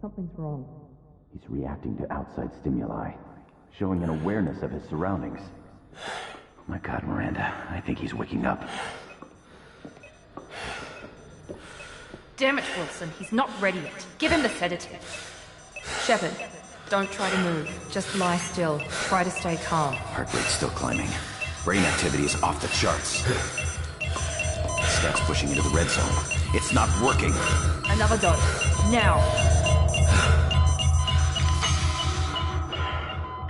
Something's wrong. He's reacting to outside stimuli, showing an awareness of his surroundings. Oh my God, Miranda, I think he's waking up. Damn it, Wilson, he's not ready yet. Give him the sedative. Shepard, don't try to move. Just lie still. Try to stay calm. Heart rate's still climbing. Brain activity is off the charts. Stats pushing into the red zone. It's not working. Another dose. Now.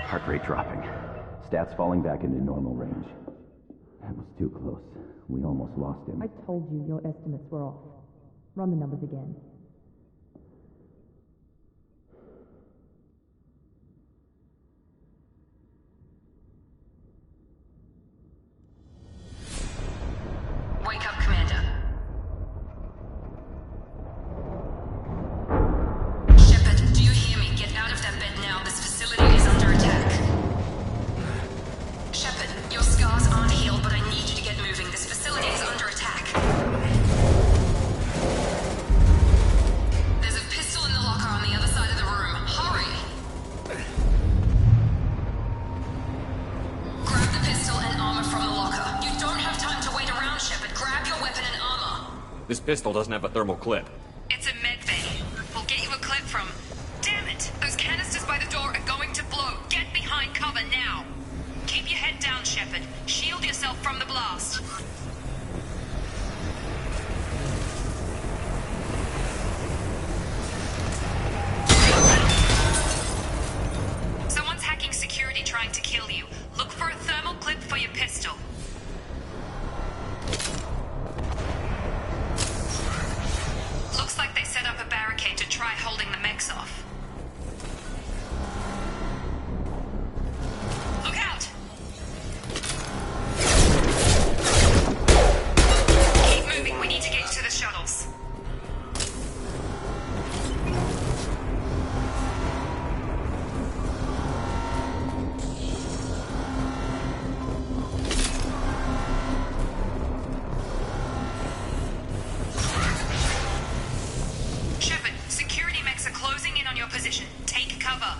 Heart rate dropping. Stats falling back into normal range. That was too close. We almost lost him. I told you your estimates were off. Run the numbers again. Wake up, Commander. Shepard, do you hear me? Get out of that bed now. This facility is under attack. Shepard, your scars aren't healed, but I need you to get moving. This facility is under attack. There's a pistol in the locker on the other side of the room. Hurry! Grab the pistol and armor from the locker. You don't have time to wait around, Shepard. Grab your weapon and armor. This pistol doesn't have a thermal clip. It's a medbay. We'll get you a clip from... Damn it! Those canisters by the door are going to blow. Get behind cover now. Keep your head down, Shepard. Shield yourself from the blast. Someone's hacking security trying to kill you. Look for a thermal clip for your pistol. Looks like they set up a barricade to try holding the mechs off. Look out! Keep moving, we need to get to the shuttles. Shepard, security mechs are closing in on your position. Take cover.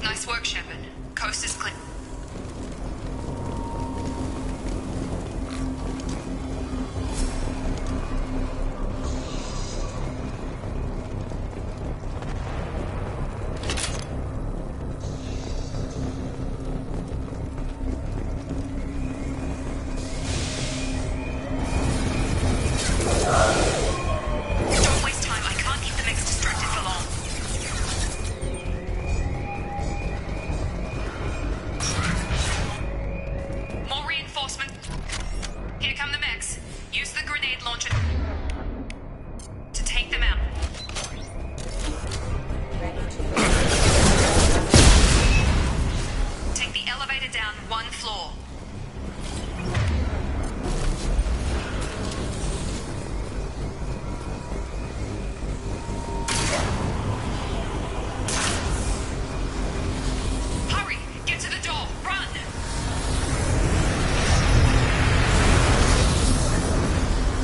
Nice work, Shepard. Coast is clear. Don't waste time. I can't keep the mechs distracted for long. More reinforcement. Here come the mechs. Use the grenade launcher to take them out. Take the elevator down one floor. Hurry! Get to the door! Run!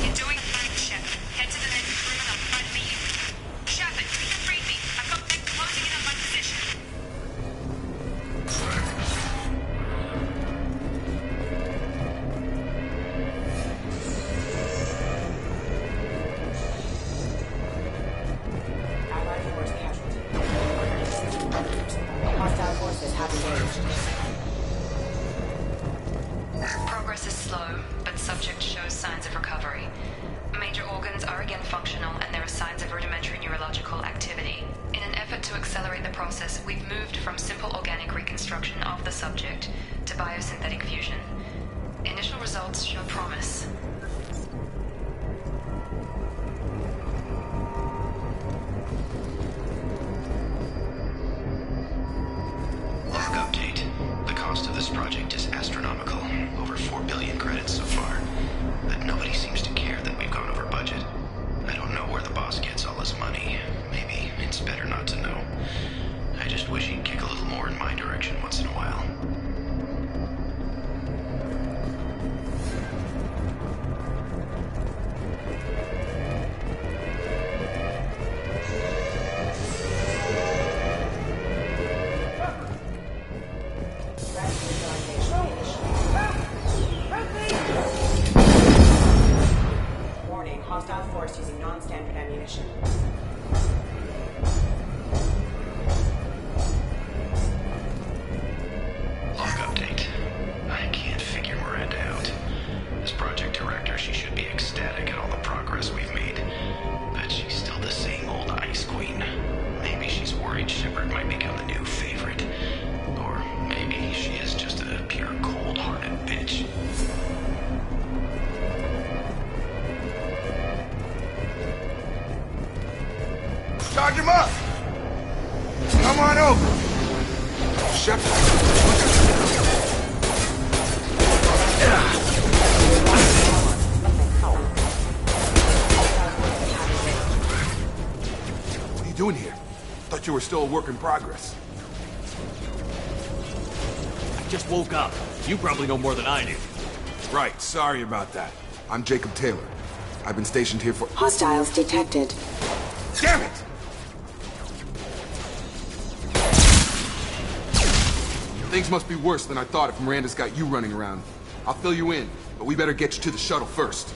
You're doing fine, Shepard. Head to the next room and I'll try to meet you. Shepard, you can read me. I've got men closing in on my position. Allied force casualty. Hostile forces have engaged. Progress is slow, but subject shows signs of recovery. Major organs are again functional, and there are signs of rudimentary neurological activity. In an effort to accelerate the process, we've moved from simple organic reconstruction reconstruction of the subject to biosynthetic fusion. Initial results show promise. Log update. The cost of this project is astronomical. Over 4 billion credits so far. But nobody seems to care that we've gone over budget. I don't know where the boss gets all his money. Maybe it's better not to know. I just wish he'd kick a little more in my direction once in a while. Warning, hostile force using non-standard ammunition. Log update. I can't figure Miranda out. As project director, she should be ecstatic at all the progress we've made. But she's still the same old Ice Queen. Maybe she's worried Shepard might become the new favorite. Or maybe she is just a pure cold-hearted bitch. Charge him up! Come on over! Shepard. What are you doing here? Thought you were still a work in progress. I just woke up. You probably know more than I do. Right, sorry about that. I'm Jacob Taylor. I've been stationed here for— Hostiles detected. Damn it! Things must be worse than I thought if Miranda's got you running around. I'll fill you in, but we better get you to the shuttle first.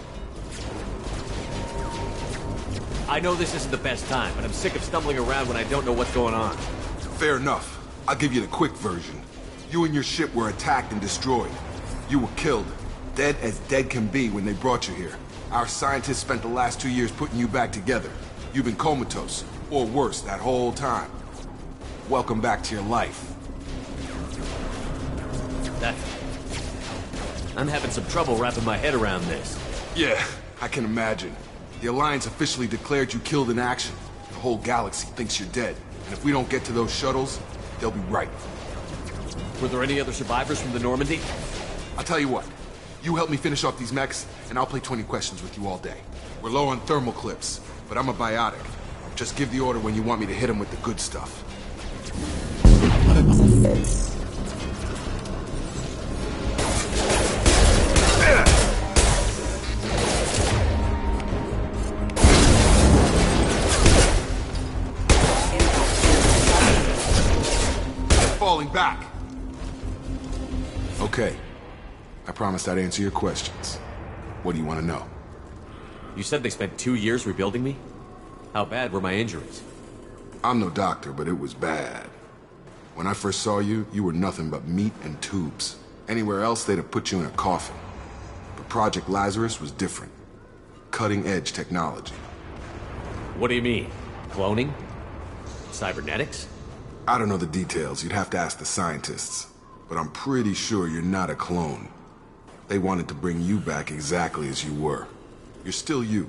I know this isn't the best time, but I'm sick of stumbling around when I don't know what's going on. Fair enough. I'll give you the quick version. You and your ship were attacked and destroyed. You were killed. Dead as dead can be when they brought you here. Our scientists spent the last 2 years putting you back together. You've been comatose, or worse, that whole time. Welcome back to your life. I'm having some trouble wrapping my head around this. Yeah, I can imagine. The Alliance officially declared you killed in action. The whole galaxy thinks you're dead. And if we don't get to those shuttles, they'll be right. Were there any other survivors from the Normandy? I'll tell you what. You help me finish off these mechs, and I'll play 20 questions with you all day. We're low on thermal clips, but I'm a biotic. Just give the order when you want me to hit them with the good stuff. Falling back. Okay. I promised I'd answer your questions. What do you want to know? You said they spent 2 years rebuilding me? How bad were my injuries? I'm no doctor, but it was bad. When I first saw you, you were nothing but meat and tubes. Anywhere else, they'd have put you in a coffin. But Project Lazarus was different. Cutting-edge technology. What do you mean? Cloning? Cybernetics? I don't know the details. You'd have to ask the scientists. But I'm pretty sure you're not a clone. They wanted to bring you back exactly as you were. You're still you.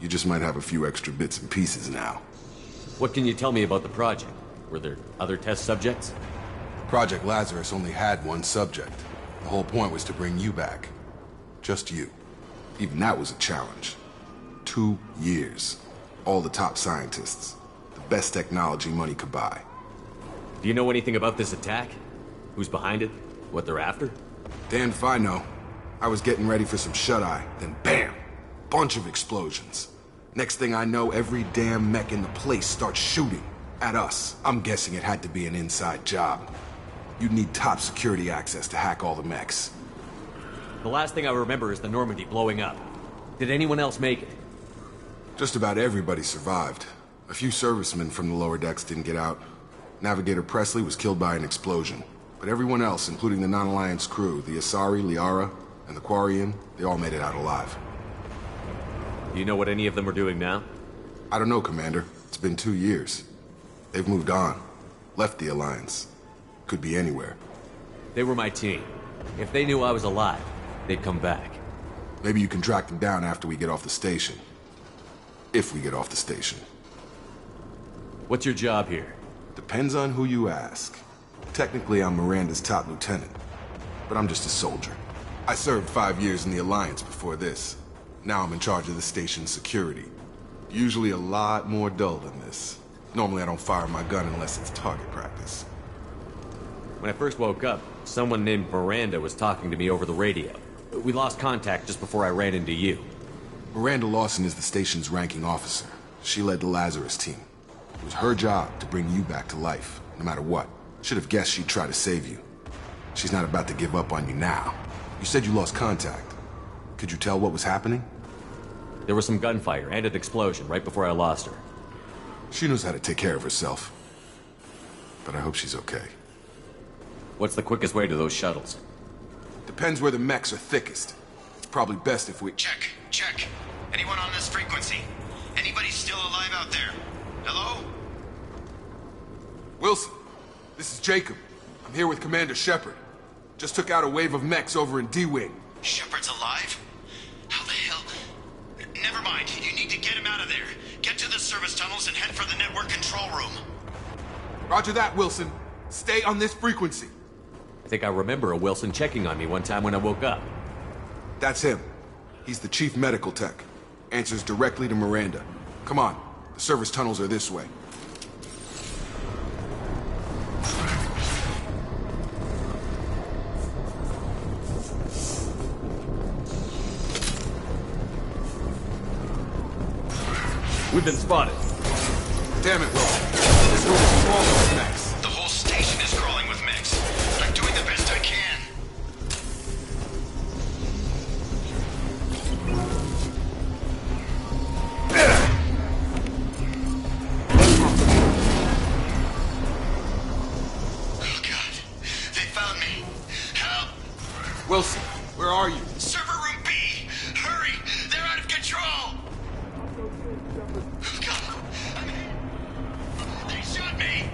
You just might have a few extra bits and pieces now. What can you tell me about the project? Were there other test subjects? Project Lazarus only had one subject. The whole point was to bring you back. Just you. Even that was a challenge. 2 years. All the top scientists. The best technology money could buy. Do you know anything about this attack? Who's behind it? What they're after? Damned if I know. I was getting ready for some shut-eye, then BAM! Bunch of explosions. Next thing I know, every damn mech in the place starts shooting. At us. I'm guessing it had to be an inside job. You'd need top security access to hack all the mechs. The last thing I remember is the Normandy blowing up. Did anyone else make it? Just about everybody survived. A few servicemen from the lower decks didn't get out. Navigator Presley was killed by an explosion. But everyone else, including the non-Alliance crew, the Asari, Liara, and the Quarian, they all made it out alive. Do you know what any of them are doing now? I don't know, Commander. It's been 2 years. They've moved on. Left the Alliance. Could be anywhere. They were my team. If they knew I was alive, they'd come back. Maybe you can track them down after we get off the station. If we get off the station. What's your job here? Depends on who you ask. Technically, I'm Miranda's top lieutenant, but I'm just a soldier. I served 5 years in the Alliance before this. Now I'm in charge of the station's security. Usually a lot more dull than this. Normally I don't fire my gun unless it's target practice. When I first woke up, someone named Miranda was talking to me over the radio. We lost contact just before I ran into you. Miranda Lawson is the station's ranking officer. She led the Lazarus team. It was her job to bring you back to life, no matter what. Should have guessed she'd try to save you. She's not about to give up on you now. You said you lost contact. Could you tell what was happening? There was some gunfire and an explosion right before I lost her. She knows how to take care of herself. But I hope she's okay. What's the quickest way to those shuttles? Depends where the mechs are thickest. It's probably best if we... Check, check. Anyone on this frequency? Anybody still alive out there? Hello? Wilson, this is Jacob. I'm here with Commander Shepard. Just took out a wave of mechs over in D-Wing. Shepard's alive? How the hell? Never mind. You need to get him out of there. Get to the service tunnels and head for the network control room. Roger that, Wilson. Stay on this frequency. I think I remember a Wilson checking on me one time when I woke up. That's him. He's the chief medical tech. Answers directly to Miranda. Come on. The service tunnels are this way. We've been spotted. Damn it, Wilson. This room is crawling with mechs. The whole station is crawling with mechs. I'm doing the best I can. Oh, God. They found me. Help! Wilson, where are you? Server room B! Hurry! They're out of control! Oh, God. They shot me!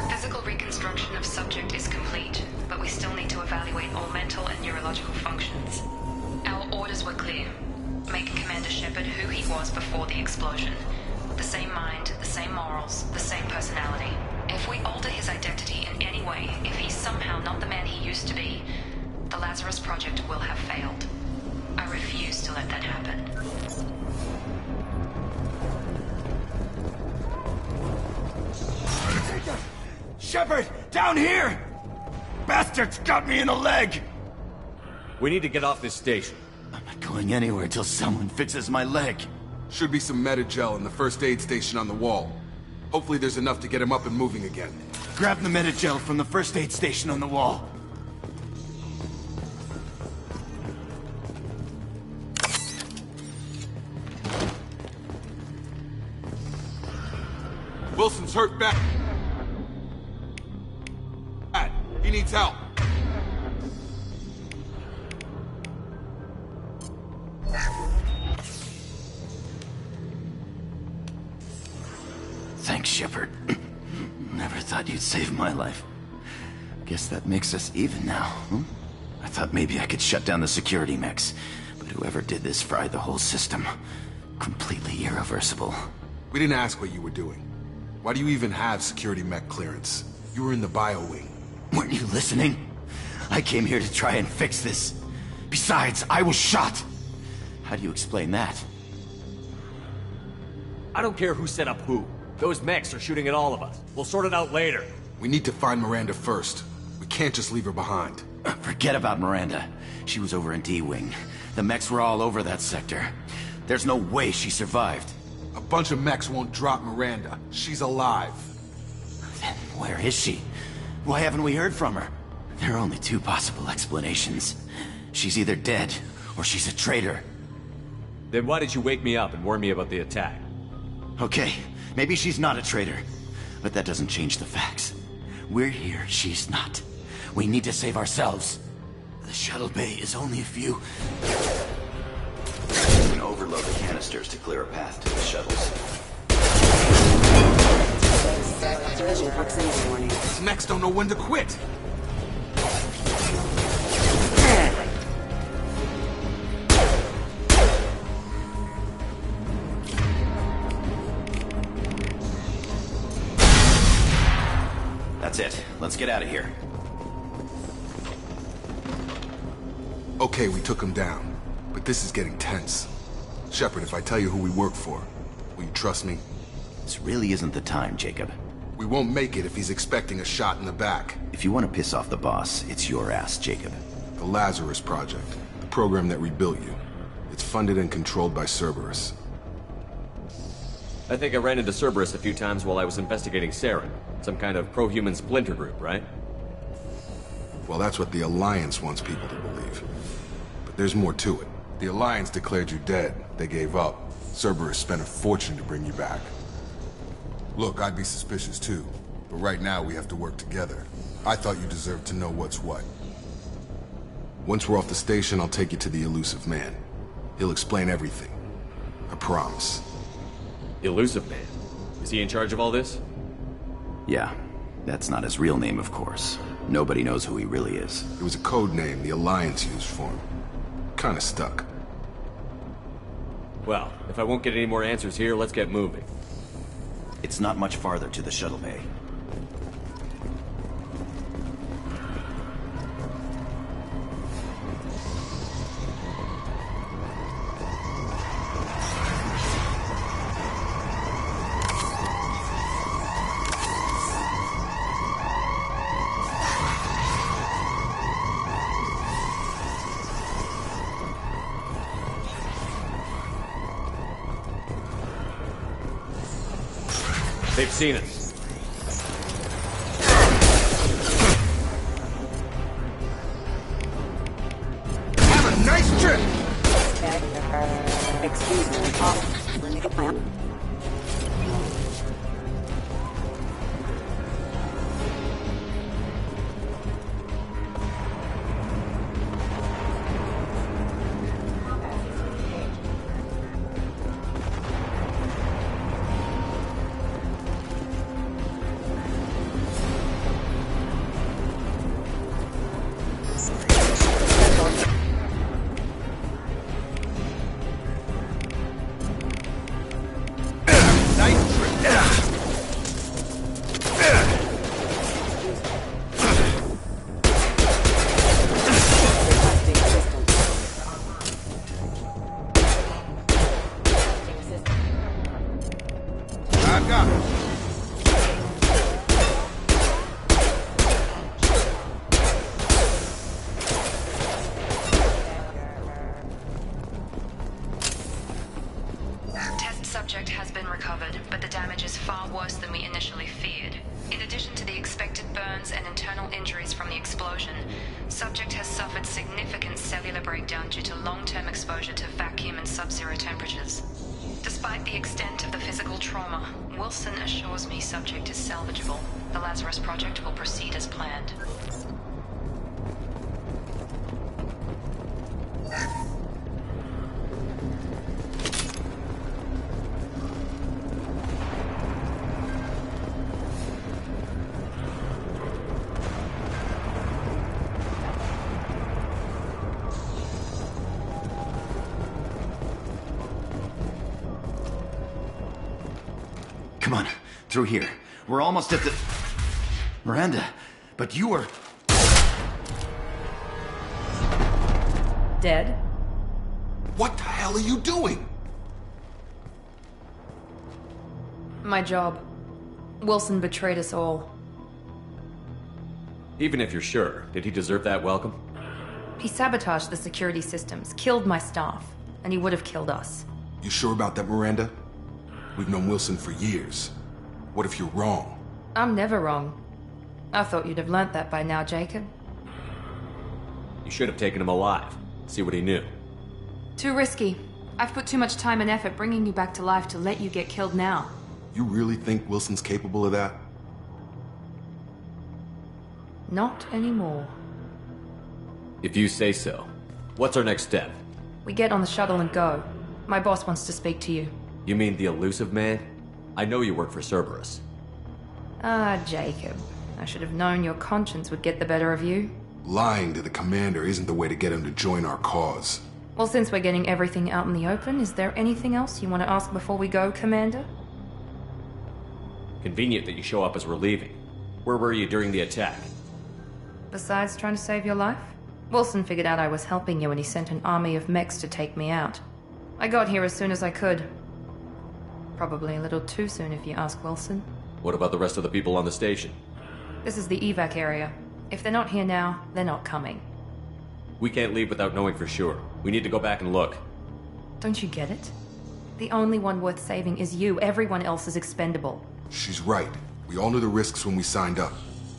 Physical reconstruction of subject is complete, but we still need to evaluate all mental and neurological functions. Our orders were clear. Make Commander Shepard who he was before the explosion. The same mind, the same morals, the same personality. If we alter his identity in any way, if he's somehow not the man he used to be, the Lazarus Project will have failed. I refuse to let that happen. Shepard, down here! Bastards got me in the leg! We need to get off this station. I'm not going anywhere till someone fixes my leg. Should be some Metagel in the first aid station on the wall. Hopefully there's enough to get him up and moving again. Grab the Metagel from the first aid station on the wall. Wilson's hurt bad. He needs help. Thanks, Shepard. Never thought you'd save my life. Guess that makes us even now, huh? I thought maybe I could shut down the security mechs, but whoever did this fried the whole system. Completely irreversible. We didn't ask what you were doing. Why do you even have security mech clearance? You were in the bio wing. Weren't you listening? I came here to try and fix this. Besides, I was shot. How do you explain that? I don't care who set up who. Those mechs are shooting at all of us. We'll sort it out later. We need to find Miranda first. We can't just leave her behind. Forget about Miranda. She was over in D-Wing. The mechs were all over that sector. There's no way she survived. A bunch of mechs won't drop Miranda. She's alive. Where is she? Why haven't we heard from her? There are only two possible explanations. She's either dead, or she's a traitor. Then why did you wake me up and warn me about the attack? Okay, maybe she's not a traitor, but that doesn't change the facts. We're here, she's not. We need to save ourselves. The shuttle bay is only a few... I'm gonna overload the canisters to clear a path to the shuttles. Division proximity warning. These mechs don't know when to quit. That's it. Let's get out of here. Okay, we took him down. But this is getting tense. Shepard, if I tell you who we work for, will you trust me? This really isn't the time, Jacob. We won't make it if he's expecting a shot in the back. If you want to piss off the boss, it's your ass, Jacob. The Lazarus Project, the program that rebuilt you. It's funded and controlled by Cerberus. I think I ran into Cerberus a few times while I was investigating Saren. Some kind of pro-human splinter group, right? Well, that's what the Alliance wants people to believe. But there's more to it. The Alliance declared you dead. They gave up. Cerberus spent a fortune to bring you back. Look, I'd be suspicious too. But right now, we have to work together. I thought you deserved to know what's what. Once we're off the station, I'll take you to the Elusive Man. He'll explain everything. I promise. Elusive Man? Is he in charge of all this? Yeah. That's not his real name, of course. Nobody knows who he really is. It was a code name the Alliance used for him. Kinda stuck. Well, if I won't get any more answers here, let's get moving. It's not much farther to the shuttle bay. They've seen us. Have a nice trip! Excuse me. Let me get plan. Subject has been recovered, but the damage is far worse than we initially feared. In addition to the expected burns and internal injuries from the explosion, subject has suffered significant cellular breakdown due to long-term exposure to vacuum and sub-zero temperatures. Despite the extent of the physical trauma, Wilson assures me subject is salvageable. The Lazarus Project will proceed as planned. Come on, through here. We're almost at the... Miranda, but you were... Dead? What the hell are you doing? My job. Wilson betrayed us all. Even if you're sure, did he deserve that welcome? He sabotaged the security systems, killed my staff, and he would have killed us. You sure about that, Miranda? We've known Wilson for years. What if you're wrong? I'm never wrong. I thought you'd have learnt that by now, Jacob. You should have taken him alive. See what he knew. Too risky. I've put too much time and effort bringing you back to life to let you get killed now. You really think Wilson's capable of that? Not anymore. If you say so. What's our next step? We get on the shuttle and go. My boss wants to speak to you. You mean the Elusive Man? I know you work for Cerberus. Ah, Jacob. I should have known your conscience would get the better of you. Lying to the commander isn't the way to get him to join our cause. Well, since we're getting everything out in the open, is there anything else you want to ask before we go, Commander? Convenient that you show up as we're leaving. Where were you during the attack? Besides trying to save your life? Wilson figured out I was helping you and he sent an army of mechs to take me out. I got here as soon as I could. Probably a little too soon if you ask Wilson. What about the rest of the people on the station? This is the evac area. If they're not here now, they're not coming. We can't leave without knowing for sure. We need to go back and look. Don't you get it? The only one worth saving is you. Everyone else is expendable. She's right. We all knew the risks when we signed up.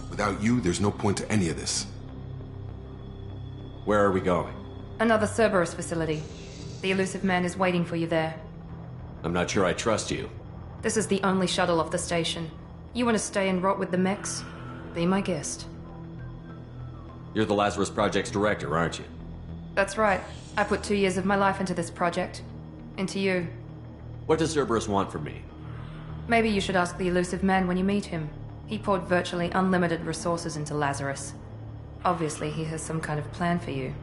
Without you, there's no point to any of this. Where are we going? Another Cerberus facility. The Elusive Man is waiting for you there. I'm not sure I trust you. This is the only shuttle off the station. You want to stay and rot with the mechs? Be my guest. You're the Lazarus Project's director, aren't you? That's right. I put 2 years of my life into this project. Into you. What does Cerberus want from me? Maybe you should ask the Elusive Man when you meet him. He poured virtually unlimited resources into Lazarus. Obviously, he has some kind of plan for you.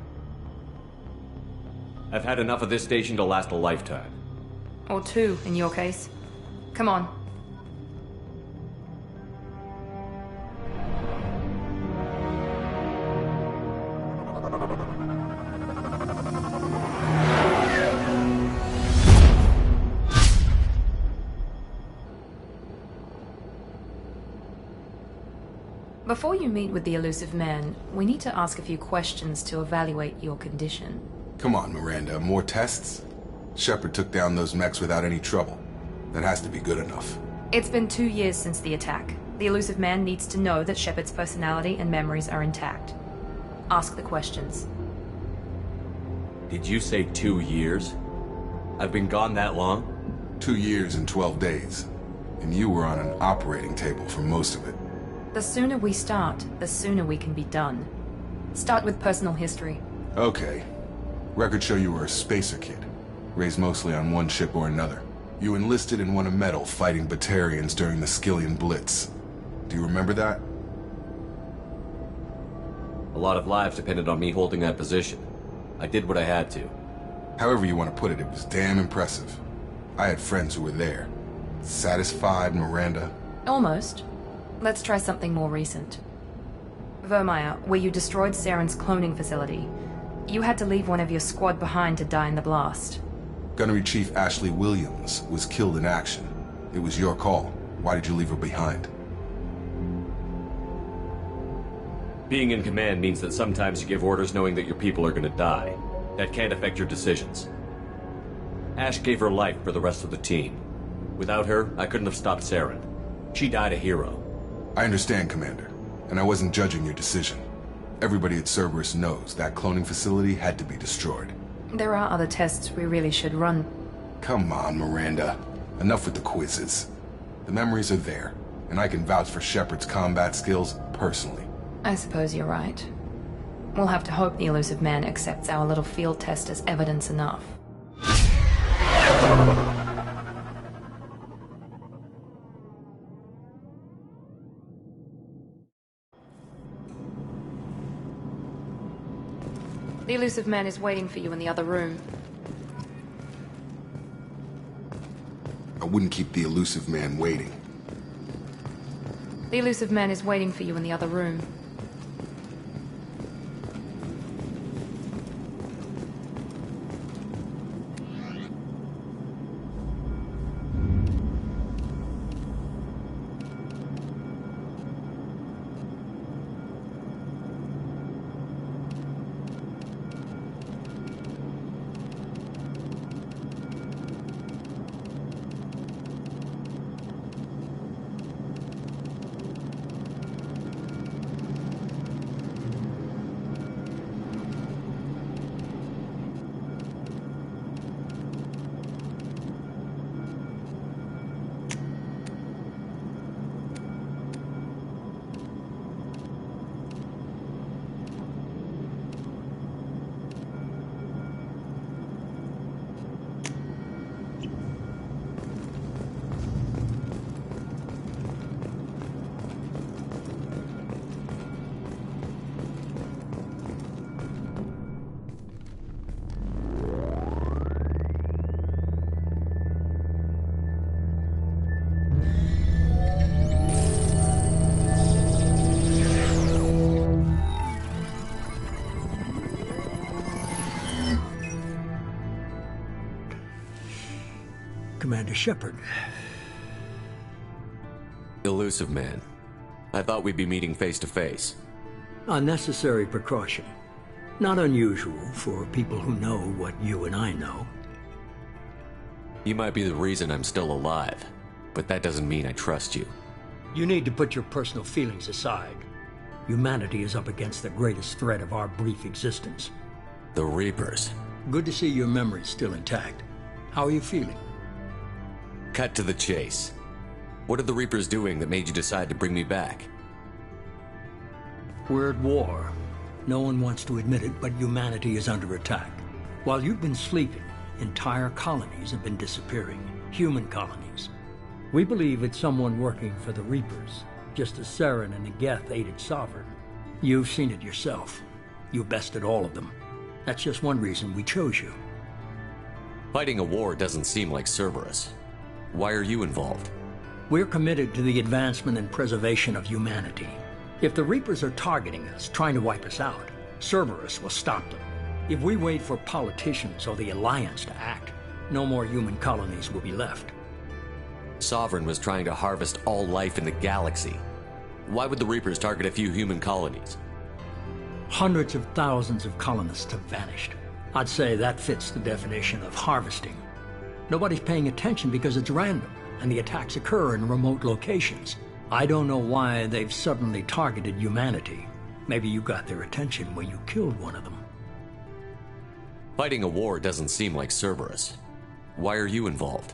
I've had enough of this station to last a lifetime. Or 2, in your case. Come on. Before you meet with the Elusive Man, we need to ask a few questions to evaluate your condition. Come on, Miranda. More tests? Shepard took down those mechs without any trouble. That has to be good enough. It's been 2 years since the attack. The Elusive Man needs to know that Shepard's personality and memories are intact. Ask the questions. Did you say 2 years? I've been gone that long? 2 years and 12 days. And you were on an operating table for most of it. The sooner we start, the sooner we can be done. Start with personal history. Okay. Records show you were a spacer kid, raised mostly on one ship or another. You enlisted and won a medal fighting Batarians during the Skillian Blitz. Do you remember that? A lot of lives depended on me holding that position. I did what I had to. However you want to put it, it was damn impressive. I had friends who were there. Satisfied, Miranda? Almost. Let's try something more recent. Vermeer, where you destroyed Saren's cloning facility. You had to leave one of your squad behind to die in the blast. Gunnery Chief Ashley Williams was killed in action. It was your call. Why did you leave her behind? Being in command means that sometimes you give orders knowing that your people are gonna die. That can't affect your decisions. Ash gave her life for the rest of the team. Without her, I couldn't have stopped Saren. She died a hero. I understand, Commander, and I wasn't judging your decision. Everybody at Cerberus knows that cloning facility had to be destroyed. There are other tests we really should run. Come on, Miranda. Enough with the quizzes. The memories are there, and I can vouch for Shepard's combat skills personally. I suppose you're right. We'll have to hope the Elusive Man accepts our little field test as evidence enough. The Elusive Man is waiting for you in the other room. I wouldn't keep the Elusive Man waiting. The Elusive Man is waiting for you in the other room. Commander Shepard. Elusive Man. I thought we'd be meeting face to face. A necessary precaution. Not unusual for people who know what you and I know. You might be the reason I'm still alive, but that doesn't mean I trust you. You need to put your personal feelings aside. Humanity is up against the greatest threat of our brief existence. The Reapers. Good to see your memory's still intact. How are you feeling? Cut to the chase. What are the Reapers doing that made you decide to bring me back? We're at war. No one wants to admit it, but humanity is under attack. While you've been sleeping, entire colonies have been disappearing. Human colonies. We believe it's someone working for the Reapers, just as Saren and Negeth aided Sovereign. You've seen it yourself. You bested all of them. That's just one reason we chose you. Fighting a war doesn't seem like Cerberus. Why are you involved? We're committed to the advancement and preservation of humanity. If the Reapers are targeting us, trying to wipe us out, Cerberus will stop them. If we wait for politicians or the Alliance to act, no more human colonies will be left. Sovereign was trying to harvest all life in the galaxy. Why would the Reapers target a few human colonies? Hundreds of thousands of colonists have vanished. I'd say that fits the definition of harvesting. Nobody's paying attention because it's random, and the attacks occur in remote locations. I don't know why they've suddenly targeted humanity. Maybe you got their attention when you killed one of them. Fighting a war doesn't seem like Cerberus. Why are you involved?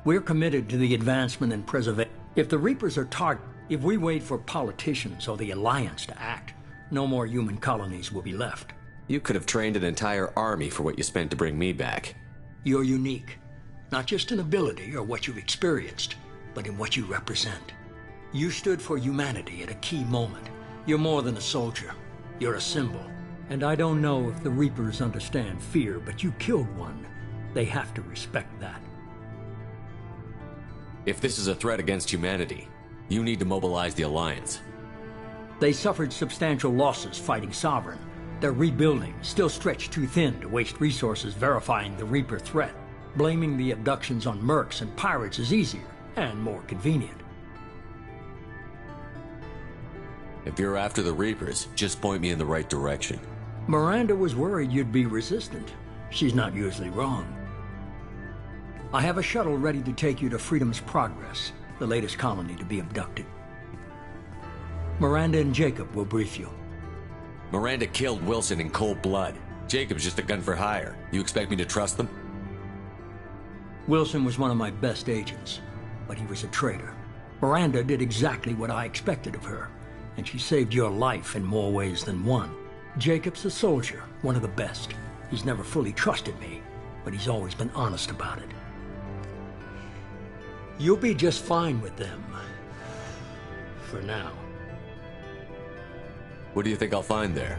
We're committed to the advancement and preservation. If the Reapers are if we wait for politicians or the Alliance to act, no more human colonies will be left. You could have trained an entire army for what you spent to bring me back. You're unique. Not just in ability or what you've experienced, but in what you represent. You stood for humanity at a key moment. You're more than a soldier. You're a symbol. And I don't know if the Reapers understand fear, but you killed one. They have to respect that. If this is a threat against humanity, you need to mobilize the Alliance. They suffered substantial losses fighting Sovereign. They're rebuilding, still stretched too thin to waste resources verifying the Reaper threat. Blaming the abductions on mercs and pirates is easier and more convenient. If you're after the Reapers, just point me in the right direction. Miranda was worried you'd be resistant. She's not usually wrong. I have a shuttle ready to take you to Freedom's Progress, the latest colony to be abducted. Miranda and Jacob will brief you. Miranda killed Wilson in cold blood. Jacob's just a gun for hire. You expect me to trust them? Wilson was one of my best agents, but he was a traitor. Miranda did exactly what I expected of her, and she saved your life in more ways than one. Jacob's a soldier, one of the best. He's never fully trusted me, but he's always been honest about it. You'll be just fine with them. For now. What do you think I'll find there?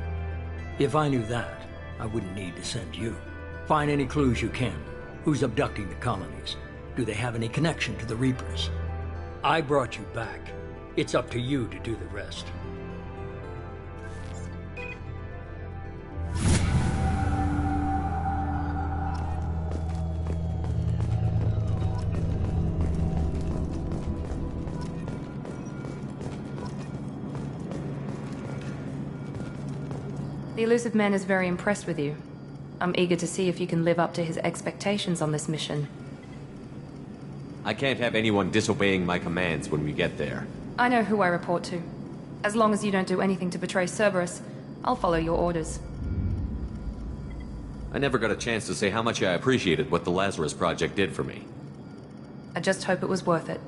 If I knew that, I wouldn't need to send you. Find any clues you can. Who's abducting the colonies? Do they have any connection to the Reapers? I brought you back. It's up to you to do the rest. The Elusive Man is very impressed with you. I'm eager to see if you can live up to his expectations on this mission. I can't have anyone disobeying my commands when we get there. I know who I report to. As long as you don't do anything to betray Cerberus, I'll follow your orders. I never got a chance to say how much I appreciated what the Lazarus Project did for me. I just hope it was worth it.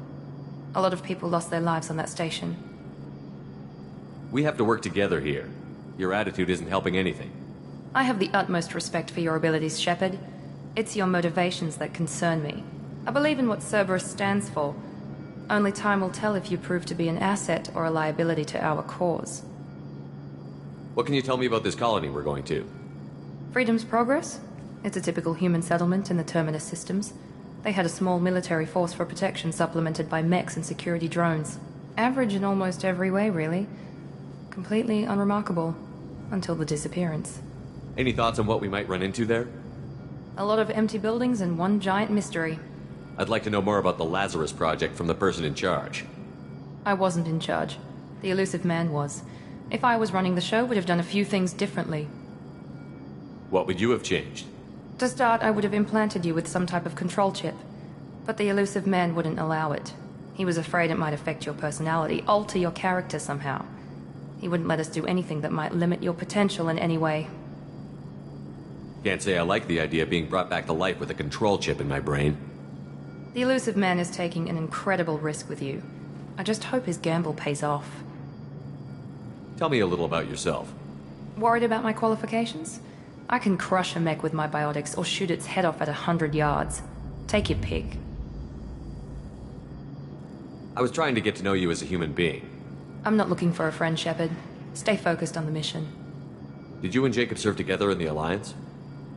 A lot of people lost their lives on that station. We have to work together here. Your attitude isn't helping anything. I have the utmost respect for your abilities, Shepard. It's your motivations that concern me. I believe in what Cerberus stands for. Only time will tell if you prove to be an asset or a liability to our cause. What can you tell me about this colony we're going to? Freedom's Progress? It's a typical human settlement in the Terminus systems. They had a small military force for protection supplemented by mechs and security drones. Average in almost every way, really. Completely unremarkable. Until the disappearance. Any thoughts on what we might run into there? A lot of empty buildings and one giant mystery. I'd like to know more about the Lazarus Project from the person in charge. I wasn't in charge. The Elusive Man was. If I was running the show, would have done a few things differently. What would you have changed? To start, I would have implanted you with some type of control chip. But the Elusive Man wouldn't allow it. He was afraid it might affect your personality, alter your character somehow. He wouldn't let us do anything that might limit your potential in any way. Can't say I like the idea of being brought back to life with a control chip in my brain. The Elusive Man is taking an incredible risk with you. I just hope his gamble pays off. Tell me a little about yourself. Worried about my qualifications? I can crush a mech with my biotics or shoot its head off at 100 yards. Take your pick. I was trying to get to know you as a human being. I'm not looking for a friend, Shepard. Stay focused on the mission. Did you and Jacob serve together in the Alliance?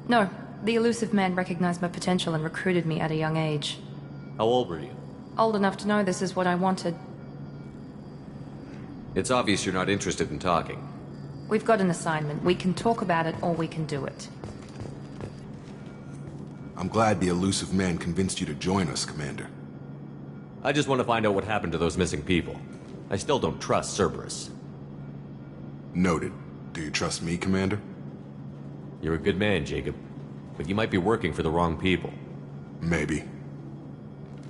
No, the Elusive Man recognized my potential and recruited me at a young age. How old were you? Old enough to know this is what I wanted. It's obvious you're not interested in talking. We've got an assignment. We can talk about it or we can do it. I'm glad the Elusive Man convinced you to join us, Commander. I just want to find out what happened to those missing people. I still don't trust Cerberus. Noted. Do you trust me, Commander? You're a good man, Jacob. But you might be working for the wrong people. Maybe.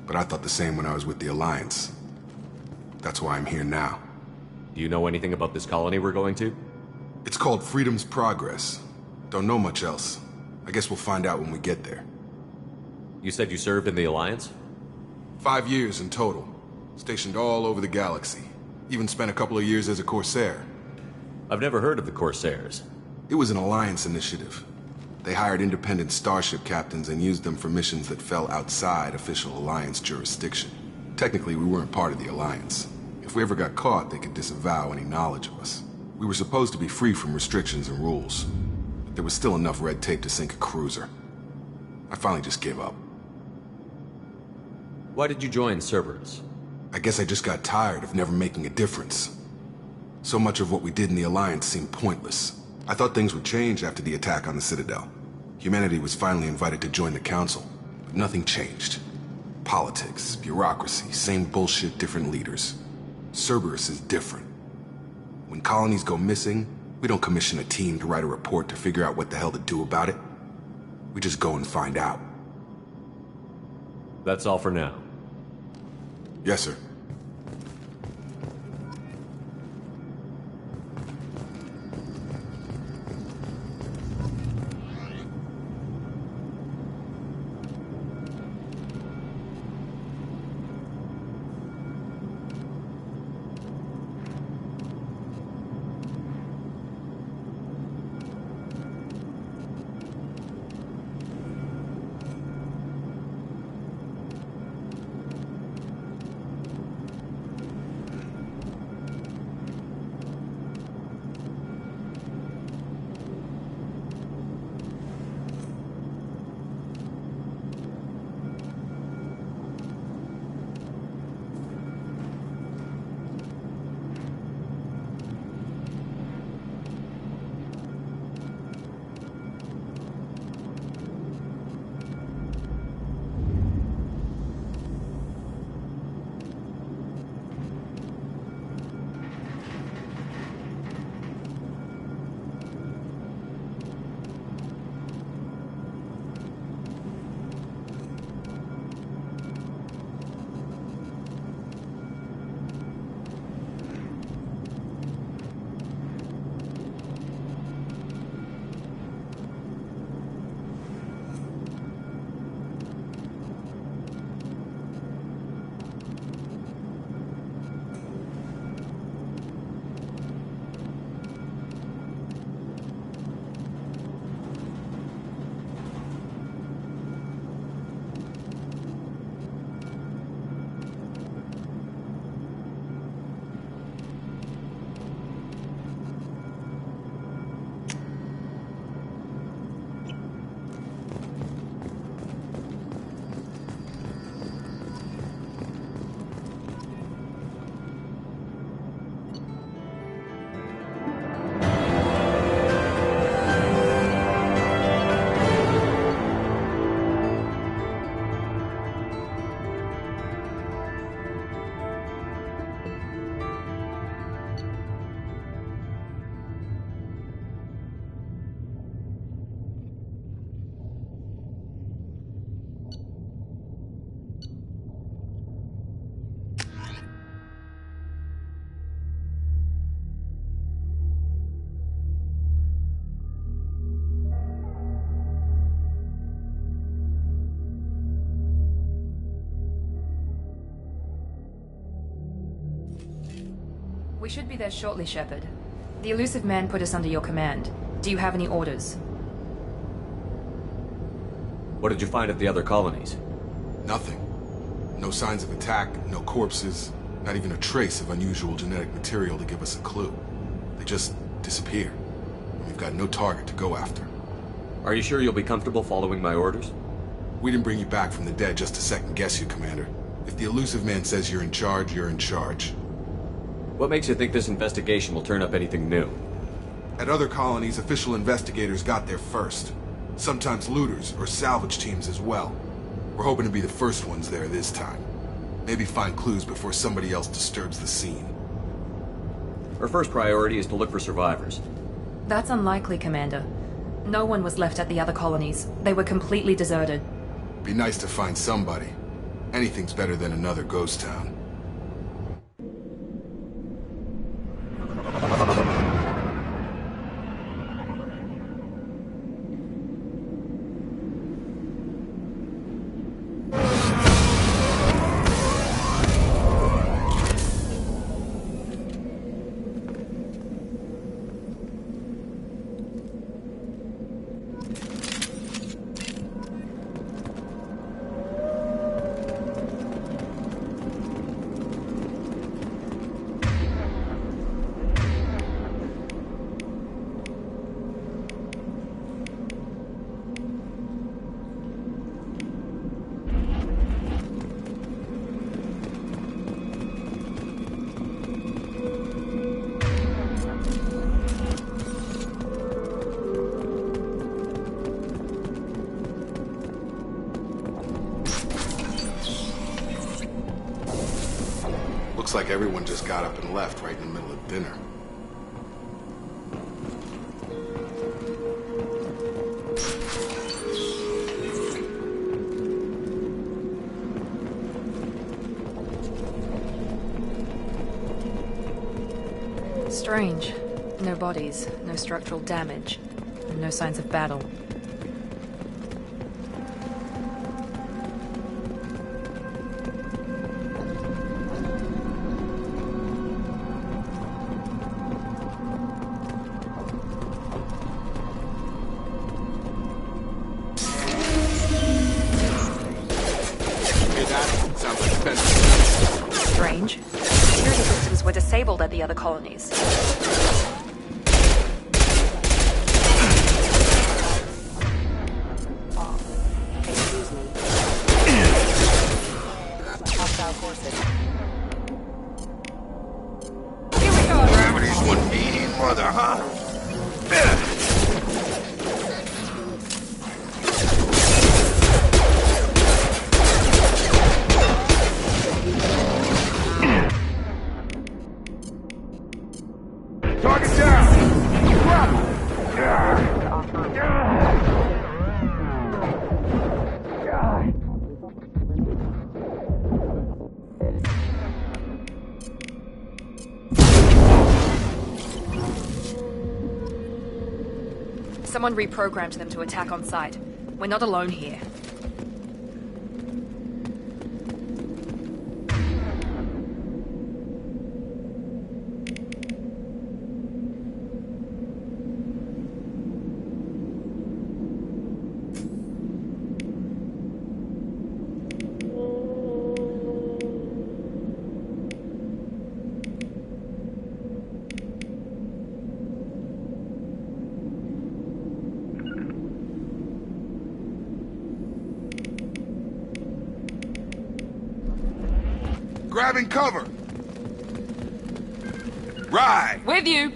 But I thought the same when I was with the Alliance. That's why I'm here now. Do you know anything about this colony we're going to? It's called Freedom's Progress. Don't know much else. I guess we'll find out when we get there. You said you served in the Alliance? 5 years in total. Stationed all over the galaxy. Even spent a couple of years as a Corsair. I've never heard of the Corsairs. It was an Alliance initiative. They hired independent starship captains and used them for missions that fell outside official Alliance jurisdiction. Technically, we weren't part of the Alliance. If we ever got caught, they could disavow any knowledge of us. We were supposed to be free from restrictions and rules. But there was still enough red tape to sink a cruiser. I finally just gave up. Why did you join Cerberus? I guess I just got tired of never making a difference. So much of what we did in the Alliance seemed pointless. I thought things would change after the attack on the Citadel. Humanity was finally invited to join the Council, but nothing changed. Politics, bureaucracy, same bullshit, different leaders. Cerberus is different. When colonies go missing, we don't commission a team to write a report to figure out what the hell to do about it. We just go and find out. That's all for now. Yes, sir. We should be there shortly, Shepard. The elusive man put us under your command. Do you have any orders? What did you find at the other colonies? Nothing. No signs of attack, no corpses, not even a trace of unusual genetic material to give us a clue. They just disappear. We've got no target to go after. Are you sure you'll be comfortable following my orders? We didn't bring you back from the dead just to second guess you, Commander. If the elusive man says you're in charge, you're in charge. What makes you think this investigation will turn up anything new? At other colonies, official investigators got there first. Sometimes looters or salvage teams as well. We're hoping to be the first ones there this time. Maybe find clues before somebody else disturbs the scene. Our first priority is to look for survivors. That's unlikely, Commander. No one was left at the other colonies. They were completely deserted. Be nice to find somebody. Anything's better than another ghost town. Looks like everyone just got up and left right in the middle of dinner. Strange. No bodies, no structural damage, and no signs of battle. Strange. Security systems were disabled at the other colonies. Excuse me. Hostile forces. Here we go! Gravity's one mean mother, huh? Target down! Someone reprogrammed them to attack on sight. We're not alone here. Grabbing cover! Right! With you!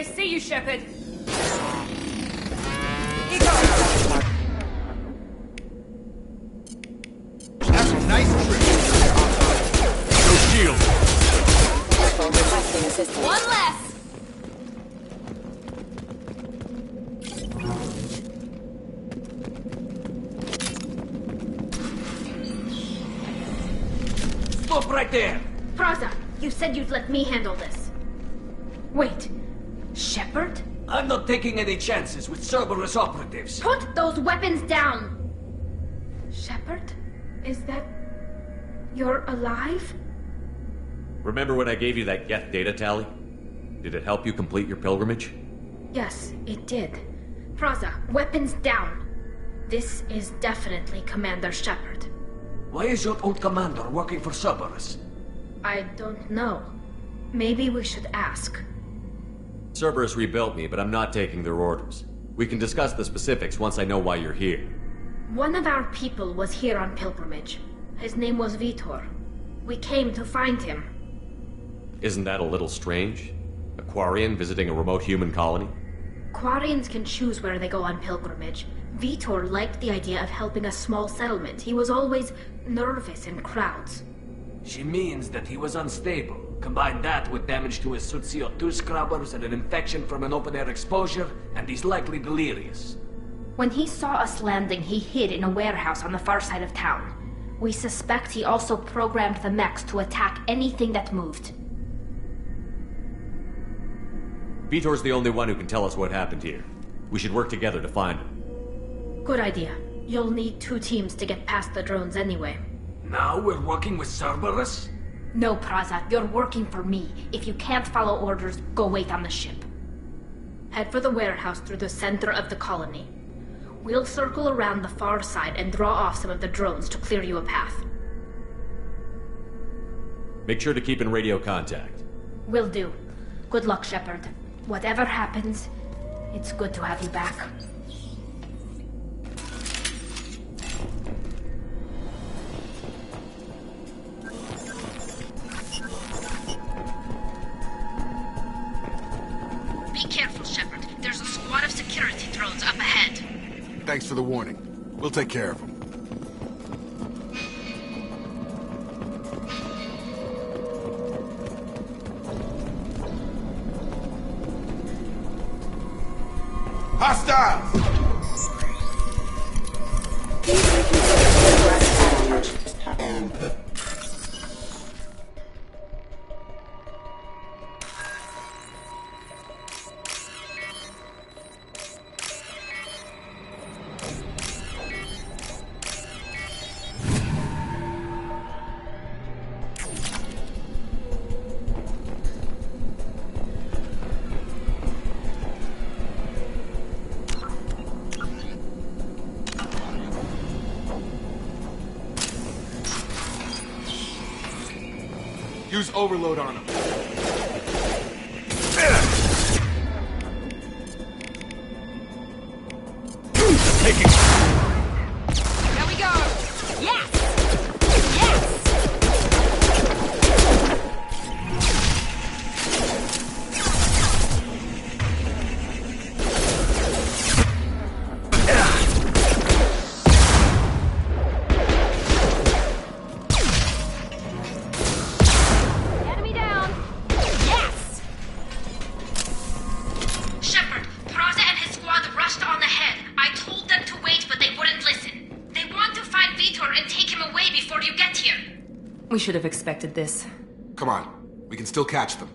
They see you, Shepard. That's a nice trick. No shield. Requesting assistance. One less. Stop right there! Praza, you said you'd let me handle this. Wait, Shepard? I'm not taking any chances with Cerberus operatives. Put those weapons down! Shepard? Is that... you're alive? Remember when I gave you that Geth data tally? Did it help you complete your pilgrimage? Yes, it did. Praza, weapons down. This is definitely Commander Shepard. Why is your old commander working for Cerberus? I don't know. Maybe we should ask. Cerberus rebuilt me, but I'm not taking their orders. We can discuss the specifics once I know why you're here. One of our people was here on pilgrimage. His name was Vitor. We came to find him. Isn't that a little strange? A Quarian visiting a remote human colony? Quarians can choose where they go on pilgrimage. Vitor liked the idea of helping a small settlement. He was always nervous in crowds. She means that he was unstable. Combine that with damage to his suit CO2 scrubbers and an infection from an open-air exposure, and he's likely delirious. When he saw us landing, he hid in a warehouse on the far side of town. We suspect he also programmed the mechs to attack anything that moved. Vitor's the only one who can tell us what happened here. We should work together to find him. Good idea. You'll need 2 teams to get past the drones anyway. Now we're working with Cerberus? No, Praza, you're working for me. If you can't follow orders, go wait on the ship. Head for the warehouse through the center of the colony. We'll circle around the far side and draw off some of the drones to clear you a path. Make sure to keep in radio contact. Will do. Good luck, Shepard. Whatever happens, it's good to have you back. Be careful, Shepard. There's a squad of security drones up ahead. Thanks for the warning. We'll take care of them. Hostiles! Use overload on him. Taking. There we go! Yes! Yes! Enemy down! Yes! Shepard, Praza and his squad rushed on ahead. I told them to wait, but they wouldn't listen. They want to find Vitor and take him away before you get here. We should have expected this. Come on. We can still catch them.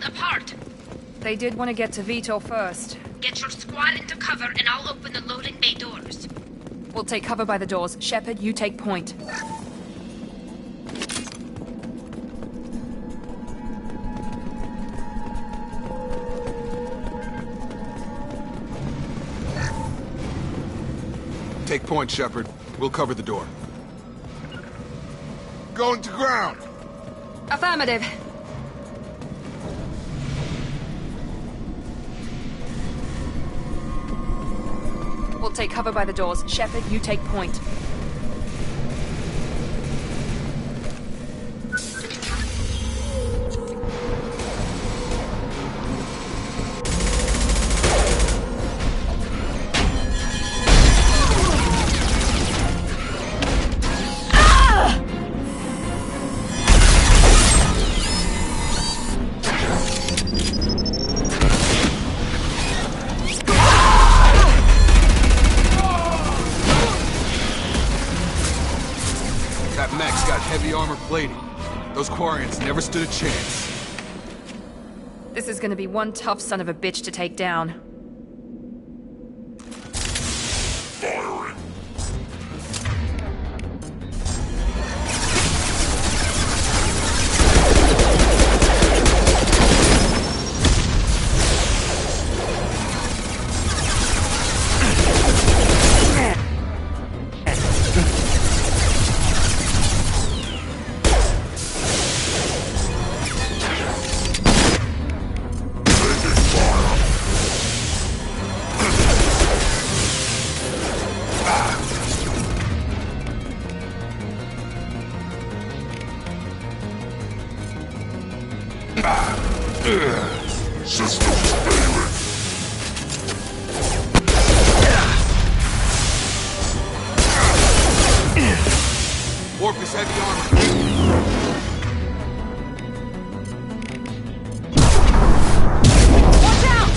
falling apart. They did want to get to Vitor first. Get your squad into cover and I'll open the loading bay doors. We'll take cover by the doors. Shepard, you take point. Take point, Shepard. We'll cover the door. Going to ground! Affirmative. We'll take cover by the doors. Shepard, you take point. Those Quarians never stood a chance. This is gonna be one tough son of a bitch to take down. Firing. Systems failing. Orcus heavy armor. Watch out!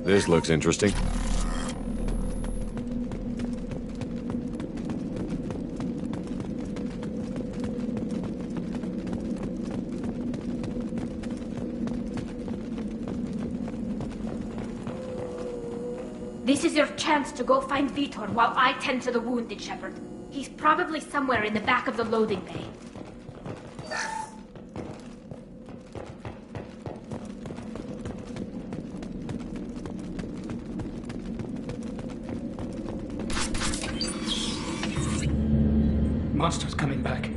This looks interesting. This is your chance to go find Vitor while I tend to the wounded, Shepard. He's probably somewhere in the back of the loading bay. Monsters coming back.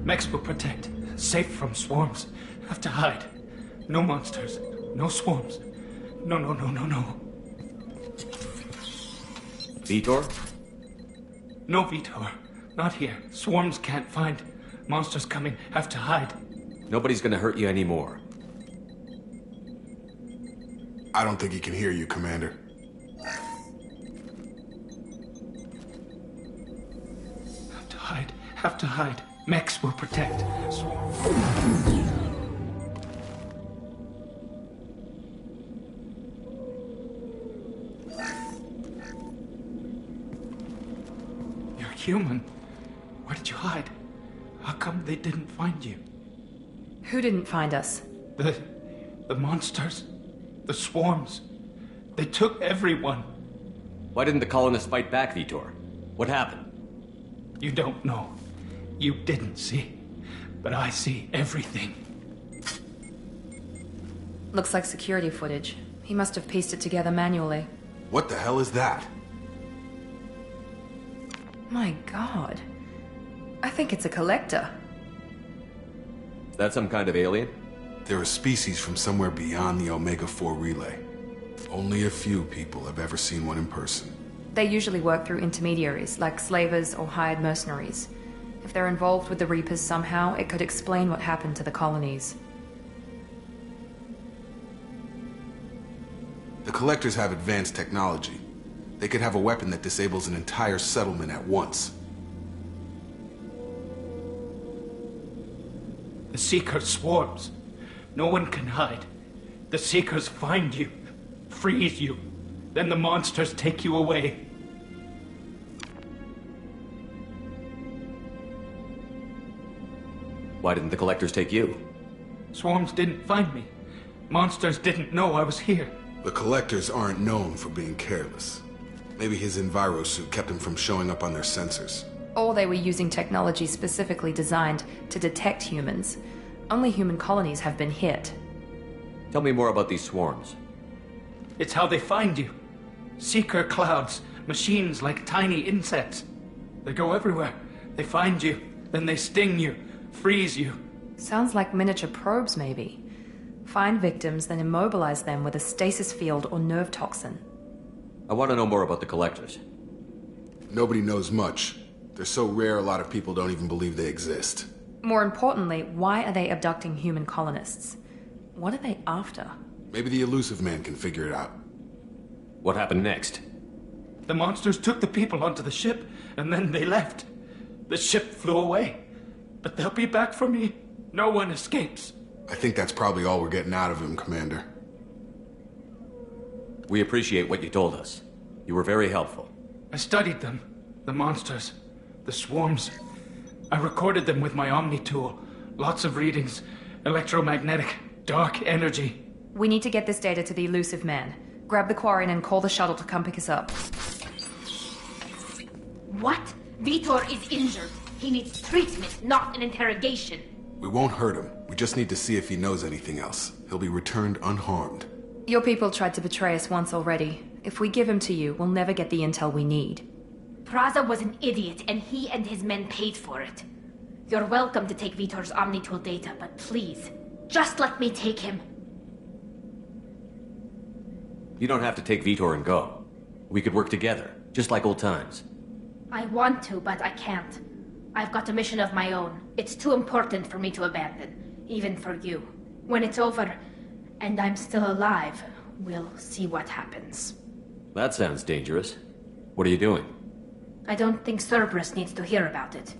Mechs will protect. Safe from swarms. Have to hide. No monsters. No swarms. No. Vitor? No Vitor. Not here. Swarms can't find. Monsters coming. Have to hide. Nobody's gonna hurt you anymore. I don't think he can hear you, Commander. Have to hide. Mechs will protect. You're human. Where did you hide? How come they didn't find you? Who didn't find us? The monsters. The swarms. They took everyone. Why didn't the colonists fight back, Vitor? What happened? You don't know. You didn't see. But I see everything. Looks like security footage. He must have pieced it together manually. What the hell is that? My god. I think it's a collector. Is that some kind of alien? They're a species from somewhere beyond the Omega-4 relay. Only a few people have ever seen one in person. They usually work through intermediaries, like slavers or hired mercenaries. If they're involved with the Reapers somehow, it could explain what happened to the colonies. The Collectors have advanced technology. They could have a weapon that disables an entire settlement at once. The Seeker swarms. No one can hide. The Seekers find you, freeze you, then the monsters take you away. Why didn't the Collectors take you? Swarms didn't find me. Monsters didn't know I was here. The Collectors aren't known for being careless. Maybe his Enviro suit kept him from showing up on their sensors. Or they were using technology specifically designed to detect humans. Only human colonies have been hit. Tell me more about these swarms. It's how they find you. Seeker clouds, machines like tiny insects. They go everywhere. They find you, then they sting you, freeze you. Sounds like miniature probes, maybe. Find victims, then immobilize them with a stasis field or nerve toxin. I want to know more about the Collectors. Nobody knows much. They're so rare, a lot of people don't even believe they exist. More importantly, why are they abducting human colonists? What are they after? Maybe the Elusive Man can figure it out. What happened next? The monsters took the people onto the ship, and then they left. The ship flew away. But they'll be back for me. No one escapes. I think that's probably all we're getting out of him, Commander. We appreciate what you told us. You were very helpful. I studied them. The monsters. The swarms. I recorded them with my Omni tool. Lots of readings. Electromagnetic. Dark energy. We need to get this data to the Elusive Man. Grab the Quarian and call the shuttle to come pick us up. What? Vitor is injured. He needs treatment, not an interrogation. We won't hurt him. We just need to see if he knows anything else. He'll be returned unharmed. Your people tried to betray us once already. If we give him to you, we'll never get the intel we need. Praza was an idiot, and he and his men paid for it. You're welcome to take Vitor's Omnitool data, but please, just let me take him. You don't have to take Vitor and go. We could work together, just like old times. I want to, but I can't. I've got a mission of my own. It's too important for me to abandon, even for you. When it's over, and I'm still alive, we'll see what happens. That sounds dangerous. What are you doing? I don't think Cerberus needs to hear about it,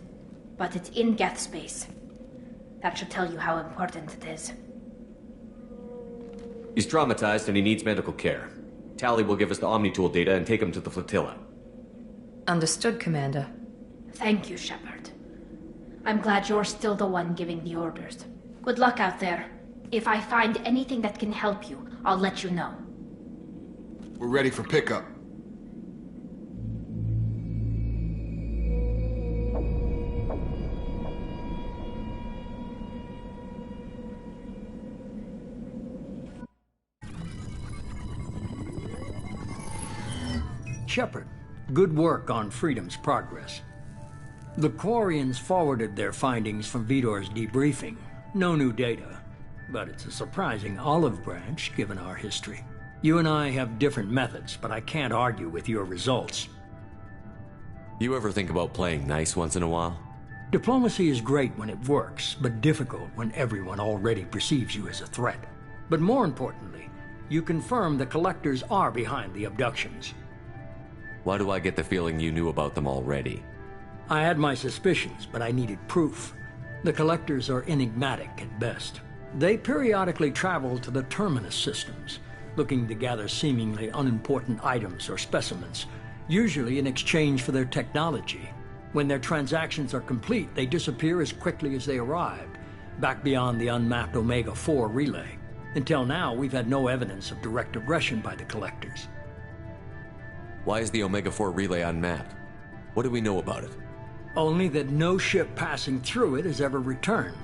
but it's in Geth space. That should tell you how important it is. He's traumatized and he needs medical care. Tali will give us the Omnitool data and take him to the flotilla. Understood, Commander. Thank you, Shepard. I'm glad you're still the one giving the orders. Good luck out there. If I find anything that can help you, I'll let you know. We're ready for pickup. Shepard, good work on Freedom's progress. The Quarians forwarded their findings from Vitor's debriefing. No new data, but it's a surprising olive branch given our history. You and I have different methods, but I can't argue with your results. You ever think about playing nice once in a while? Diplomacy is great when it works, but difficult when everyone already perceives you as a threat. But more importantly, you confirm the Collectors are behind the abductions. Why do I get the feeling you knew about them already? I had my suspicions, but I needed proof. The Collectors are enigmatic at best. They periodically travel to the Terminus systems, looking to gather seemingly unimportant items or specimens, usually in exchange for their technology. When their transactions are complete, they disappear as quickly as they arrived, back beyond the unmapped Omega-4 relay. Until now, we've had no evidence of direct aggression by the Collectors. Why is the Omega-4 relay unmapped? What do we know about it? Only that no ship passing through it has ever returned.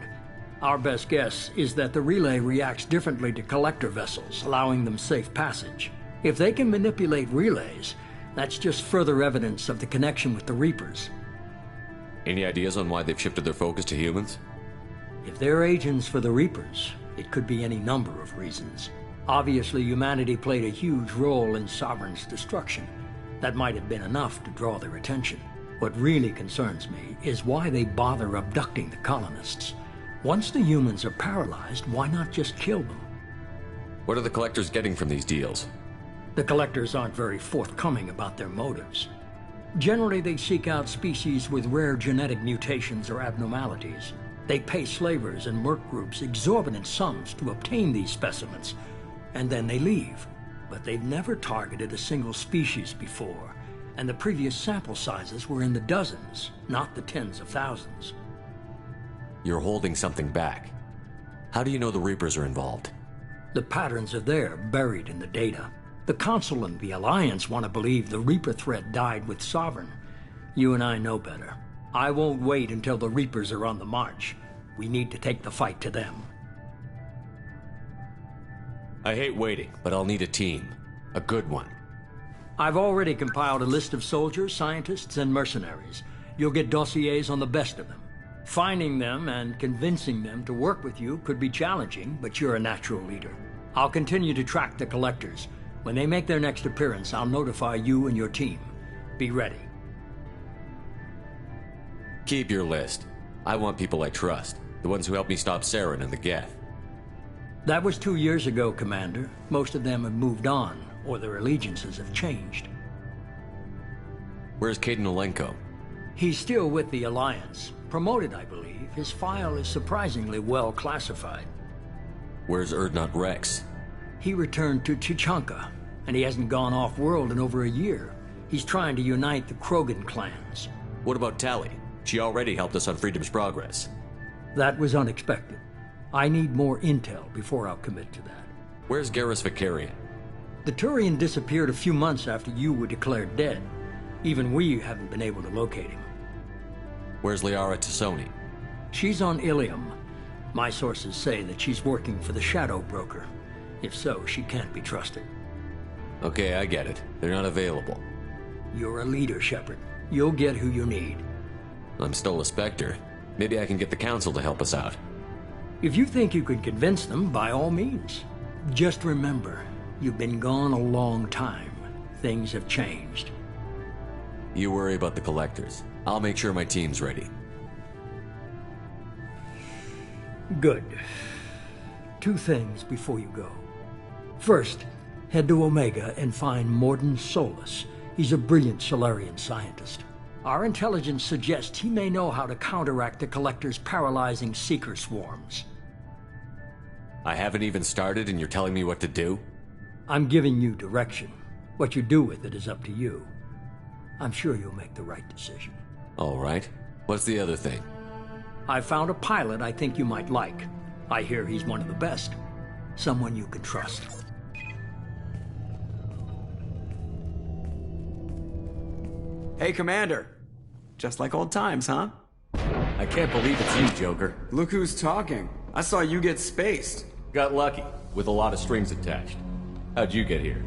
Our best guess is that the relay reacts differently to Collector vessels, allowing them safe passage. If they can manipulate relays, that's just further evidence of the connection with the Reapers. Any ideas on why they've shifted their focus to humans? If they're agents for the Reapers, it could be any number of reasons. Obviously, humanity played a huge role in Sovereign's destruction. That might have been enough to draw their attention. What really concerns me is why they bother abducting the colonists. Once the humans are paralyzed, why not just kill them? What are the Collectors getting from these deals? The Collectors aren't very forthcoming about their motives. Generally, they seek out species with rare genetic mutations or abnormalities. They pay slavers and work groups exorbitant sums to obtain these specimens, and then they leave. But they've never targeted a single species before, and the previous sample sizes were in the dozens, not the tens of thousands. You're holding something back. How do you know the Reapers are involved? The patterns are there, buried in the data. The Council and the Alliance want to believe the Reaper threat died with Sovereign. You and I know better. I won't wait until the Reapers are on the march. We need to take the fight to them. I hate waiting, but I'll need a team. A good one. I've already compiled a list of soldiers, scientists, and mercenaries. You'll get dossiers on the best of them. Finding them and convincing them to work with you could be challenging, but you're a natural leader. I'll continue to track the Collectors. When they make their next appearance, I'll notify you and your team. Be ready. Keep your list. I want people I trust. The ones who helped me stop Saren and the Geth. That was 2 years ago, Commander. Most of them have moved on, or their allegiances have changed. Where's Kaidan Alenko? He's still with the Alliance. Promoted, I believe. His file is surprisingly well classified. Where's Urdnot Rex? He returned to Chichanka, and he hasn't gone off-world in over a year. He's trying to unite the Krogan clans. What about Tali? She already helped us on Freedom's Progress. That was unexpected. I need more intel before I'll commit to that. Where's Garrus Vakarian? The Turian disappeared a few months after you were declared dead. Even we haven't been able to locate him. Where's Liara T'Soni? She's on Ilium. My sources say that she's working for the Shadow Broker. If so, she can't be trusted. Okay, I get it. They're not available. You're a leader, Shepard. You'll get who you need. I'm still a Spectre. Maybe I can get the Council to help us out. If you think you could convince them, by all means. Just remember, you've been gone a long time. Things have changed. You worry about the Collectors. I'll make sure my team's ready. Good. 2 things before you go. First, head to Omega and find Mordin Solus. He's a brilliant Solarian scientist. Our intelligence suggests he may know how to counteract the Collector's paralyzing Seeker swarms. I haven't even started and you're telling me what to do? I'm giving you direction. What you do with it is up to you. I'm sure you'll make the right decision. All right. What's the other thing? I found a pilot I think you might like. I hear he's one of the best. Someone you can trust. Hey, Commander. Just like old times, huh? I can't believe it's you, Joker. Look who's talking. I saw you get spaced. Got lucky, with a lot of strings attached. How'd you get here?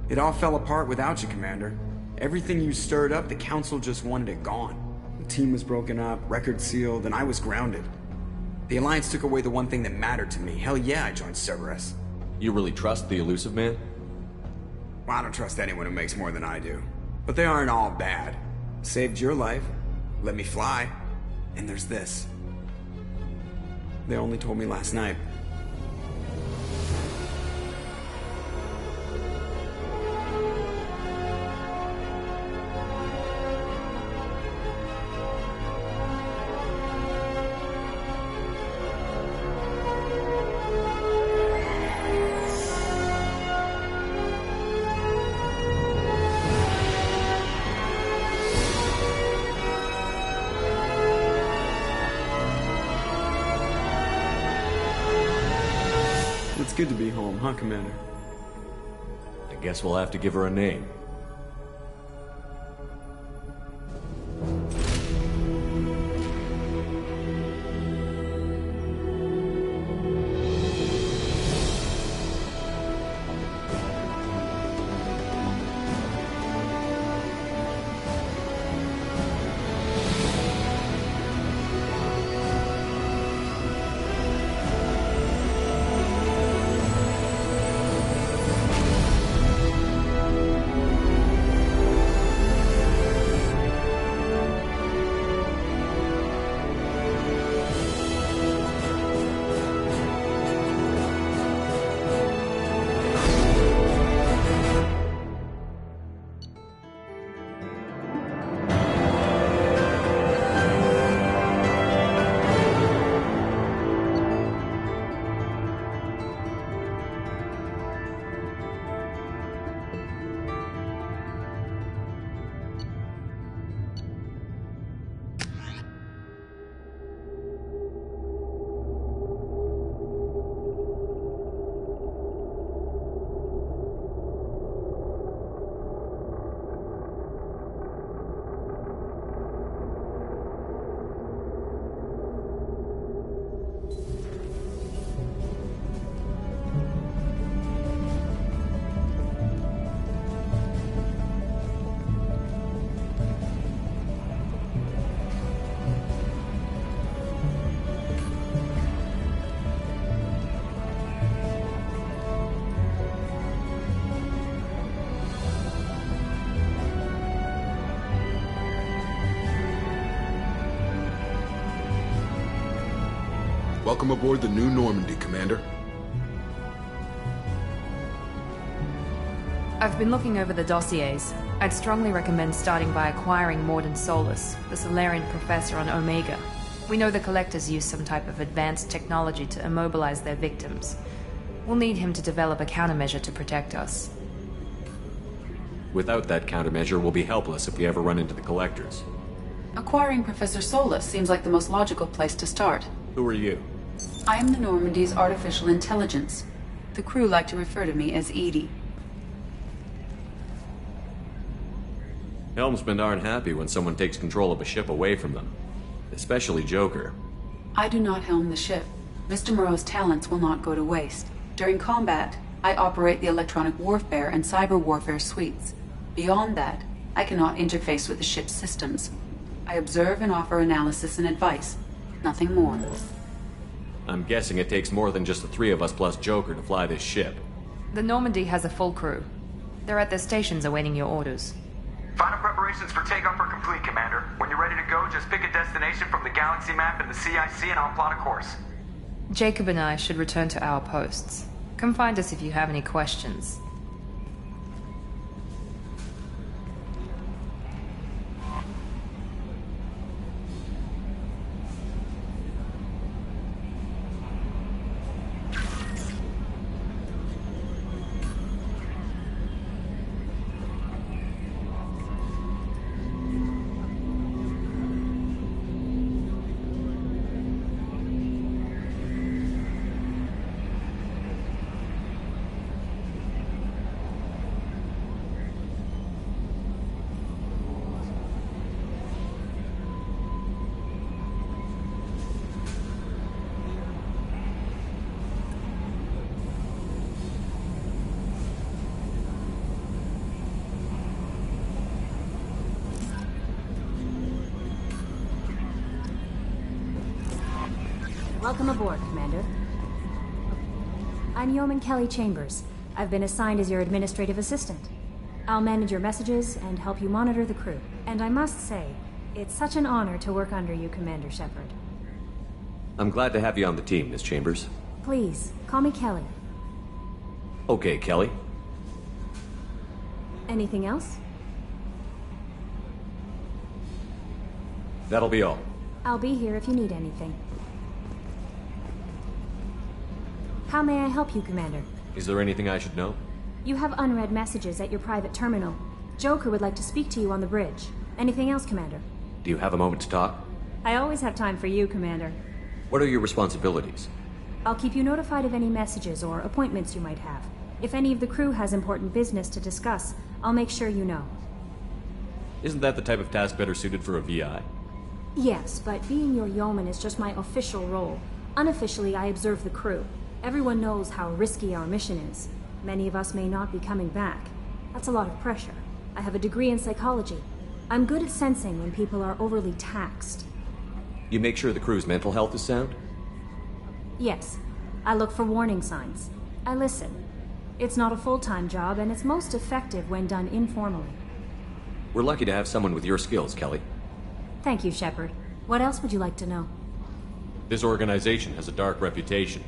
It all fell apart without you, Commander. Everything you stirred up, the Council just wanted it gone. The team was broken up, record sealed, and I was grounded. The Alliance took away the one thing that mattered to me. Hell yeah, I joined Cerberus. You really trust the Illusive Man? Well, I don't trust anyone who makes more than I do. But they aren't all bad. Saved your life, let me fly, and there's this. They only told me last night. It's good to be home, huh, Commander? I guess we'll have to give her a name. Welcome aboard the new Normandy, Commander. I've been looking over the dossiers. I'd strongly recommend starting by acquiring Morden Solus, the Solarian professor on Omega. We know the Collectors use some type of advanced technology to immobilize their victims. We'll need him to develop a countermeasure to protect us. Without that countermeasure, we'll be helpless if we ever run into the Collectors. Acquiring Professor Solus seems like the most logical place to start. Who are you? I am the Normandy's artificial intelligence. The crew like to refer to me as Edie. Helmsmen aren't happy when someone takes control of a ship away from them. Especially Joker. I do not helm the ship. Mr. Moreau's talents will not go to waste. During combat, I operate the electronic warfare and cyber warfare suites. Beyond that, I cannot interface with the ship's systems. I observe and offer analysis and advice. Nothing more. I'm guessing it takes more than just the three of us plus Joker to fly this ship. The Normandy has a full crew. They're at their stations awaiting your orders. Final preparations for takeoff are complete, Commander. When you're ready to go, just pick a destination from the galaxy map in the CIC and I'll plot a course. Jacob and I should return to our posts. Come find us if you have any questions. Welcome aboard, Commander. I'm Yeoman Kelly Chambers. I've been assigned as your administrative assistant. I'll manage your messages and help you monitor the crew. And I must say, it's such an honor to work under you, Commander Shepard. I'm glad to have you on the team, Miss Chambers. Please, call me Kelly. Okay, Kelly. Anything else? That'll be all. I'll be here if you need anything. How may I help you, Commander? Is there anything I should know? You have unread messages at your private terminal. Joker would like to speak to you on the bridge. Anything else, Commander? Do you have a moment to talk? I always have time for you, Commander. What are your responsibilities? I'll keep you notified of any messages or appointments you might have. If any of the crew has important business to discuss, I'll make sure you know. Isn't that the type of task better suited for a VI? Yes, but being your yeoman is just my official role. Unofficially, I observe the crew. Everyone knows how risky our mission is. Many of us may not be coming back. That's a lot of pressure. I have a degree in psychology. I'm good at sensing when people are overly taxed. You make sure the crew's mental health is sound? Yes. I look for warning signs. I listen. It's not a full-time job, and it's most effective when done informally. We're lucky to have someone with your skills, Kelly. Thank you, Shepard. What else would you like to know? This organization has a dark reputation.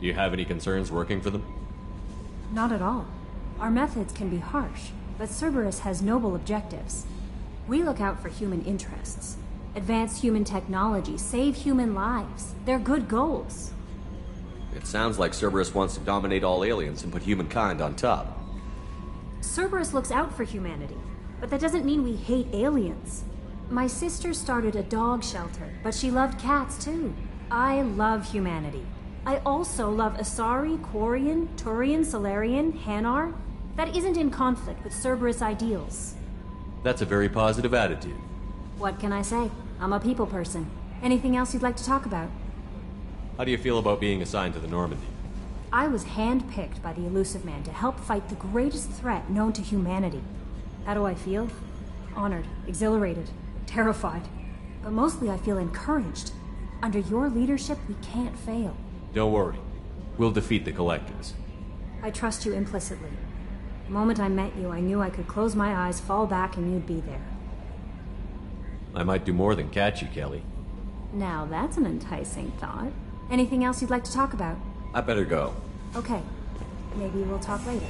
Do you have any concerns working for them? Not at all. Our methods can be harsh, but Cerberus has noble objectives. We look out for human interests. Advance human technology, save human lives. They're good goals. It sounds like Cerberus wants to dominate all aliens and put humankind on top. Cerberus looks out for humanity, but that doesn't mean we hate aliens. My sister started a dog shelter, but she loved cats too. I love humanity. I also love Asari, Quarian, Turian, Solarian, Hanar. That isn't in conflict with Cerberus ideals. That's a very positive attitude. What can I say? I'm a people person. Anything else you'd like to talk about? How do you feel about being assigned to the Normandy? I was handpicked by the Illusive Man to help fight the greatest threat known to humanity. How do I feel? Honored, exhilarated, terrified. But mostly I feel encouraged. Under your leadership, we can't fail. Don't worry. We'll defeat the Collectors. I trust you implicitly. The moment I met you, I knew I could close my eyes, fall back, and you'd be there. I might do more than catch you, Kelly. Now that's an enticing thought. Anything else you'd like to talk about? I better go. Okay. Maybe we'll talk later.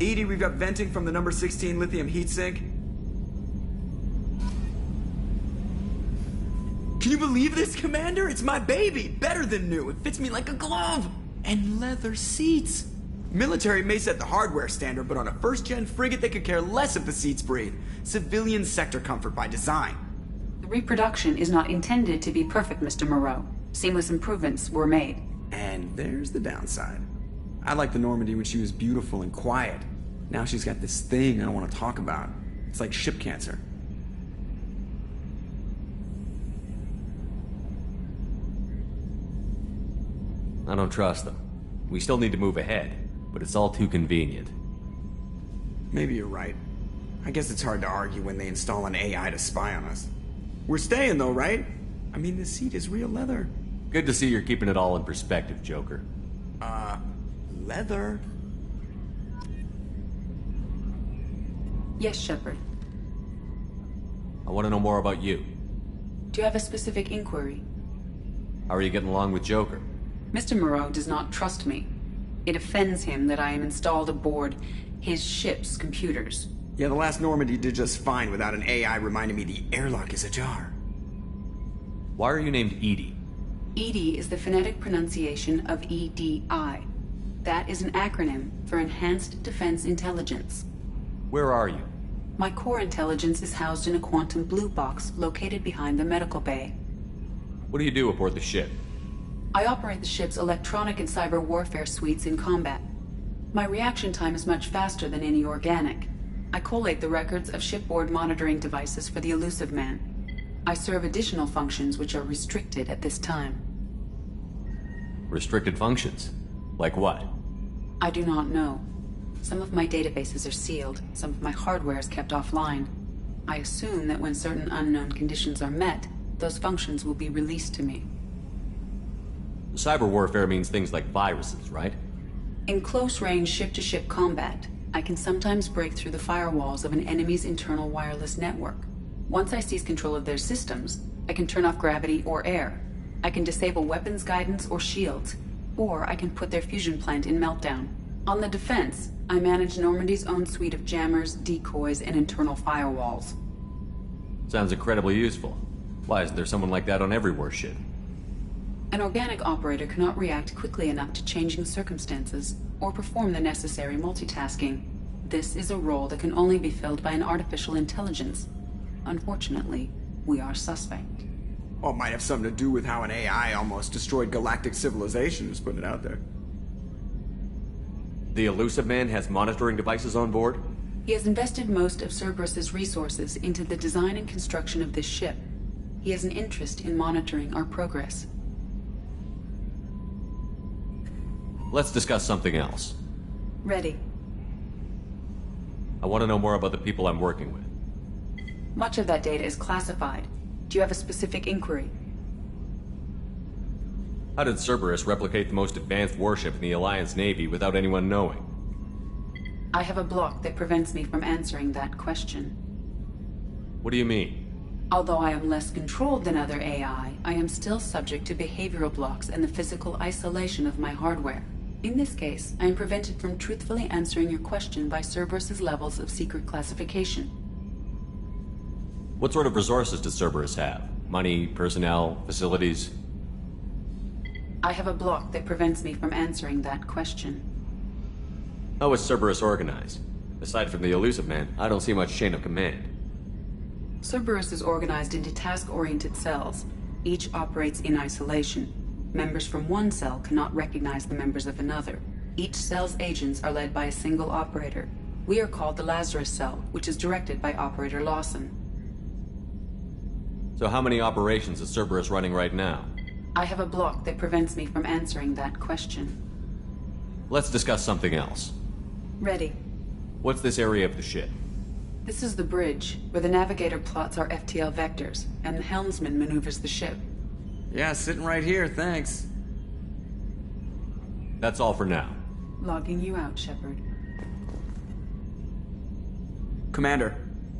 EDI, we've got venting from the number 16 lithium heatsink. Can you believe this, Commander? It's my baby! Better than new. It fits me like a glove! And leather seats. Military may set the hardware standard, but on a first-gen frigate, they could care less if the seats breathe. Civilian sector comfort by design. The reproduction is not intended to be perfect, Mr. Moreau. Seamless improvements were made. And there's the downside. I liked the Normandy when she was beautiful and quiet. Now she's got this thing I don't want to talk about. It's like ship cancer. I don't trust them. We still need to move ahead, but it's all too convenient. Maybe you're right. I guess it's hard to argue when they install an AI to spy on us. We're staying though, right? I mean, the seat is real leather. Good to see you're keeping it all in perspective, Joker. Leather? Yes, Shepard. I want to know more about you. Do you have a specific inquiry? How are you getting along with Joker? Mr. Moreau does not trust me. It offends him that I am installed aboard his ship's computers. Yeah, the last Normandy did just fine without an AI reminding me the airlock is ajar. Why are you named EDI? EDI is the phonetic pronunciation of EDI. That is an acronym for Enhanced Defense Intelligence. Where are you? My core intelligence is housed in a quantum blue box located behind the medical bay. What do you do aboard the ship? I operate the ship's electronic and cyber warfare suites in combat. My reaction time is much faster than any organic. I collate the records of shipboard monitoring devices for the Elusive Man. I serve additional functions which are restricted at this time. Restricted functions? Like what? I do not know. Some of my databases are sealed, some of my hardware is kept offline. I assume that when certain unknown conditions are met, those functions will be released to me. Cyber warfare means things like viruses, right? In close-range ship-to-ship combat, I can sometimes break through the firewalls of an enemy's internal wireless network. Once I seize control of their systems, I can turn off gravity or air. I can disable weapons guidance or shields, or I can put their fusion plant in meltdown. On the defense, I manage Normandy's own suite of jammers, decoys, and internal firewalls. Sounds incredibly useful. Why isn't there someone like that on every warship? An organic operator cannot react quickly enough to changing circumstances or perform the necessary multitasking. This is a role that can only be filled by an artificial intelligence. Unfortunately, we are suspect. Well, it might have something to do with how an AI almost destroyed galactic civilization, just putting it out there. The Elusive Man has monitoring devices on board? He has invested most of Cerberus's resources into the design and construction of this ship. He has an interest in monitoring our progress. Let's discuss something else. Ready. I want to know more about the people I'm working with. Much of that data is classified. Do you have a specific inquiry? How did Cerberus replicate the most advanced warship in the Alliance Navy without anyone knowing? I have a block that prevents me from answering that question. What do you mean? Although I am less controlled than other AI, I am still subject to behavioral blocks and the physical isolation of my hardware. In this case, I am prevented from truthfully answering your question by Cerberus's levels of secret classification. What sort of resources does Cerberus have? Money, personnel, facilities? I have a block that prevents me from answering that question. How is Cerberus organized? Aside from the Elusive Man, I don't see much chain of command. Cerberus is organized into task-oriented cells. Each operates in isolation. Members from one cell cannot recognize the members of another. Each cell's agents are led by a single operator. We are called the Lazarus Cell, which is directed by Operator Lawson. So how many operations is Cerberus running right now? I have a block that prevents me from answering that question. Let's discuss something else. Ready. What's this area of the ship? This is the bridge, where the navigator plots our FTL vectors, and the helmsman maneuvers the ship. Yeah, sitting right here, thanks. That's all for now. Logging you out, Shepard. Commander.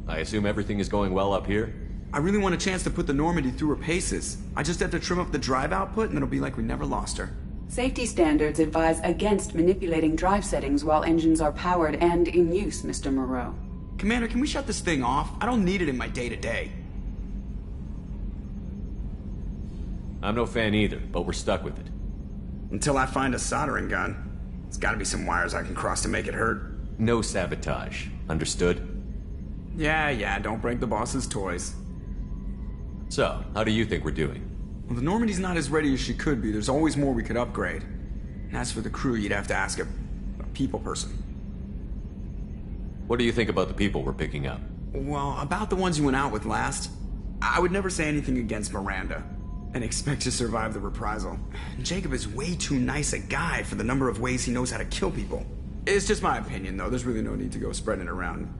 I assume everything is going well up here? I really want a chance to put the Normandy through her paces. I just have to trim up the drive output and it'll be like we never lost her. Safety standards advise against manipulating drive settings while engines are powered and in use, Mr. Moreau. Commander, can we shut this thing off? I don't need it in my day-to-day. I'm no fan either, but we're stuck with it. Until I find a soldering gun. There's gotta be some wires I can cross to make it hurt. No sabotage. Understood? Yeah, don't break the boss's toys. So, how do you think we're doing? Well, the Normandy's not as ready as she could be. There's always more we could upgrade. And as for the crew, you'd have to ask a people person. What do you think about the people we're picking up? Well, about the ones you went out with last, I would never say anything against Miranda. And expect to survive the reprisal. Jacob is way too nice a guy for the number of ways he knows how to kill people. It's just my opinion, though. There's really no need to go spreading it around.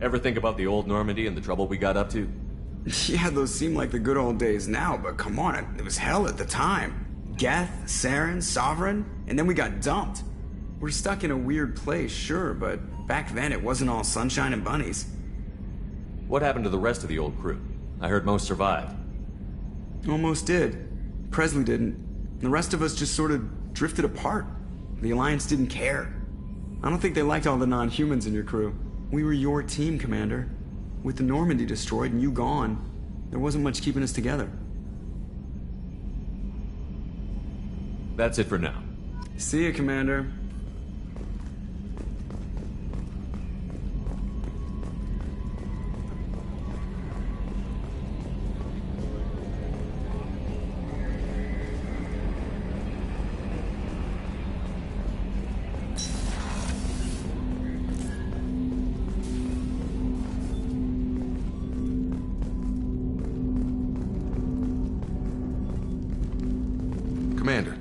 Ever think about the old Normandy and the trouble we got up to? Yeah, those seem like the good old days now, but come on, it was hell at the time. Geth, Saren, Sovereign, and then we got dumped. We're stuck in a weird place, sure, but back then it wasn't all sunshine and bunnies. What happened to the rest of the old crew? I heard most survived. Almost did. Presley didn't. The rest of us just sort of drifted apart. The Alliance didn't care. I don't think they liked all the non-humans in your crew. We were your team, Commander. With the Normandy destroyed and you gone, there wasn't much keeping us together. That's it for now. See you, Commander. Commander,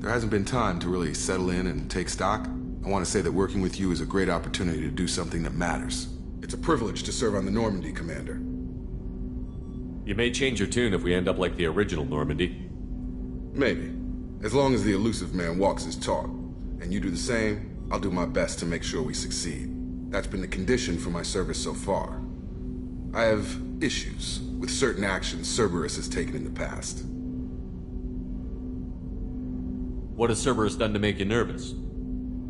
there hasn't been time to really settle in and take stock. I want to say that working with you is a great opportunity to do something that matters. It's a privilege to serve on the Normandy, Commander. You may change your tune if we end up like the original Normandy. Maybe. As long as the Illusive Man walks his talk, and you do the same, I'll do my best to make sure we succeed. That's been the condition for my service so far. I have issues with certain actions Cerberus has taken in the past. What has Cerberus done to make you nervous?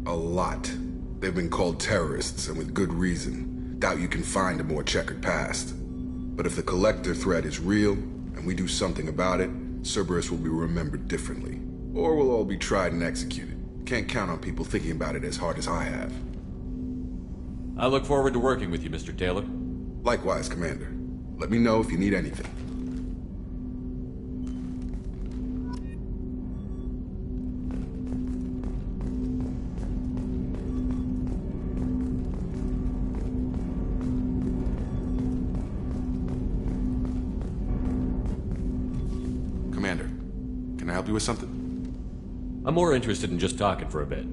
A lot. They've been called terrorists, and with good reason. Doubt you can find a more checkered past. But if the Collector threat is real, and we do something about it, Cerberus will be remembered differently. Or we'll all be tried and executed. Can't count on people thinking about it as hard as I have. I look forward to working with you, Mr. Taylor. Likewise, Commander. Let me know if you need anything. Commander, can I help you with something? I'm more interested in just talking for a bit.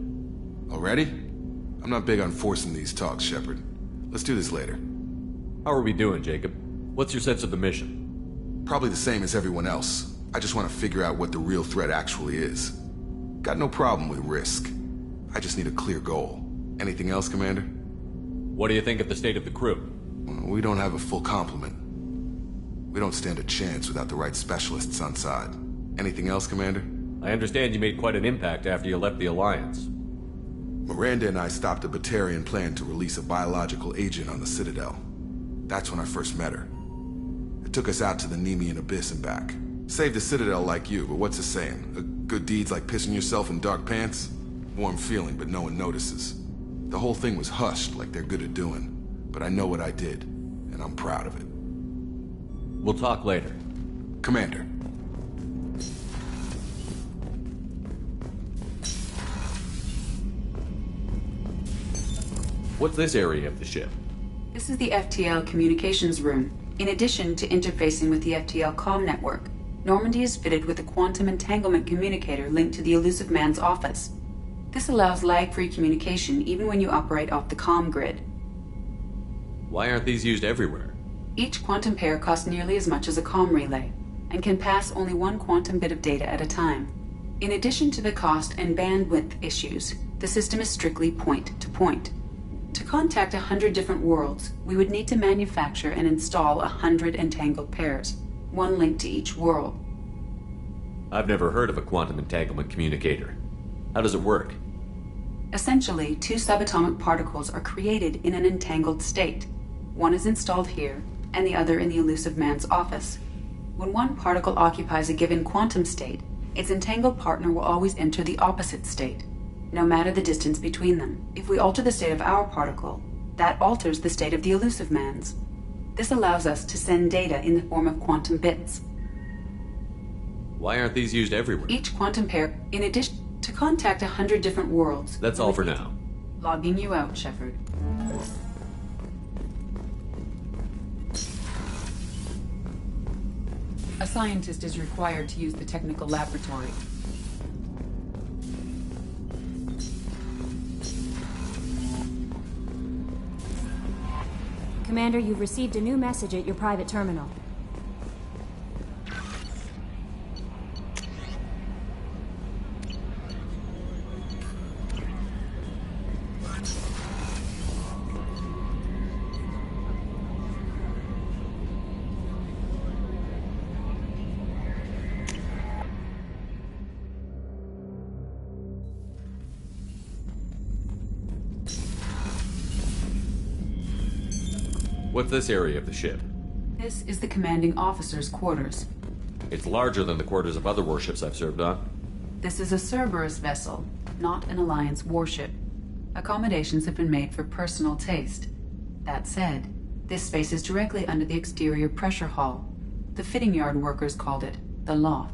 Already? I'm not big on forcing these talks, Shepard. Let's do this later. How are we doing, Jacob? What's your sense of the mission? Probably the same as everyone else. I just want to figure out what the real threat actually is. Got no problem with risk. I just need a clear goal. Anything else, Commander? What do you think of the state of the crew? Well, we don't have a full complement. We don't stand a chance without the right specialists on side. Anything else, Commander? I understand you made quite an impact after you left the Alliance. Miranda and I stopped a Batarian plan to release a biological agent on the Citadel. That's when I first met her. It took us out to the Nemean Abyss and back. Saved the Citadel like you, but what's the saying? A good deed's like pissing yourself in dark pants? Warm feeling, but no one notices. The whole thing was hushed like they're good at doing. But I know what I did, and I'm proud of it. We'll talk later. Commander. What's this area of the ship? This is the FTL communications room. In addition to interfacing with the FTL comm network, Normandy is fitted with a quantum entanglement communicator linked to the Illusive Man's office. This allows lag-free communication even when you operate off the comm grid. Why aren't these used everywhere? Each quantum pair costs nearly as much as a comm relay, and can pass only one quantum bit of data at a time. In addition to the cost and bandwidth issues, the system is strictly point-to-point. To contact 100 different worlds, we would need to manufacture and install 100 entangled pairs, one linked to each world. I've never heard of a quantum entanglement communicator. How does it work? Essentially, two subatomic particles are created in an entangled state. One is installed here, and the other in the Illusive Man's office. When one particle occupies a given quantum state, its entangled partner will always enter the opposite state, no matter the distance between them. If we alter the state of our particle, that alters the state of the Illusive Man's. This allows us to send data in the form of quantum bits. Why aren't these used everywhere? Each quantum pair, in addition to contact 100 different worlds. That's all for now. Logging you out, Shepard. A scientist is required to use the technical laboratory. Commander, you've received a new message at your private terminal. What's this area of the ship? This is the commanding officer's quarters. It's larger than the quarters of other warships I've served on. This is a Cerberus vessel, not an Alliance warship. Accommodations have been made for personal taste. That said, this space is directly under the exterior pressure hull. The fitting yard workers called it the loft.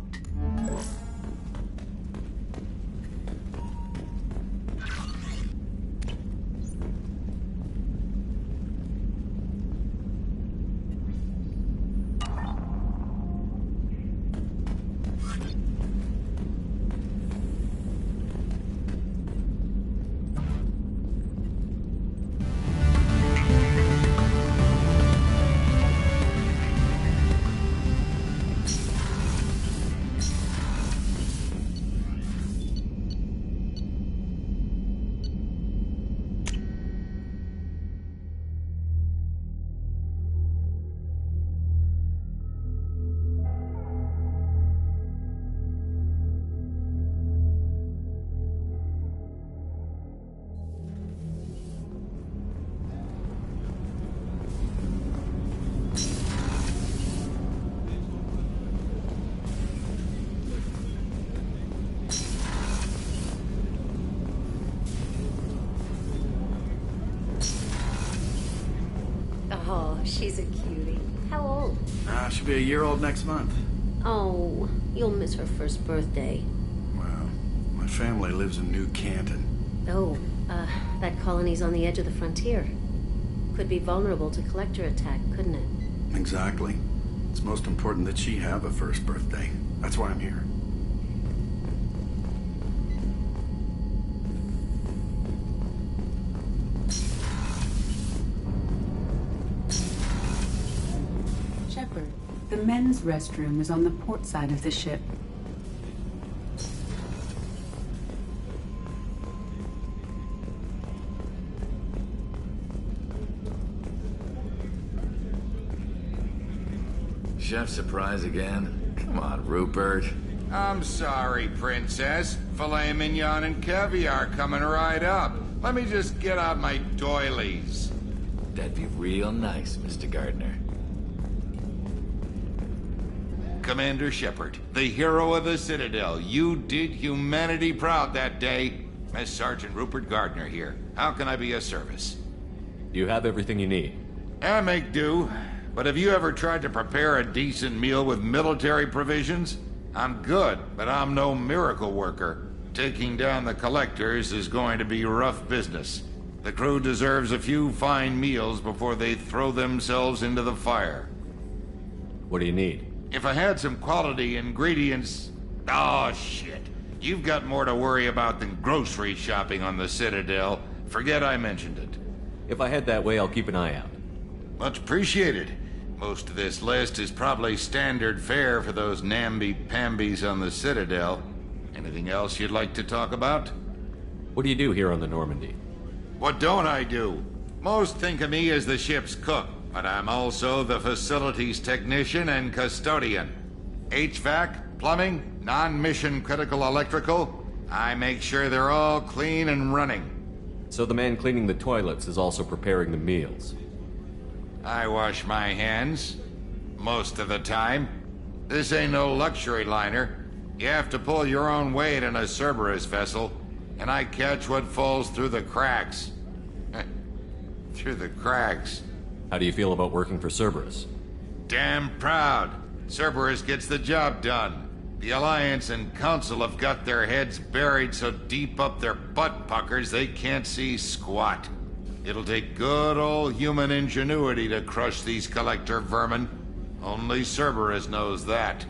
Oh, she's a cutie. How old? She'll be a year old next month. Oh, you'll miss her first birthday. Well, my family lives in New Canton. Oh, that colony's on the edge of the frontier. Could be vulnerable to collector attack, couldn't it? Exactly. It's most important that she have a first birthday. That's why I'm here. Shepard, the men's restroom is on the port side of the ship. Chef surprise again? Come on, Rupert. I'm sorry, Princess. Filet mignon and caviar coming right up. Let me just get out my doilies. That'd be real nice, Mr. Gardner. Commander Shepard, the hero of the Citadel. You did humanity proud that day. Master Sergeant Rupert Gardner here. How can I be of service? You have everything you need. I make do. But have you ever tried to prepare a decent meal with military provisions? I'm good, but I'm no miracle worker. Taking down the collectors is going to be rough business. The crew deserves a few fine meals before they throw themselves into the fire. What do you need? If I had some quality ingredients... Oh, shit. You've got more to worry about than grocery shopping on the Citadel. Forget I mentioned it. If I head that way, I'll keep an eye out. Much appreciated. Most of this list is probably standard fare for those namby-pambies on the Citadel. Anything else you'd like to talk about? What do you do here on the Normandy? What don't I do? Most think of me as the ship's cook, but I'm also the facilities technician and custodian. HVAC, plumbing, non-mission critical electrical. I make sure they're all clean and running. So the man cleaning the toilets is also preparing the meals. I wash my hands. Most of the time. This ain't no luxury liner. You have to pull your own weight in a Cerberus vessel, and I catch what falls through the cracks. Through the cracks. How do you feel about working for Cerberus? Damn proud. Cerberus gets the job done. The Alliance and Council have got their heads buried so deep up their butt puckers they can't see squat. It'll take good old human ingenuity to crush these collector vermin. Only Cerberus knows that.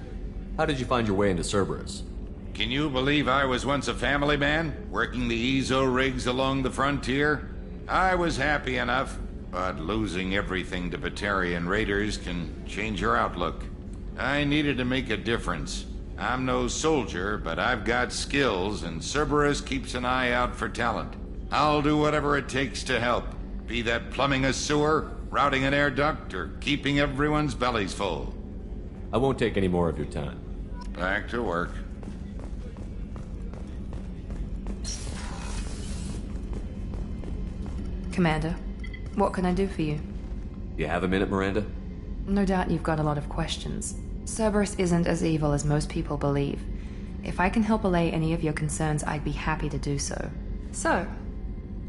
How did you find your way into Cerberus? Can you believe I was once a family man, working the EZO rigs along the frontier? I was happy enough, but losing everything to Batarian raiders can change your outlook. I needed to make a difference. I'm no soldier, but I've got skills, and Cerberus keeps an eye out for talent. I'll do whatever it takes to help, be that plumbing a sewer, routing an air duct, or keeping everyone's bellies full. I won't take any more of your time. Back to work. Commander, what can I do for you? You have a minute, Miranda? No doubt you've got a lot of questions. Cerberus isn't as evil as most people believe. If I can help allay any of your concerns, I'd be happy to do so. So,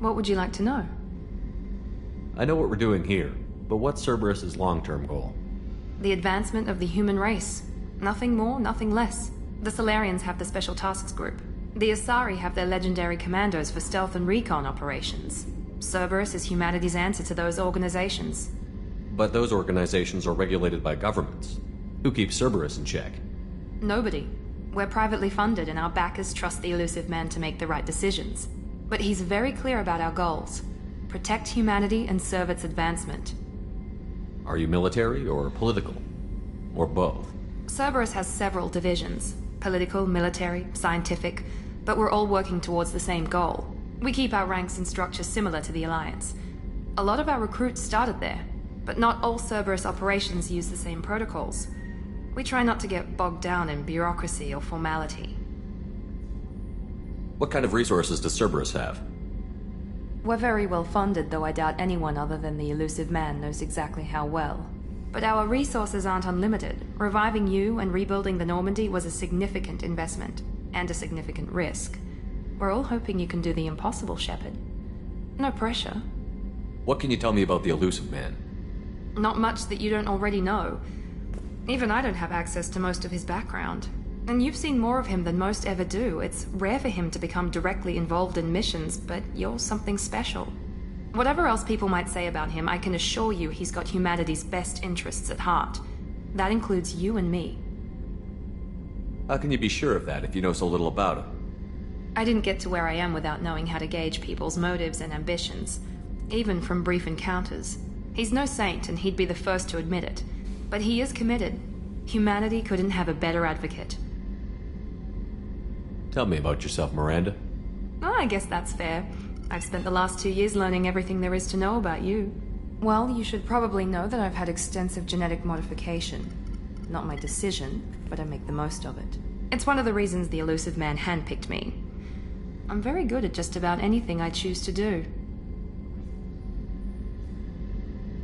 what would you like to know? I know what we're doing here, but what's Cerberus's long-term goal? The advancement of the human race. Nothing more, nothing less. The Solarians have the Special Tasks Group. The Asari have their legendary commandos for stealth and recon operations. Cerberus is humanity's answer to those organizations. But those organizations are regulated by governments. Who keeps Cerberus in check? Nobody. We're privately funded and our backers trust the Elusive Man to make the right decisions. But he's very clear about our goals. Protect humanity and serve its advancement. Are you military or political? Or both? Cerberus has several divisions. Political, military, scientific, but we're all working towards the same goal. We keep our ranks and structure similar to the Alliance. A lot of our recruits started there, but not all Cerberus operations use the same protocols. We try not to get bogged down in bureaucracy or formality. What kind of resources does Cerberus have? We're very well funded, though I doubt anyone other than the Elusive Man knows exactly how well. But our resources aren't unlimited. Reviving you and rebuilding the Normandy was a significant investment, and a significant risk. We're all hoping you can do the impossible, Shepard. No pressure. What can you tell me about the Elusive Man? Not much that you don't already know. Even I don't have access to most of his background. And you've seen more of him than most ever do. It's rare for him to become directly involved in missions, but you're something special. Whatever else people might say about him, I can assure you he's got humanity's best interests at heart. That includes you and me. How can you be sure of that if you know so little about him? I didn't get to where I am without knowing how to gauge people's motives and ambitions, even from brief encounters. He's no saint, and he'd be the first to admit it. But he is committed. Humanity couldn't have a better advocate. Tell me about yourself, Miranda. Oh, I guess that's fair. I've spent the last 2 years learning everything there is to know about you. Well, you should probably know that I've had extensive genetic modification. Not my decision, but I make the most of it. It's one of the reasons the Elusive Man handpicked me. I'm very good at just about anything I choose to do.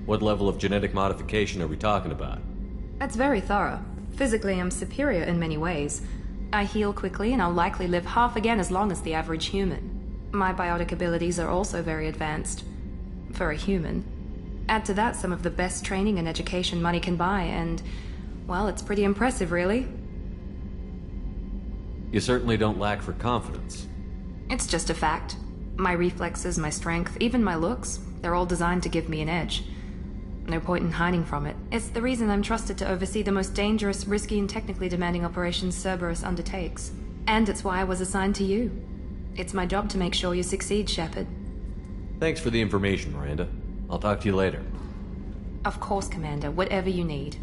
What level of genetic modification are we talking about? That's very thorough. Physically, I'm superior in many ways. I heal quickly, and I'll likely live half again as long as the average human. My biotic abilities are also very advanced. For a human. Add to that some of the best training and education money can buy, and, well, it's pretty impressive, really. You certainly don't lack for confidence. It's just a fact. My reflexes, my strength, even my looks, they're all designed to give me an edge. No point in hiding from it. It's the reason I'm trusted to oversee the most dangerous, risky, and technically demanding operations Cerberus undertakes. And it's why I was assigned to you. It's my job to make sure you succeed, Shepard. Thanks for the information, Miranda. I'll talk to you later. Of course, Commander. Whatever you need.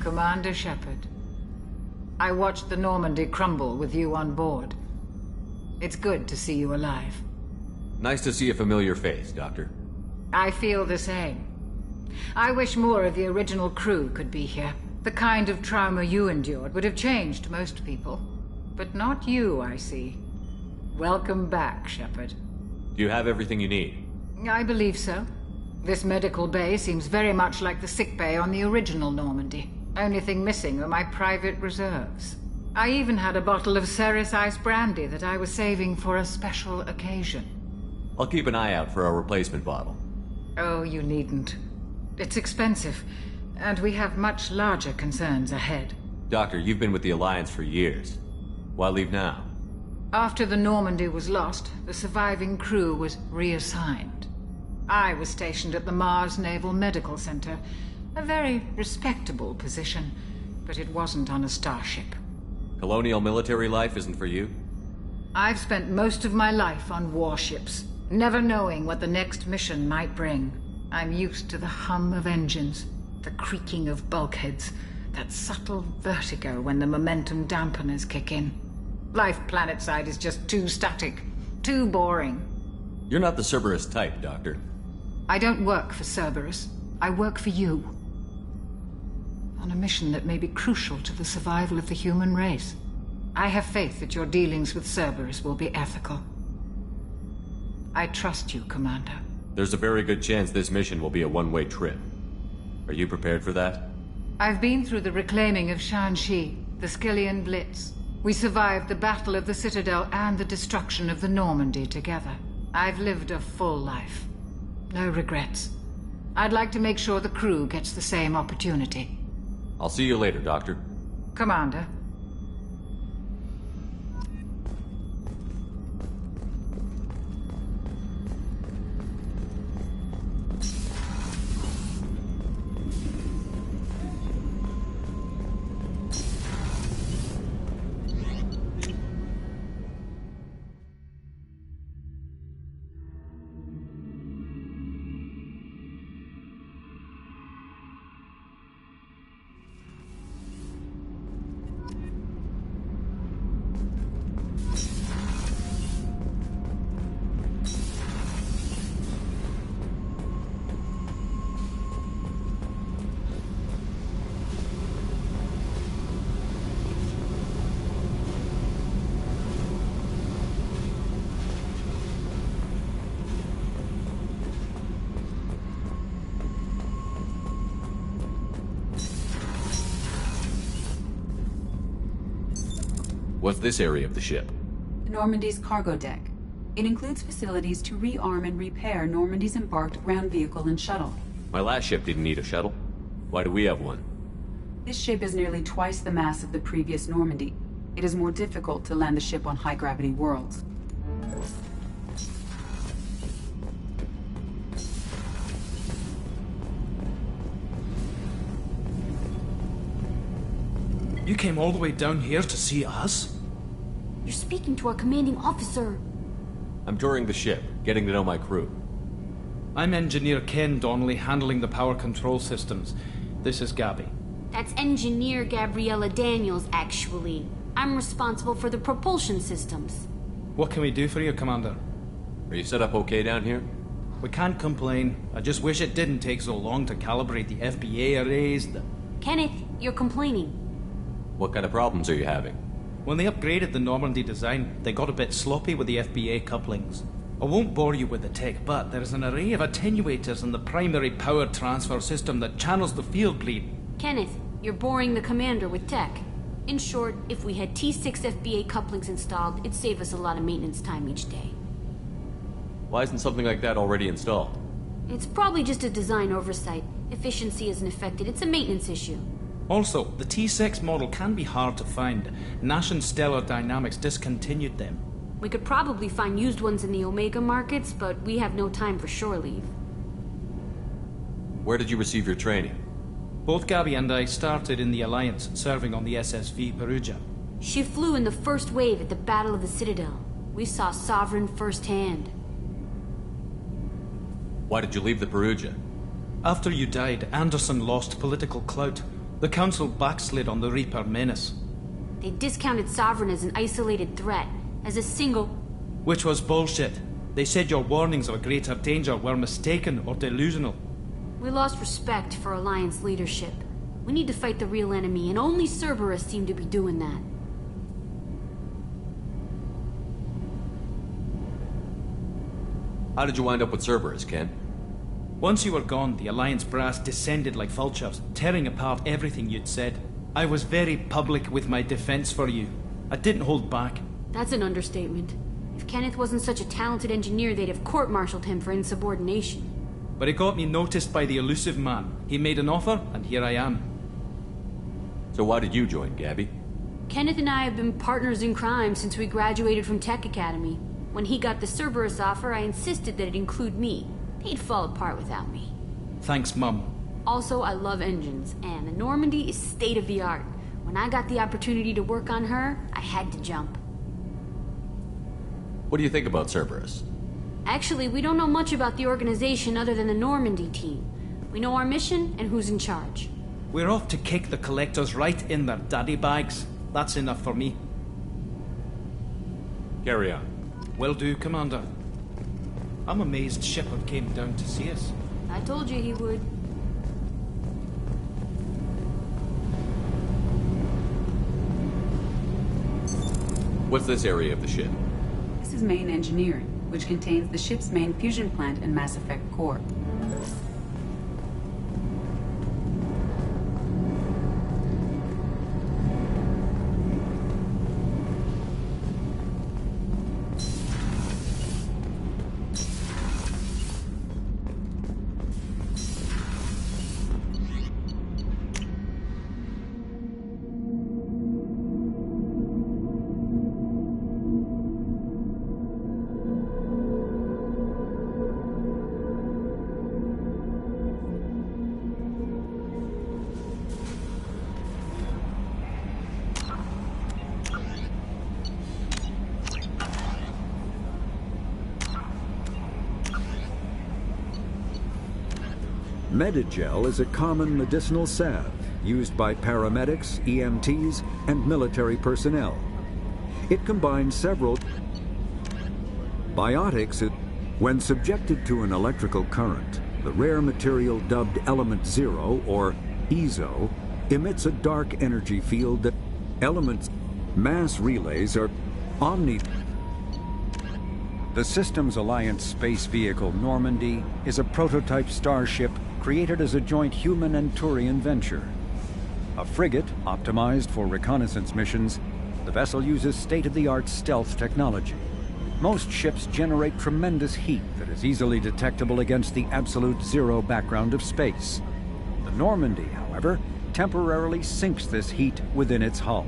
Commander Shepard, I watched the Normandy crumble with you on board. It's good to see you alive. Nice to see a familiar face, Doctor. I feel the same. I wish more of the original crew could be here. The kind of trauma you endured would have changed most people. But not you, I see. Welcome back, Shepard. Do you have everything you need? I believe so. This medical bay seems very much like the sick bay on the original Normandy. Only thing missing are my private reserves. I even had a bottle of Ceres Ice brandy that I was saving for a special occasion. I'll keep an eye out for a replacement bottle. Oh, you needn't. It's expensive, and we have much larger concerns ahead. Doctor, you've been with the Alliance for years. Why leave now? After the Normandy was lost, the surviving crew was reassigned. I was stationed at the Mars Naval Medical Center, a very respectable position, but it wasn't on a starship. Colonial military life isn't for you? I've spent most of my life on warships. Never knowing what the next mission might bring, I'm used to the hum of engines, the creaking of bulkheads, that subtle vertigo when the momentum dampeners kick in. Life planetside is just too static, too boring. You're not the Cerberus type, Doctor. I don't work for Cerberus. I work for you. On a mission that may be crucial to the survival of the human race. I have faith that your dealings with Cerberus will be ethical. I trust you, Commander. There's a very good chance this mission will be a one-way trip. Are you prepared for that? I've been through the reclaiming of Shanxi, the Skillian Blitz. We survived the Battle of the Citadel and the destruction of the Normandy together. I've lived a full life. No regrets. I'd like to make sure the crew gets the same opportunity. I'll see you later, Doctor. Commander. What's this area of the ship? The Normandy's cargo deck. It includes facilities to rearm and repair Normandy's embarked ground vehicle and shuttle. My last ship didn't need a shuttle. Why do we have one? This ship is nearly twice the mass of the previous Normandy. It is more difficult to land the ship on high-gravity worlds. You came all the way down here to see us? You're speaking to our commanding officer. I'm touring the ship, getting to know my crew. I'm Engineer Ken Donnelly, handling the power control systems. This is Gabby. That's Engineer Gabriella Daniels, actually. I'm responsible for the propulsion systems. What can we do for you, Commander? Are you set up okay down here? We can't complain. I just wish it didn't take so long to calibrate the FBA arrays. Kenneth, you're complaining. What kind of problems are you having? When they upgraded the Normandy design, they got a bit sloppy with the FBA couplings. I won't bore you with the tech, but there is an array of attenuators in the primary power transfer system that channels the field bleed. Kenneth, you're boring the commander with tech. In short, if we had T6 FBA couplings installed, it'd save us a lot of maintenance time each day. Why isn't something like that already installed? It's probably just a design oversight. Efficiency isn't affected, it's a maintenance issue. Also, the T6 model can be hard to find. Nash and Stellar Dynamics discontinued them. We could probably find used ones in the Omega markets, but we have no time for shore leave. Where did you receive your training? Both Gabby and I started in the Alliance, serving on the SSV Perugia. She flew in the first wave at the Battle of the Citadel. We saw Sovereign firsthand. Why did you leave the Perugia? After you died, Anderson lost political clout. The Council backslid on the Reaper menace. They discounted Sovereign as an isolated threat, as a single... Which was bullshit. They said your warnings of a greater danger were mistaken or delusional. We lost respect for Alliance leadership. We need to fight the real enemy, and only Cerberus seemed to be doing that. How did you wind up with Cerberus, Ken? Once you were gone, the Alliance brass descended like vultures, tearing apart everything you'd said. I was very public with my defense for you. I didn't hold back. That's an understatement. If Kenneth wasn't such a talented engineer, they'd have court-martialed him for insubordination. But it got me noticed by the elusive man. He made an offer, and here I am. So why did you join, Gabby? Kenneth and I have been partners in crime since we graduated from Tech Academy. When he got the Cerberus offer, I insisted that it include me. He'd fall apart without me. Thanks, Mum. Also, I love engines, and the Normandy is state-of-the-art. When I got the opportunity to work on her, I had to jump. What do you think about Cerberus? Actually, we don't know much about the organization other than the Normandy team. We know our mission and who's in charge. We're off to kick the Collectors right in their daddy bags. That's enough for me. Carry on. Will do, Commander. I'm amazed Shepard came down to see us. I told you he would. What's this area of the ship? This is main engineering, which contains the ship's main fusion plant and Mass Effect core. Medigel is a common medicinal salve used by paramedics, EMTs, and military personnel. It combines several biotics. When subjected to an electrical current, the rare material dubbed Element Zero, or EZO, emits a dark energy field that elements mass relays are omni. The Systems Alliance space vehicle Normandy is a prototype starship created as a joint human and Turian venture. A frigate optimized for reconnaissance missions, the vessel uses state-of-the-art stealth technology. Most ships generate tremendous heat that is easily detectable against the absolute zero background of space. The Normandy, however, temporarily sinks this heat within its hull.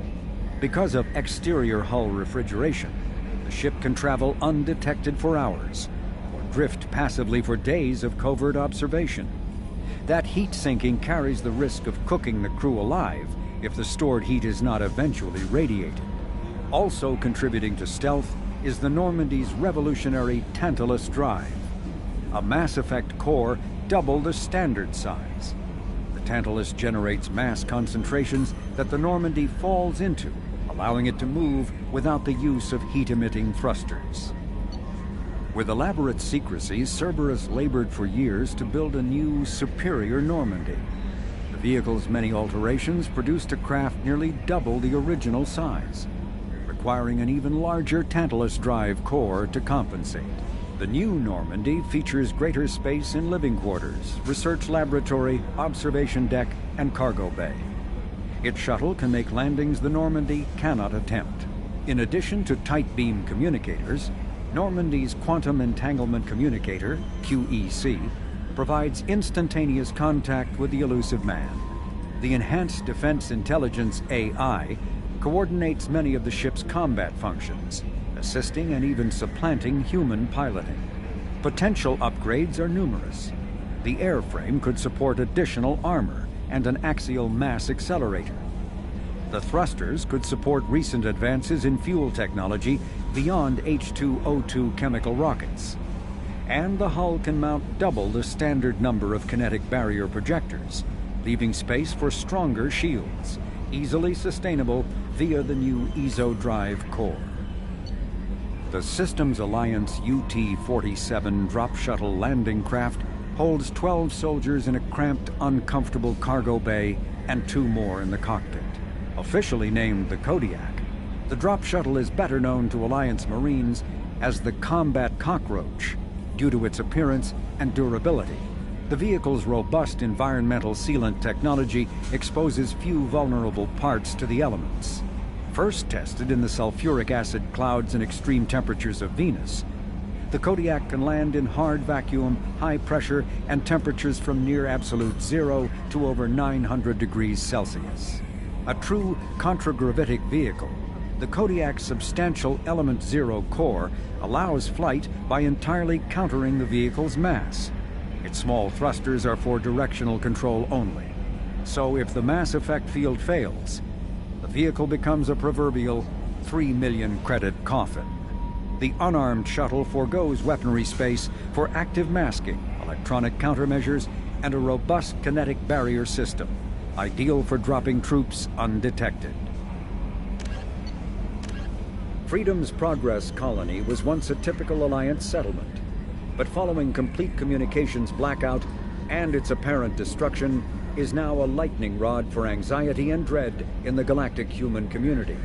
Because of exterior hull refrigeration, the ship can travel undetected for hours, or drift passively for days of covert observation. That heat sinking carries the risk of cooking the crew alive if the stored heat is not eventually radiated. Also contributing to stealth is the Normandy's revolutionary Tantalus drive, a Mass Effect core double the standard size. The Tantalus generates mass concentrations that the Normandy falls into, allowing it to move without the use of heat-emitting thrusters. With elaborate secrecy, Cerberus labored for years to build a new, superior Normandy. The vehicle's many alterations produced a craft nearly double the original size, requiring an even larger Tantalus drive core to compensate. The new Normandy features greater space in living quarters, research laboratory, observation deck, and cargo bay. Its shuttle can make landings the Normandy cannot attempt. In addition to tight beam communicators, Normandy's Quantum Entanglement Communicator, QEC, provides instantaneous contact with the elusive man. The Enhanced Defense Intelligence AI coordinates many of the ship's combat functions, assisting and even supplanting human piloting. Potential upgrades are numerous. The airframe could support additional armor and an axial mass accelerator. The thrusters could support recent advances in fuel technology beyond H2O2 chemical rockets. And the hull can mount double the standard number of kinetic barrier projectors, leaving space for stronger shields, easily sustainable via the new EZO drive core. The Systems Alliance UT-47 drop shuttle landing craft holds 12 soldiers in a cramped, uncomfortable cargo bay and 2 more in the cockpit. Officially named the Kodiak, the drop shuttle is better known to Alliance Marines as the Combat Cockroach due to its appearance and durability. The vehicle's robust environmental sealant technology exposes few vulnerable parts to the elements. First tested in the sulfuric acid clouds and extreme temperatures of Venus, the Kodiak can land in hard vacuum, high pressure, and temperatures from near absolute zero to over 900 degrees Celsius. A true contragravitic vehicle, the Kodiak's substantial Element Zero core allows flight by entirely countering the vehicle's mass. Its small thrusters are for directional control only. So if the Mass Effect field fails, the vehicle becomes a proverbial 3 million credit coffin. the unarmed shuttle forgoes weaponry space for active masking, electronic countermeasures, and a robust kinetic barrier system, ideal for dropping troops undetected. Freedom's Progress colony was once a typical Alliance settlement, but following complete communications blackout and its apparent destruction, is now a lightning rod for anxiety and dread in the galactic human community.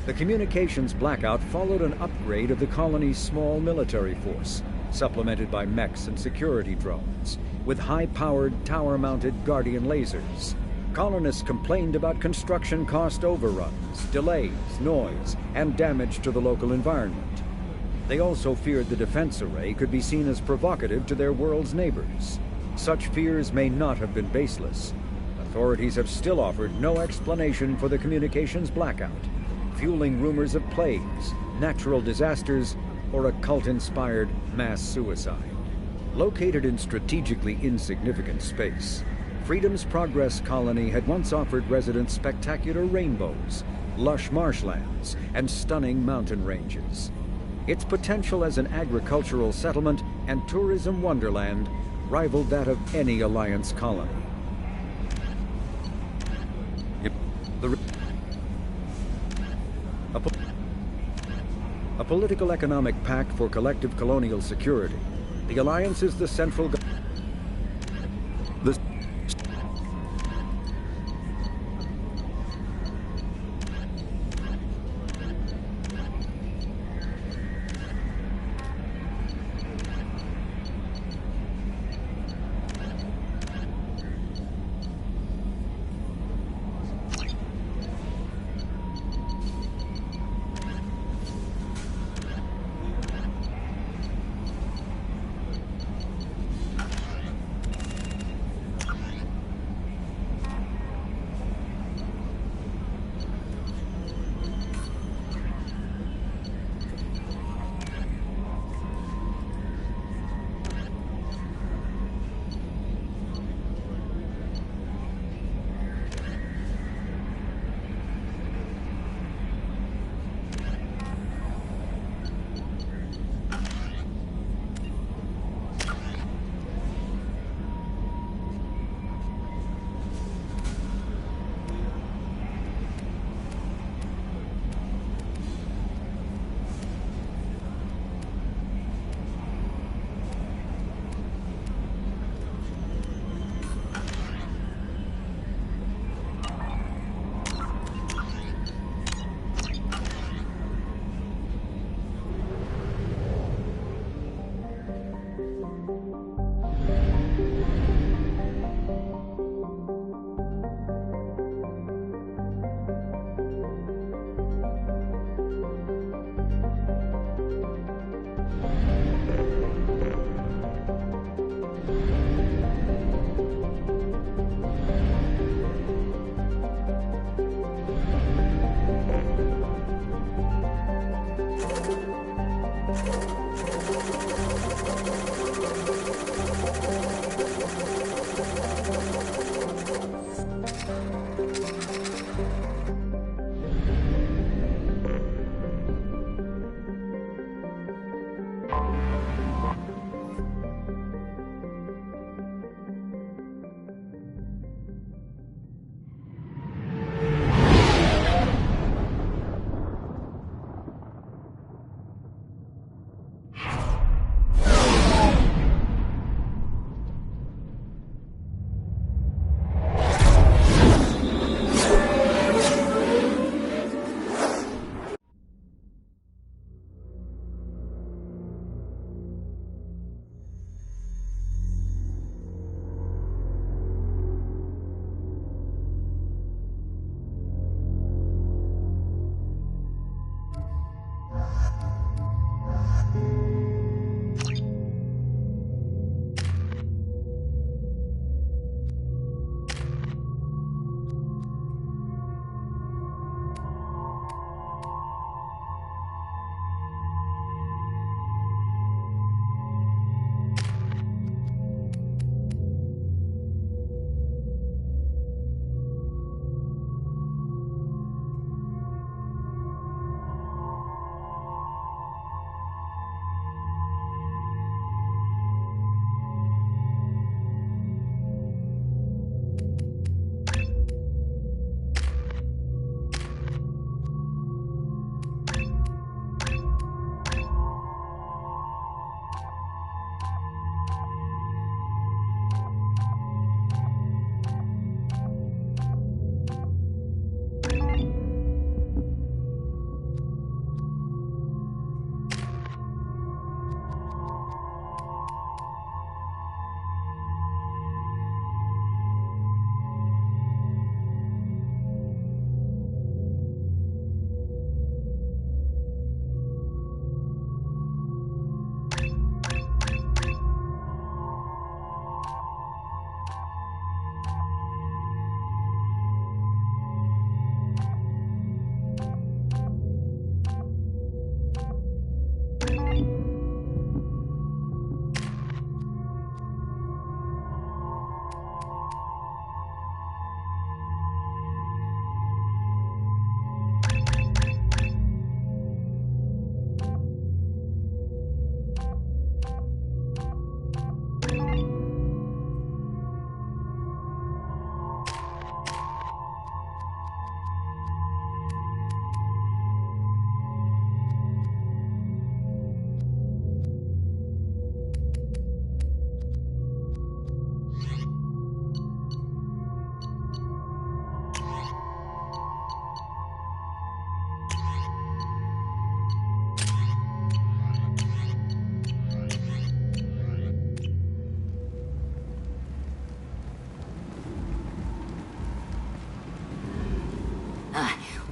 The communications blackout followed an upgrade of the colony's small military force, supplemented by mechs and security drones, with high-powered, tower-mounted Guardian lasers. Colonists complained about construction cost overruns, delays, noise, and damage to the local environment. They also feared the defense array could be seen as provocative to their world's neighbors. Such fears may not have been baseless. Authorities have still offered no explanation for the communications blackout, fueling rumors of plagues, natural disasters, or a cult-inspired mass suicide. Located in strategically insignificant space, Freedom's Progress colony had once offered residents spectacular rainbows, lush marshlands, and stunning mountain ranges. Its potential as an agricultural settlement and tourism wonderland rivaled that of any Alliance colony. A political economic pact for collective colonial security, the Alliance is the central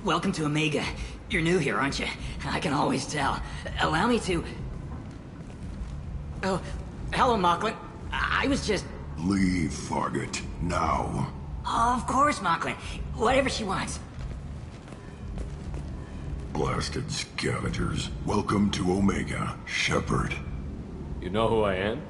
welcome to Omega. You're new here, aren't you? I can always tell. Allow me to... Oh, hello, Mocklin. I was just... Leave, Fargate. Now. Of course, Mocklin. Whatever she wants. Blasted scavengers. Welcome to Omega, Shepard. You know who I am?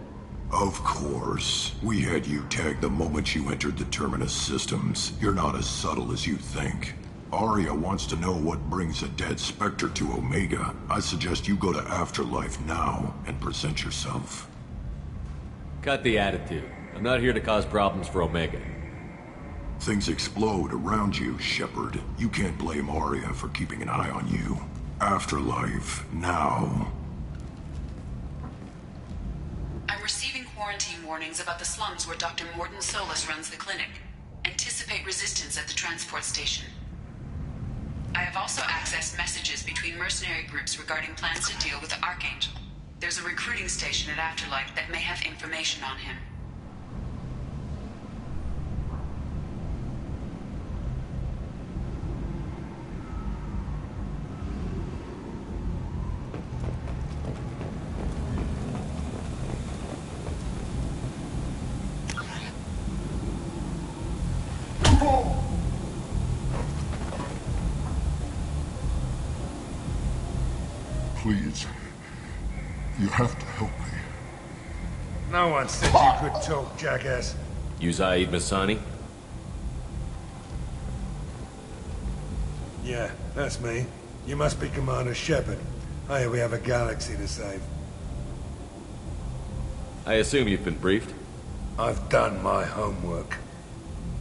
Of course. We had you tagged the moment you entered the Terminus systems. You're not as subtle as you think. Aria wants to know what brings a dead Spectre to Omega. I suggest you go to Afterlife now and present yourself. Cut the attitude. I'm not here to cause problems for Omega. Things explode around you, Shepard. You can't blame Aria for keeping an eye on you. Afterlife, now. I'm receiving quarantine warnings about the slums where Dr. Mordin Solus runs the clinic. Anticipate resistance at the transport station. I have also accessed messages between mercenary groups regarding plans to deal with the Archangel. There's a recruiting station at Afterlife that may have information on him. Please. You have to help me. No one said you could talk, jackass. You Zaid Masani? Yeah, that's me. You must be Commander Shepard. Hey, we have a galaxy to save. I assume you've been briefed? I've done my homework.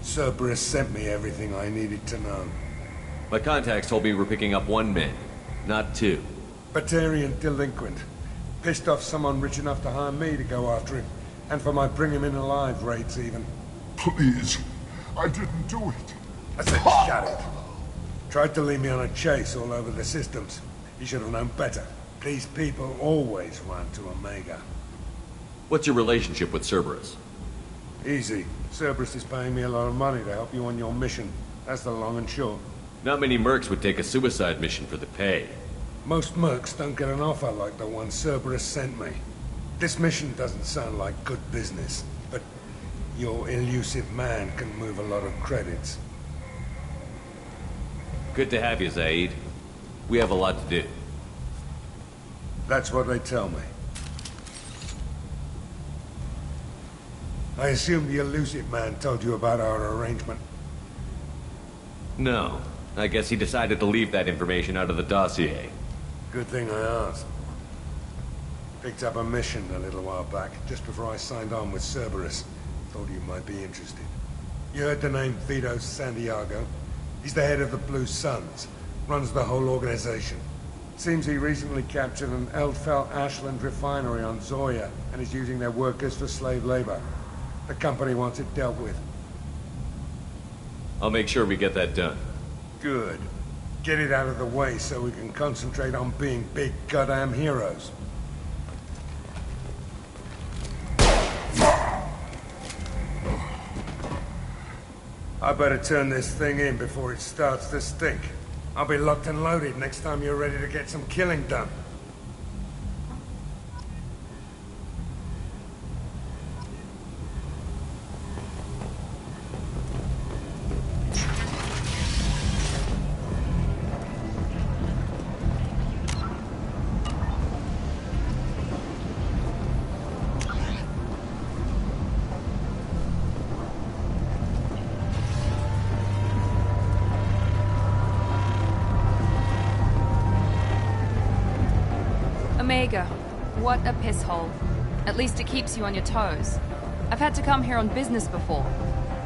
Cerberus sent me everything I needed to know. My contacts told me we're picking up one man, not two. Batarian delinquent. Pissed off someone rich enough to hire me to go after him. And for my bring him in alive raids even. Please. I didn't do it. I said shut it. Tried to lead me on a chase all over the systems. He should have known better. These people always run to Omega. What's your relationship with Cerberus? Easy. Cerberus is paying me a lot of money to help you on your mission. That's the long and short. Not many mercs would take a suicide mission for the pay. Most mercs don't get an offer like the one Cerberus sent me. This mission doesn't sound like good business, but your elusive man can move a lot of credits. Good to have you, Zaid. We have a lot to do. That's what they tell me. I assume the elusive man told you about our arrangement. No. I guess he decided to leave that information out of the dossier. Good thing I asked. Picked up a mission a little while back, just before I signed on with Cerberus. Thought you might be interested. You heard the name Vito Santiago? He's the head of the Blue Suns. Runs the whole organization. Seems he recently captured an Eldfell Ashland refinery on Zoya and is using their workers for slave labor. The company wants it dealt with. I'll make sure we get that done. Good. Get it out of the way so we can concentrate on being big goddamn heroes. I better turn this thing in before it starts to stink. I'll be locked and loaded next time you're ready to get some killing done. Omega. What a piss hole. At least it keeps you on your toes. I've had to come here on business before.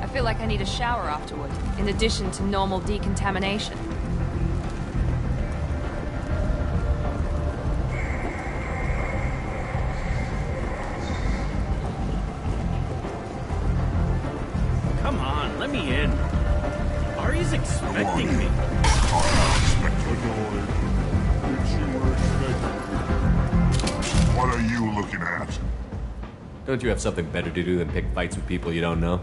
I feel like I need a shower afterward, in addition to normal decontamination. Come on, let me in. Ari's expecting me. What are you looking at? Don't you have something better to do than pick fights with people you don't know?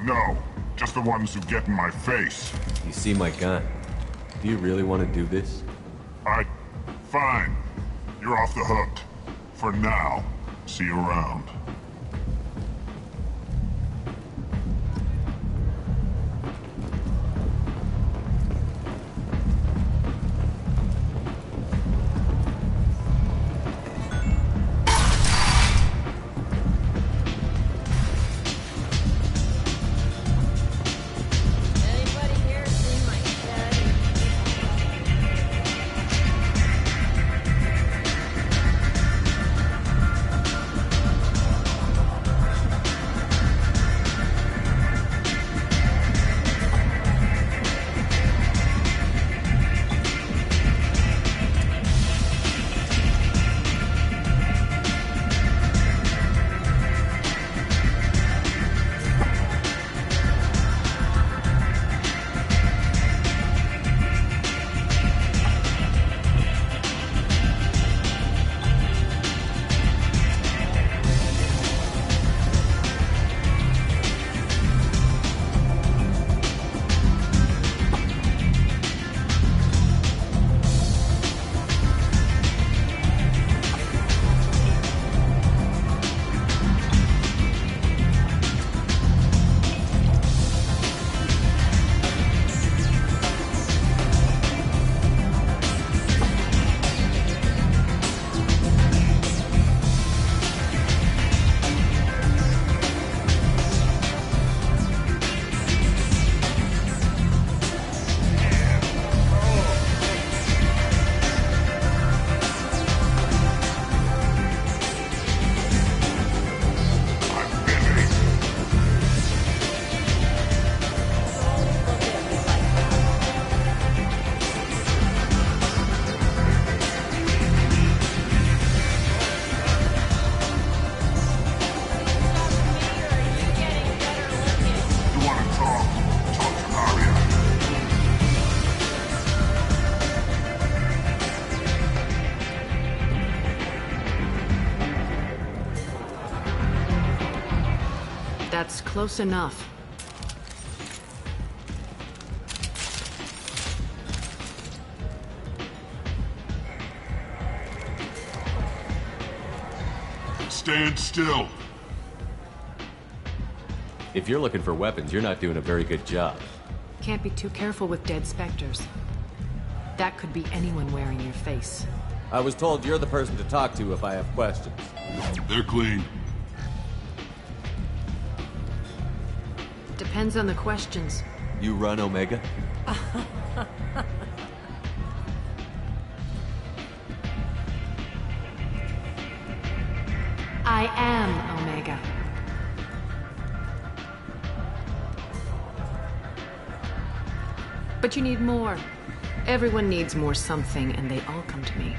No, just the ones who get in my face. You see my gun? Do you really want to do this? Fine. You're off the hook. For now. See you around. That's close enough. Stand still. If you're looking for weapons, you're not doing a very good job. Can't be too careful with dead specters. That could be anyone wearing your face. I was told you're the person to talk to if I have questions. They're clean. Depends on the questions. You run Omega? I am Omega. But you need more. Everyone needs more something, and they all come to me.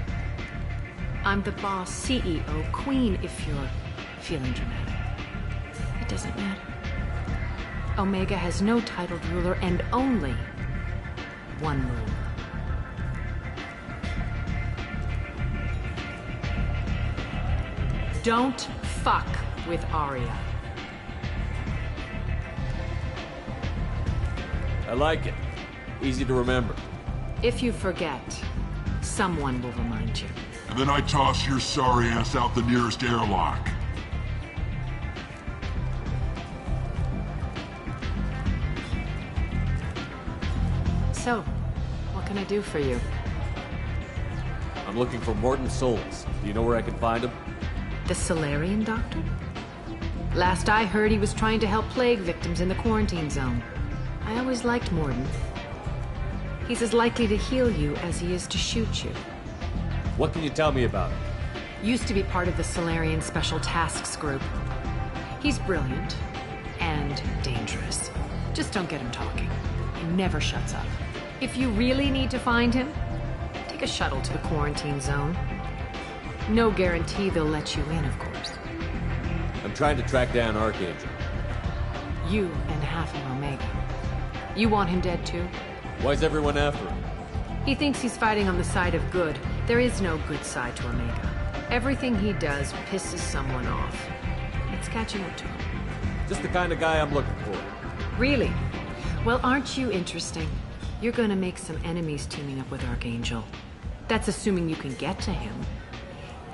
I'm the boss, CEO, queen, if you're feeling dramatic. It doesn't matter. Omega has no titled ruler and only one rule. Don't fuck with Aria. I like it. Easy to remember. If you forget, someone will remind you. And then I toss your sorry ass out the nearest airlock. So, what can I do for you? I'm looking for Morton Souls. Do you know where I can find him? The Salarian doctor? Last I heard, he was trying to help plague victims in the quarantine zone. I always liked Morton. He's as likely to heal you as he is to shoot you. What can you tell me about him? Used to be part of the Salarian Special Tasks Group. He's brilliant and dangerous. Just don't get him talking. He never shuts up. If you really need to find him, take a shuttle to the quarantine zone. No guarantee they'll let you in, of course. I'm trying to track down Archangel. You and half of Omega. You want him dead too? Why's everyone after him? He thinks he's fighting on the side of good. There is no good side to Omega. Everything he does pisses someone off. It's catching up to him. Just the kind of guy I'm looking for. Really? Well, aren't you interesting? You're gonna make some enemies teaming up with Archangel. That's assuming you can get to him.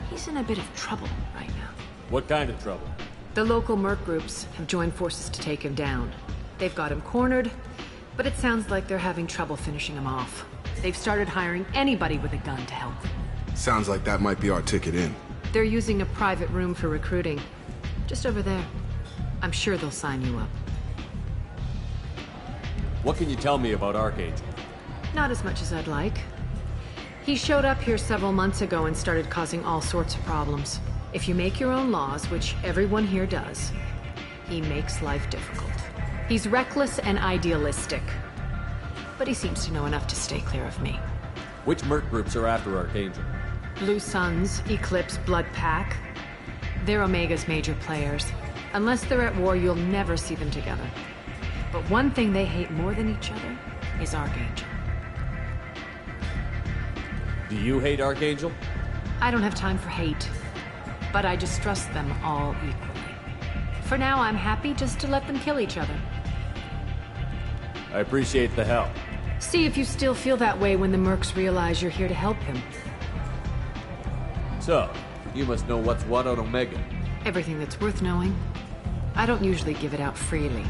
He's in a bit of trouble right now. What kind of trouble? The local merc groups have joined forces to take him down. They've got him cornered, but it sounds like they're having trouble finishing him off. They've started hiring anybody with a gun to help them. Sounds like that might be our ticket in. They're using a private room for recruiting. Just over there. I'm sure they'll sign you up. What can you tell me about Archangel? Not as much as I'd like. He showed up here several months ago and started causing all sorts of problems. If you make your own laws, which everyone here does, he makes life difficult. He's reckless and idealistic. But he seems to know enough to stay clear of me. Which merc groups are after Archangel? Blue Suns, Eclipse, Blood Pack. They're Omega's major players. Unless they're at war, you'll never see them together. But one thing they hate more than each other is Archangel. Do you hate Archangel? I don't have time for hate, but I distrust them all equally. For now, I'm happy just to let them kill each other. I appreciate the help. See if you still feel that way when the mercs realize you're here to help him. So, you must know what's what on Omega. Everything that's worth knowing. I don't usually give it out freely.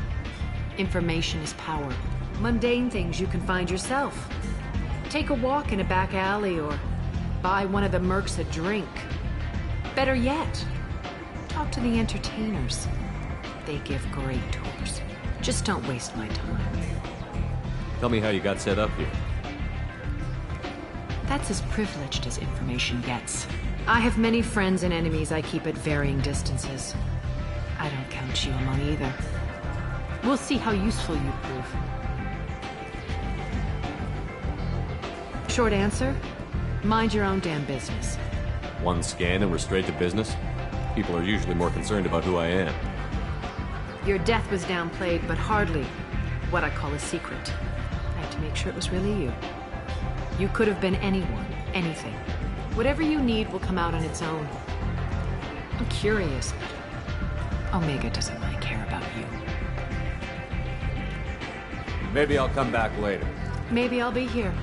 Information is power. Mundane things you can find yourself. Take a walk in a back alley or buy one of the mercs a drink. Better yet, talk to the entertainers. They give great tours. Just don't waste my time. Tell me how you got set up here. That's as privileged as information gets. I have many friends and enemies I keep at varying distances. I don't count you among either. We'll see how useful you prove. Short answer, mind your own damn business. One scan and we're straight to business? People are usually more concerned about who I am. Your death was downplayed, but hardly what I call a secret. I had to make sure it was really you. You could have been anyone, anything. Whatever you need will come out on its own. I'm curious, but Omega doesn't really care about you. Maybe I'll come back later. Maybe I'll be here.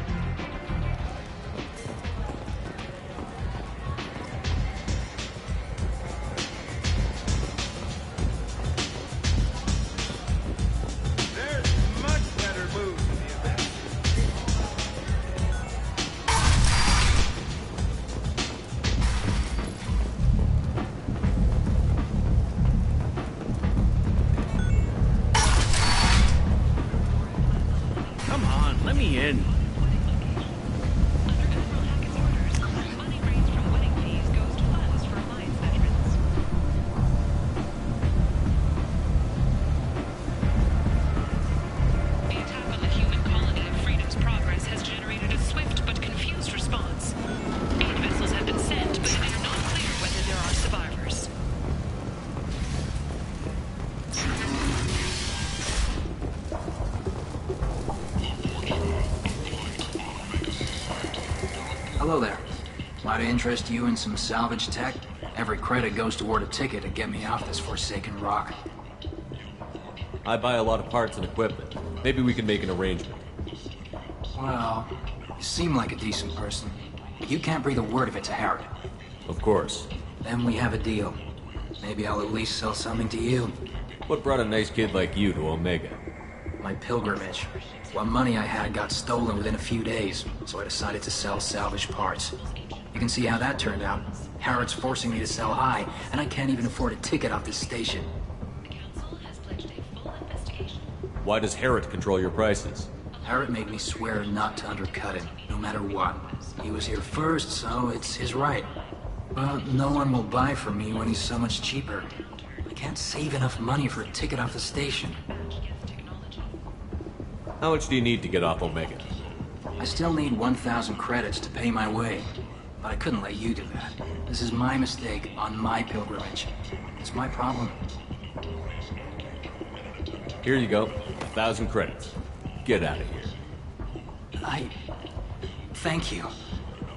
Hello there. Might interest you in some salvage tech? Every credit goes toward a ticket to get me off this forsaken rock. I buy a lot of parts and equipment. Maybe we can make an arrangement. Well, you seem like a decent person. You can't breathe a word of it to Harrod. Of course. Then we have a deal. Maybe I'll at least sell something to you. What brought a nice kid like you to Omega? My pilgrimage. What money I had got stolen within a few days, so I decided to sell salvaged parts. You can see how that turned out. Harrod's forcing me to sell high, and I can't even afford a ticket off this station. Why does Harrod control your prices? Harrod made me swear not to undercut him, no matter what. He was here first, so it's his right. But no one will buy from me when he's so much cheaper. I can't save enough money for a ticket off the station. How much do you need to get off Omega? I still need 1,000 credits to pay my way. But I couldn't let you do that. This is my mistake on my pilgrimage. It's my problem. Here you go. 1,000 credits. Get out of here. Thank you.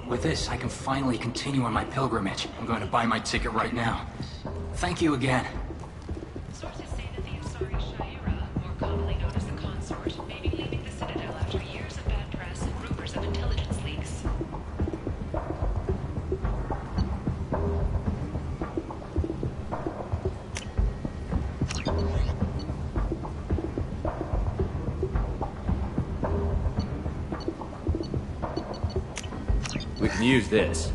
With this, I can finally continue on my pilgrimage. I'm going to buy my ticket right now. Thank you again. Sources say that the Asari Shaira, more commonly known as the Consort, may be leaving the Citadel after years of Use this.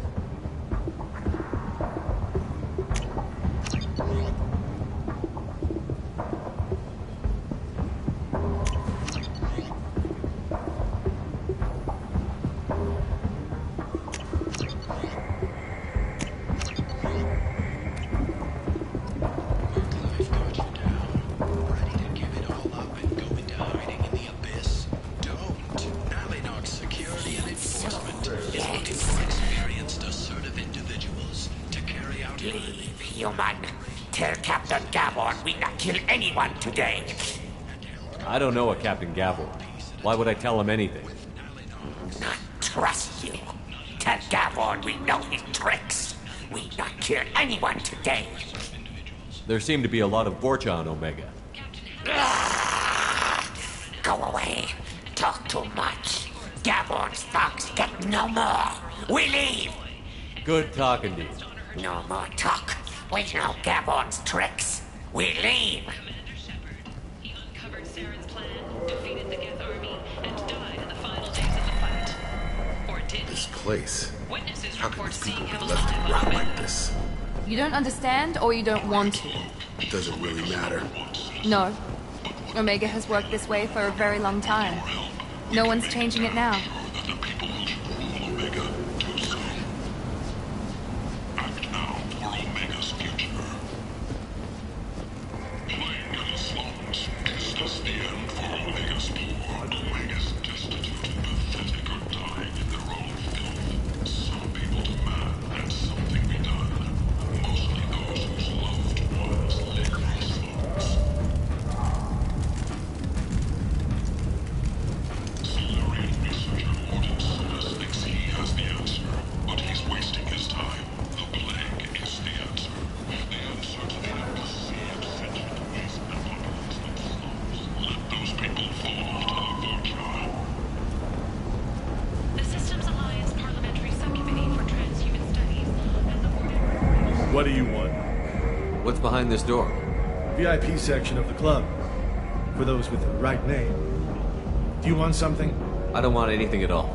Leave, human. Tell Captain Gavon we not kill anyone today. I don't know a Captain Gavon. Why would I tell him anything? Not trust you. Tell Gavon we know his tricks. We not kill anyone today. There seem to be a lot of Vorcha on Omega. Go away. Talk too much. Gavon's thugs get no more. We leave. Good talking to you. No more talk. We know Gavon's tricks. We leave. This place. How can these people be left to rot like this? You don't understand, or you don't want to? It doesn't really matter. No. Omega has worked this way for a very long time. No one's changing it now. What do you want? What's behind this door? VIP section of the club. For those with the right name. Do you want something? I don't want anything at all.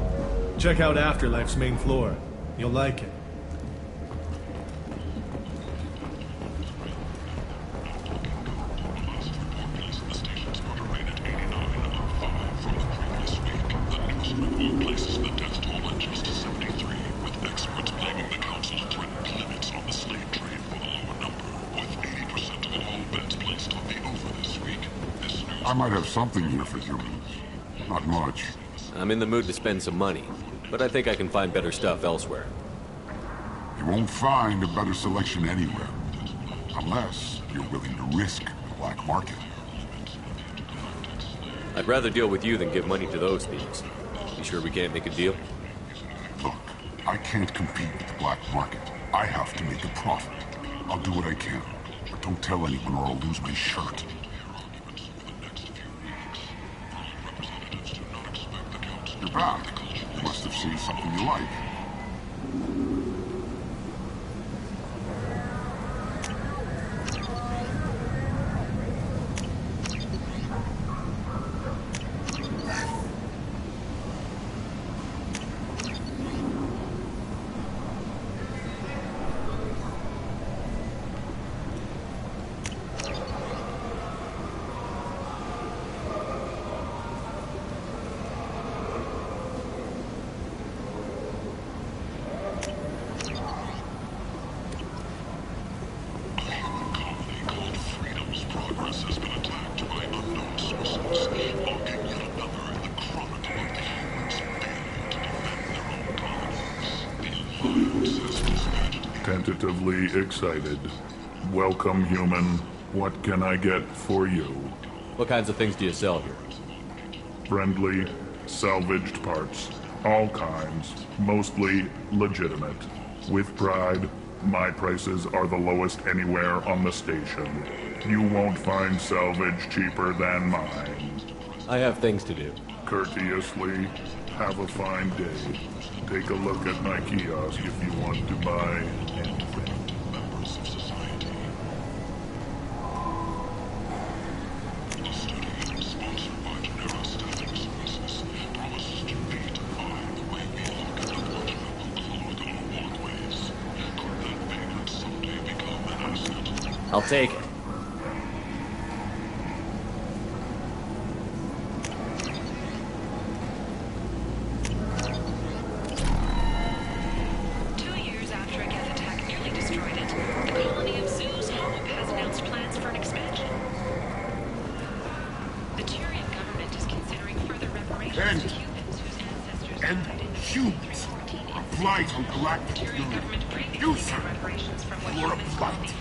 Check out Afterlife's main floor. You'll like it. I might have something here for humans. Not much. I'm in the mood to spend some money, but I think I can find better stuff elsewhere. You won't find a better selection anywhere. Unless you're willing to risk the black market. I'd rather deal with you than give money to those thieves. You sure we can't make a deal? Look, I can't compete with the black market. I have to make a profit. I'll do what I can, but don't tell anyone or I'll lose my shirt. You're back. You must have seen something you like. Tentatively excited. Welcome, human. What can I get for you? What kinds of things do you sell here? Friendly, salvaged parts. All kinds. Mostly legitimate. With pride, my prices are the lowest anywhere on the station. You won't find salvage cheaper than mine. I have things to do. Courteously, have a fine day. Take a look at my kiosk if you want to buy anything. I'll take it. Blight on galactic unity. You, sir, you are a blight.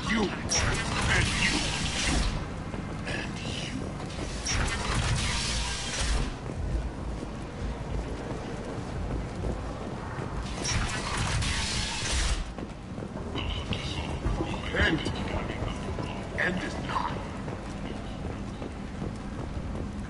You, and you, and you. End is not.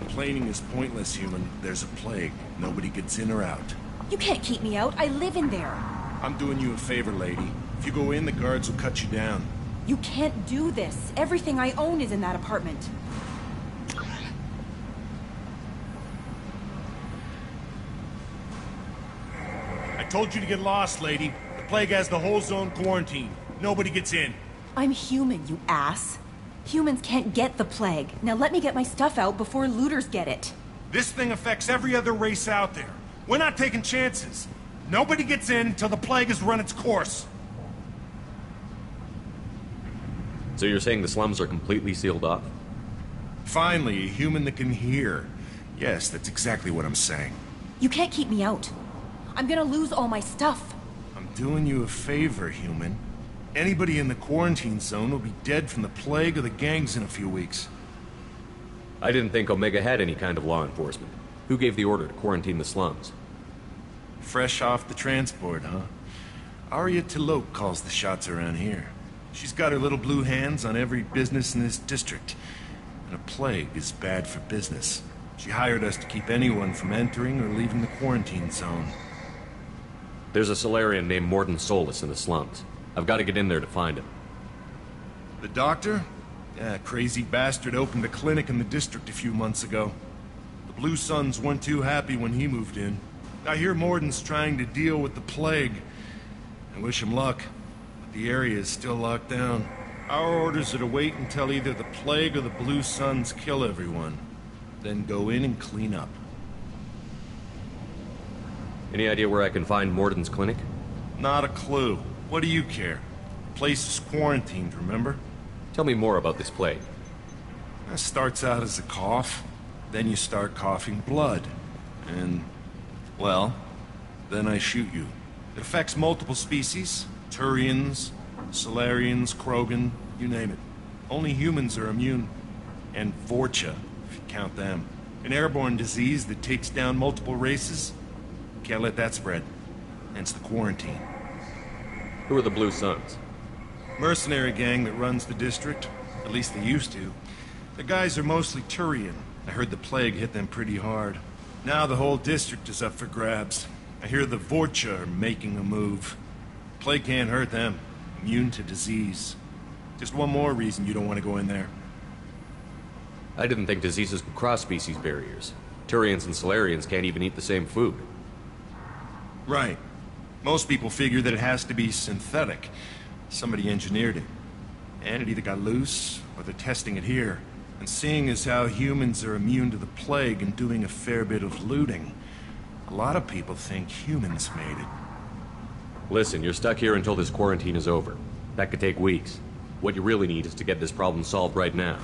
Complaining is pointless, human. There's a plague. Nobody gets in or out. You can't keep me out. I live in there. I'm doing you a favor, lady. If you go in, the guards will cut you down. You can't do this. Everything I own is in that apartment. I told you to get lost, lady. The plague has the whole zone quarantined. Nobody gets in. I'm human, you ass. Humans can't get the plague. Now let me get my stuff out before looters get it. This thing affects every other race out there. We're not taking chances. Nobody gets in until the plague has run its course. So you're saying the slums are completely sealed off? Finally, a human that can hear. Yes, that's exactly what I'm saying. You can't keep me out. I'm gonna lose all my stuff. I'm doing you a favor, human. Anybody in the quarantine zone will be dead from the plague or the gangs in a few weeks. I didn't think Omega had any kind of law enforcement. Who gave the order to quarantine the slums? Fresh off the transport, huh? Arya T'Loak calls the shots around here. She's got her little blue hands on every business in this district. And a plague is bad for business. She hired us to keep anyone from entering or leaving the quarantine zone. There's a Solarian named Mordin Solus in the slums. I've got to get in there to find him. The doctor? Yeah, crazy bastard opened a clinic in the district a few months ago. The Blue Suns weren't too happy when he moved in. I hear Mordin's trying to deal with the plague. I wish him luck, but the area is still locked down. Our orders are to wait until either the plague or the Blue Suns kill everyone. Then go in and clean up. Any idea where I can find Mordin's clinic? Not a clue. What do you care? The place is quarantined, remember? Tell me more about this plague. It starts out as a cough, then you start coughing blood. And, well, then I shoot you. It affects multiple species. Turians, Solarians, Krogan, you name it. Only humans are immune. And Vorcha, if you count them. An airborne disease that takes down multiple races. Can't let that spread. Hence the quarantine. Who are the Blue Suns? Mercenary gang that runs the district. At least they used to. The guys are mostly Turian. I heard the plague hit them pretty hard. Now the whole district is up for grabs. I hear the Vorcha are making a move. Plague can't hurt them. Immune to disease. Just one more reason you don't want to go in there. I didn't think diseases could cross species barriers. Turians and Solarians can't even eat the same food. Right. Most people figure that it has to be synthetic. Somebody engineered it. And it either got loose, or they're testing it here. And seeing as how humans are immune to the plague and doing a fair bit of looting, a lot of people think humans made it. Listen, you're stuck here until this quarantine is over. That could take weeks. What you really need is to get this problem solved right now.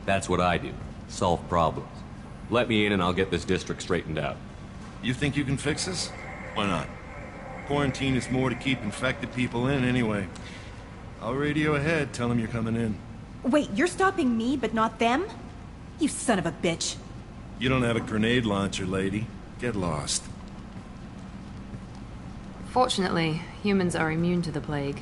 That's what I do. Solve problems. Let me in and I'll get this district straightened out. You think you can fix this? Why not? Quarantine is more to keep infected people in anyway. I'll radio ahead, tell them you're coming in. Wait, you're stopping me, but not them? You son of a bitch. You don't have a grenade launcher, lady. Get lost. Fortunately, humans are immune to the plague.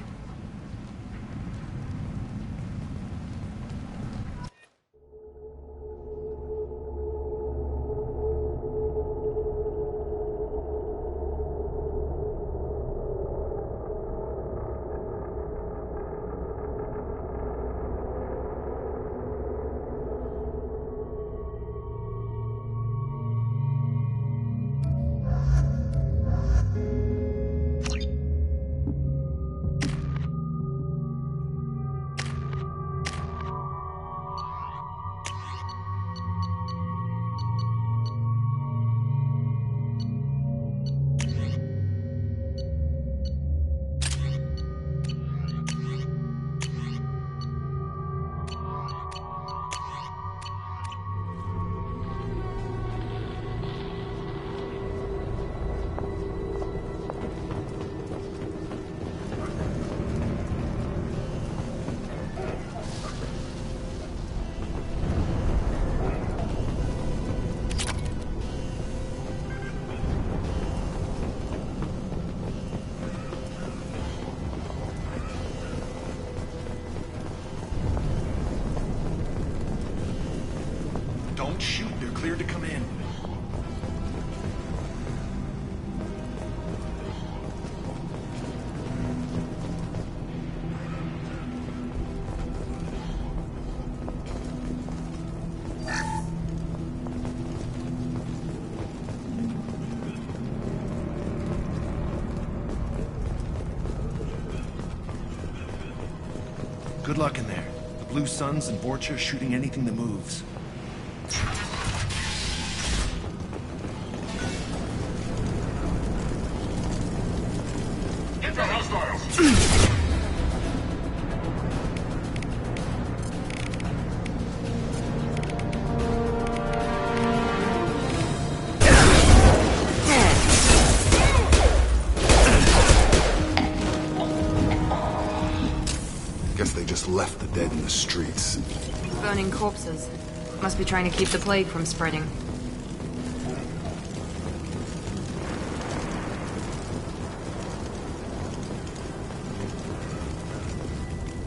Don't shoot, they're cleared to come in. Good luck in there. The Blue Suns and Vorcha shooting anything that moves. Get the hostiles! Guess they just left the dead in the streets. Burning corpses. Must be trying to keep the plague from spreading.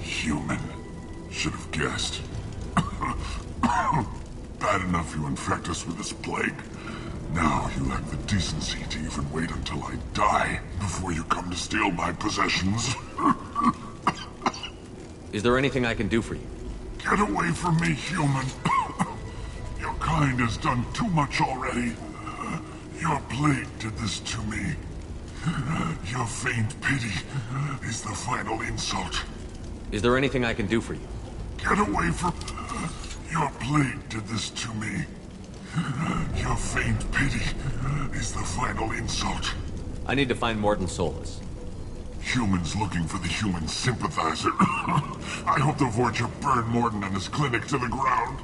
Human. Should have guessed. Bad enough you infect us with this plague. Now you lack the decency to even wait until I die before you come to steal my possessions. Is there anything I can do for you? Get away from me, human. Your kind has done too much already. Your plague did this to me. Your feigned pity is the final insult. Is there anything I can do for you? Get away from... Your plague did this to me. Your feigned pity is the final insult. I need to find Mordin Solus. Humans looking for the human sympathizer. I hope the Vorcha burn Mordin and his clinic to the ground.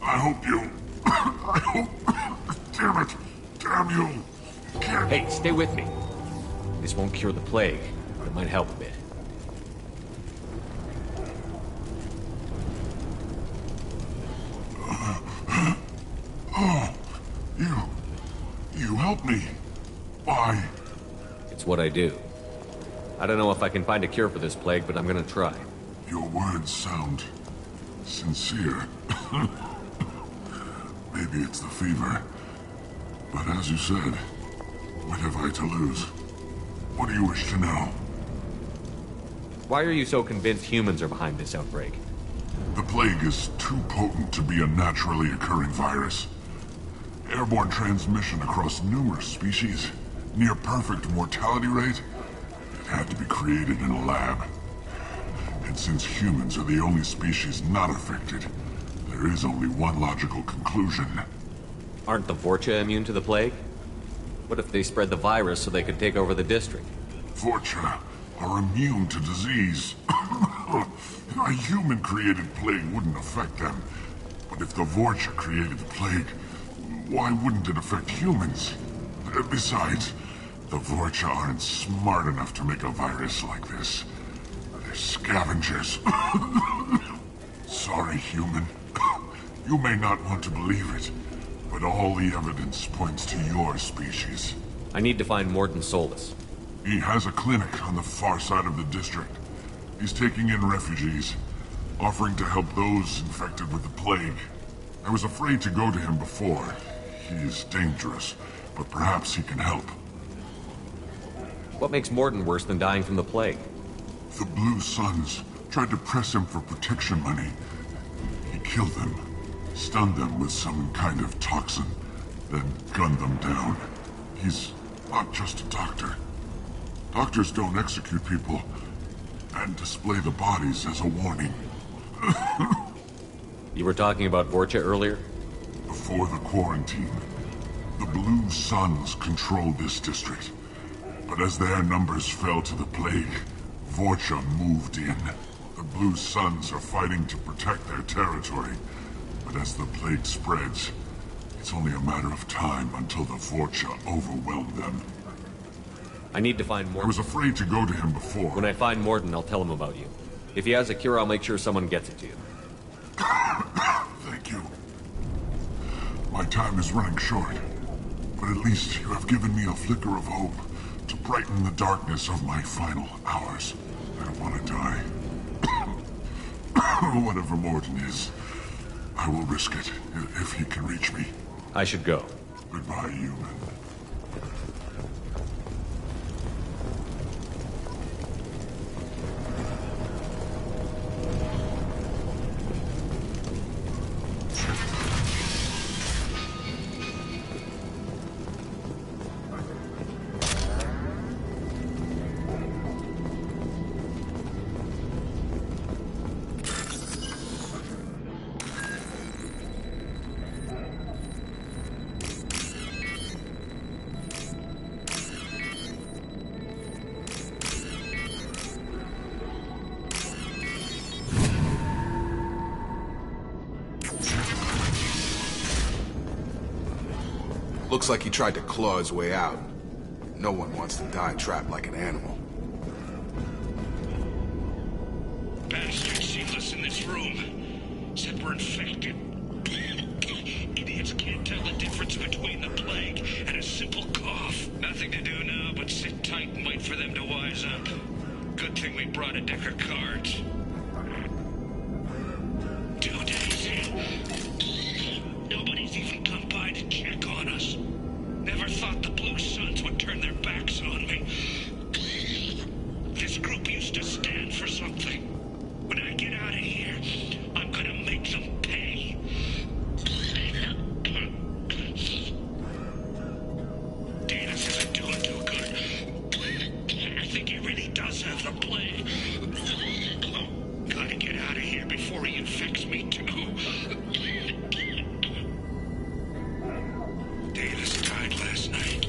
I hope you... I hope... Damn it! Damn you! Can't... Hey, stay with me. This won't cure the plague, but it might help a bit. Oh, you helped me. Why? It's what I do. I don't know if I can find a cure for this plague, but I'm gonna try. Your words sound sincere. Maybe it's the fever. But as you said, what have I to lose? What do you wish to know? Why are you so convinced humans are behind this outbreak? The plague is too potent to be a naturally occurring virus. Airborne transmission across numerous species, near perfect mortality rate. It had to be created in a lab. And since humans are the only species not affected, there is only one logical conclusion. Aren't the Vorcha immune to the plague? What if they spread the virus so they could take over the district? Vorcha are immune to disease. A human-created plague wouldn't affect them. But if the Vorcha created the plague, why wouldn't it affect humans? Besides, the Vorcha aren't smart enough to make a virus like this. They're scavengers. Sorry, human. You may not want to believe it, but all the evidence points to your species. I need to find Mordin Solus. He has a clinic on the far side of the district. He's taking in refugees, offering to help those infected with the plague. I was afraid to go to him before. He is dangerous, but perhaps he can help. What makes Mordin worse than dying from the plague? The Blue Suns tried to press him for protection money. He killed them, stunned them with some kind of toxin, then gunned them down. He's not just a doctor. Doctors don't execute people and display the bodies as a warning. You were talking about Vorcha earlier? Before the quarantine, the Blue Suns controlled this district. But as their numbers fell to the plague, Vorcha moved in. The Blue Suns are fighting to protect their territory. But as the plague spreads, it's only a matter of time until the Vorcha overwhelm them. I need to find Mordin. I was afraid to go to him before. When I find Mordin, I'll tell him about you. If he has a cure, I'll make sure someone gets it to you. Thank you. My time is running short, but at least you have given me a flicker of hope to brighten the darkness of my final hours. I don't want to die. Whatever Mordin is, I will risk it, if he can reach me. I should go. Goodbye, human. Looks like he tried to claw his way out. No one wants to die trapped like an animal. Bastards see us in this room. Said we're infected. Idiots can't tell the difference between the plague and a simple cough. Nothing to do now but sit tight and wait for them to wise up. Good thing we brought a deck of cards. 2 days in. Nobody's even come by to check on us. Never thought the Blue Suns would turn their backs on me. This group used to stand for something. When I get out of here, I'm gonna make them pay. Davis isn't doing too good. I think he really does have the plague. Gotta get out of here before he infects me too. Davis died last night.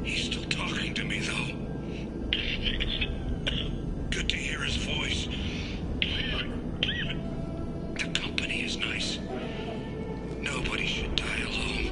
He's still talking to me, though. Good to hear his voice. The company is nice. Nobody should die alone.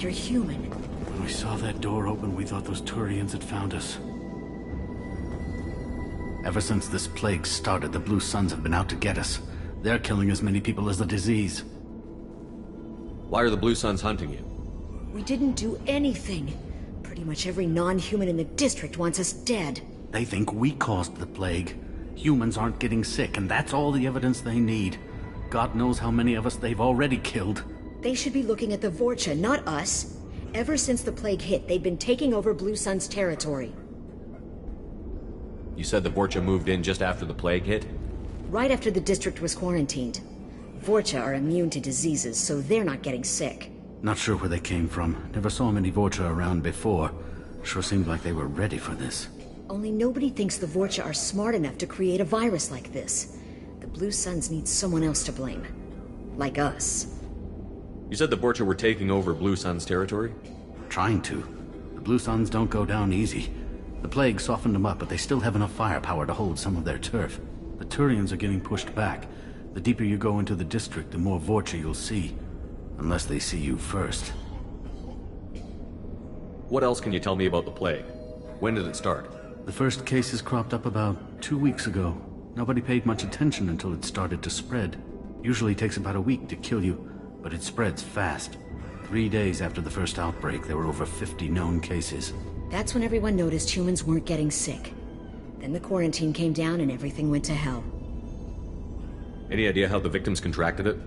you're human. When we saw that door open, we thought those Turians had found us. Ever since this plague started, the Blue Suns have been out to get us. They're killing as many people as the disease. Why are the Blue Suns hunting you? We didn't do anything. Pretty much every non-human in the district wants us dead. They think we caused the plague. Humans aren't getting sick, and that's all the evidence they need. God knows how many of us they've already killed. They should be looking at the Vorcha, not us. Ever since the plague hit, they've been taking over Blue Sun's territory. You said the Vorcha moved in just after the plague hit? Right after the district was quarantined. Vorcha are immune to diseases, so they're not getting sick. Not sure where they came from. Never saw many Vorcha around before. Sure seemed like they were ready for this. Only nobody thinks the Vorcha are smart enough to create a virus like this. The Blue Suns need someone else to blame. Like us. You said the Vorcha were taking over Blue Sun's territory? Trying to. The Blue Suns don't go down easy. The plague softened them up, but they still have enough firepower to hold some of their turf. The Turians are getting pushed back. The deeper you go into the district, the more Vorcha you'll see. Unless they see you first. What else can you tell me about the plague? When did it start? The first cases cropped up about 2 weeks ago. Nobody paid much attention until it started to spread. Usually takes about a week to kill you, but it spreads fast. 3 days after the first outbreak, there were over 50 known cases. That's when everyone noticed humans weren't getting sick. Then the quarantine came down and everything went to hell. Any idea how the victims contracted it?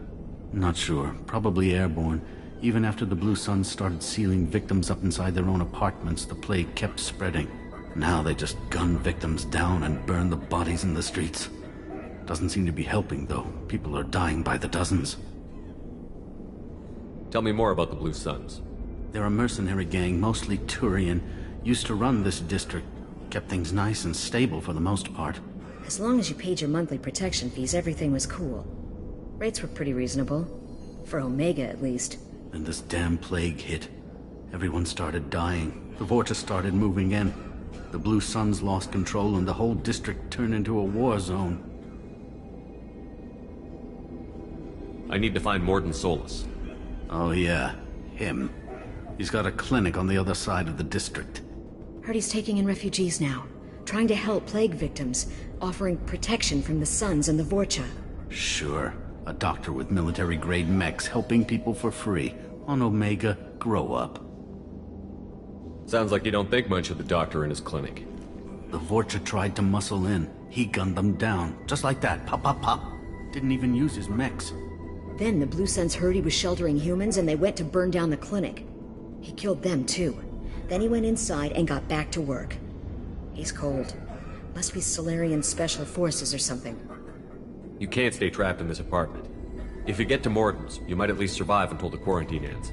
Not sure. Probably airborne. Even after the Blue Suns started sealing victims up inside their own apartments, the plague kept spreading. Now they just gun victims down and burn the bodies in the streets. Doesn't seem to be helping, though. People are dying by the dozens. Tell me more about the Blue Suns. They're a mercenary gang, mostly Turian. Used to run this district. Kept things nice and stable for the most part. As long as you paid your monthly protection fees, everything was cool. Rates were pretty reasonable. For Omega, at least. Then this damn plague hit. Everyone started dying. The Vorcha started moving in. The Blue Suns lost control and the whole district turned into a war zone. I need to find Mordin Solus. Oh yeah, him. He's got a clinic on the other side of the district. Heard he's taking in refugees now. Trying to help plague victims. Offering protection from the Suns and the Vorcha. Sure. A doctor with military-grade mechs helping people for free. On Omega, grow up. Sounds like you don't think much of the doctor in his clinic. The Vorcha tried to muscle in. He gunned them down. Just like that. Pop, pop, pop. Didn't even use his mechs. Then the Blue Suns heard he was sheltering humans and they went to burn down the clinic. He killed them too. Then he went inside and got back to work. He's cold. Must be Salarian Special Forces or something. You can't stay trapped in this apartment. If you get to Mordin's, you might at least survive until the quarantine ends.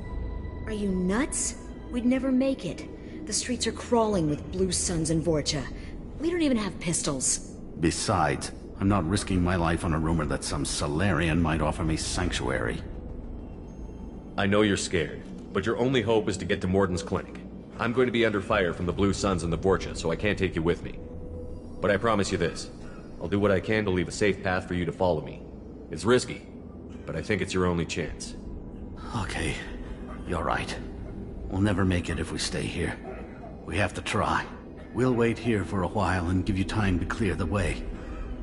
Are you nuts? We'd never make it. The streets are crawling with Blue Suns and Vorcha. We don't even have pistols. Besides, I'm not risking my life on a rumor that some Salarian might offer me sanctuary. I know you're scared, but your only hope is to get to Mordin's clinic. I'm going to be under fire from the Blue Suns and the Vorcha, so I can't take you with me. But I promise you this. I'll do what I can to leave a safe path for you to follow me. It's risky, but I think it's your only chance. Okay, you're right. We'll never make it if we stay here. We have to try. We'll wait here for a while and give you time to clear the way.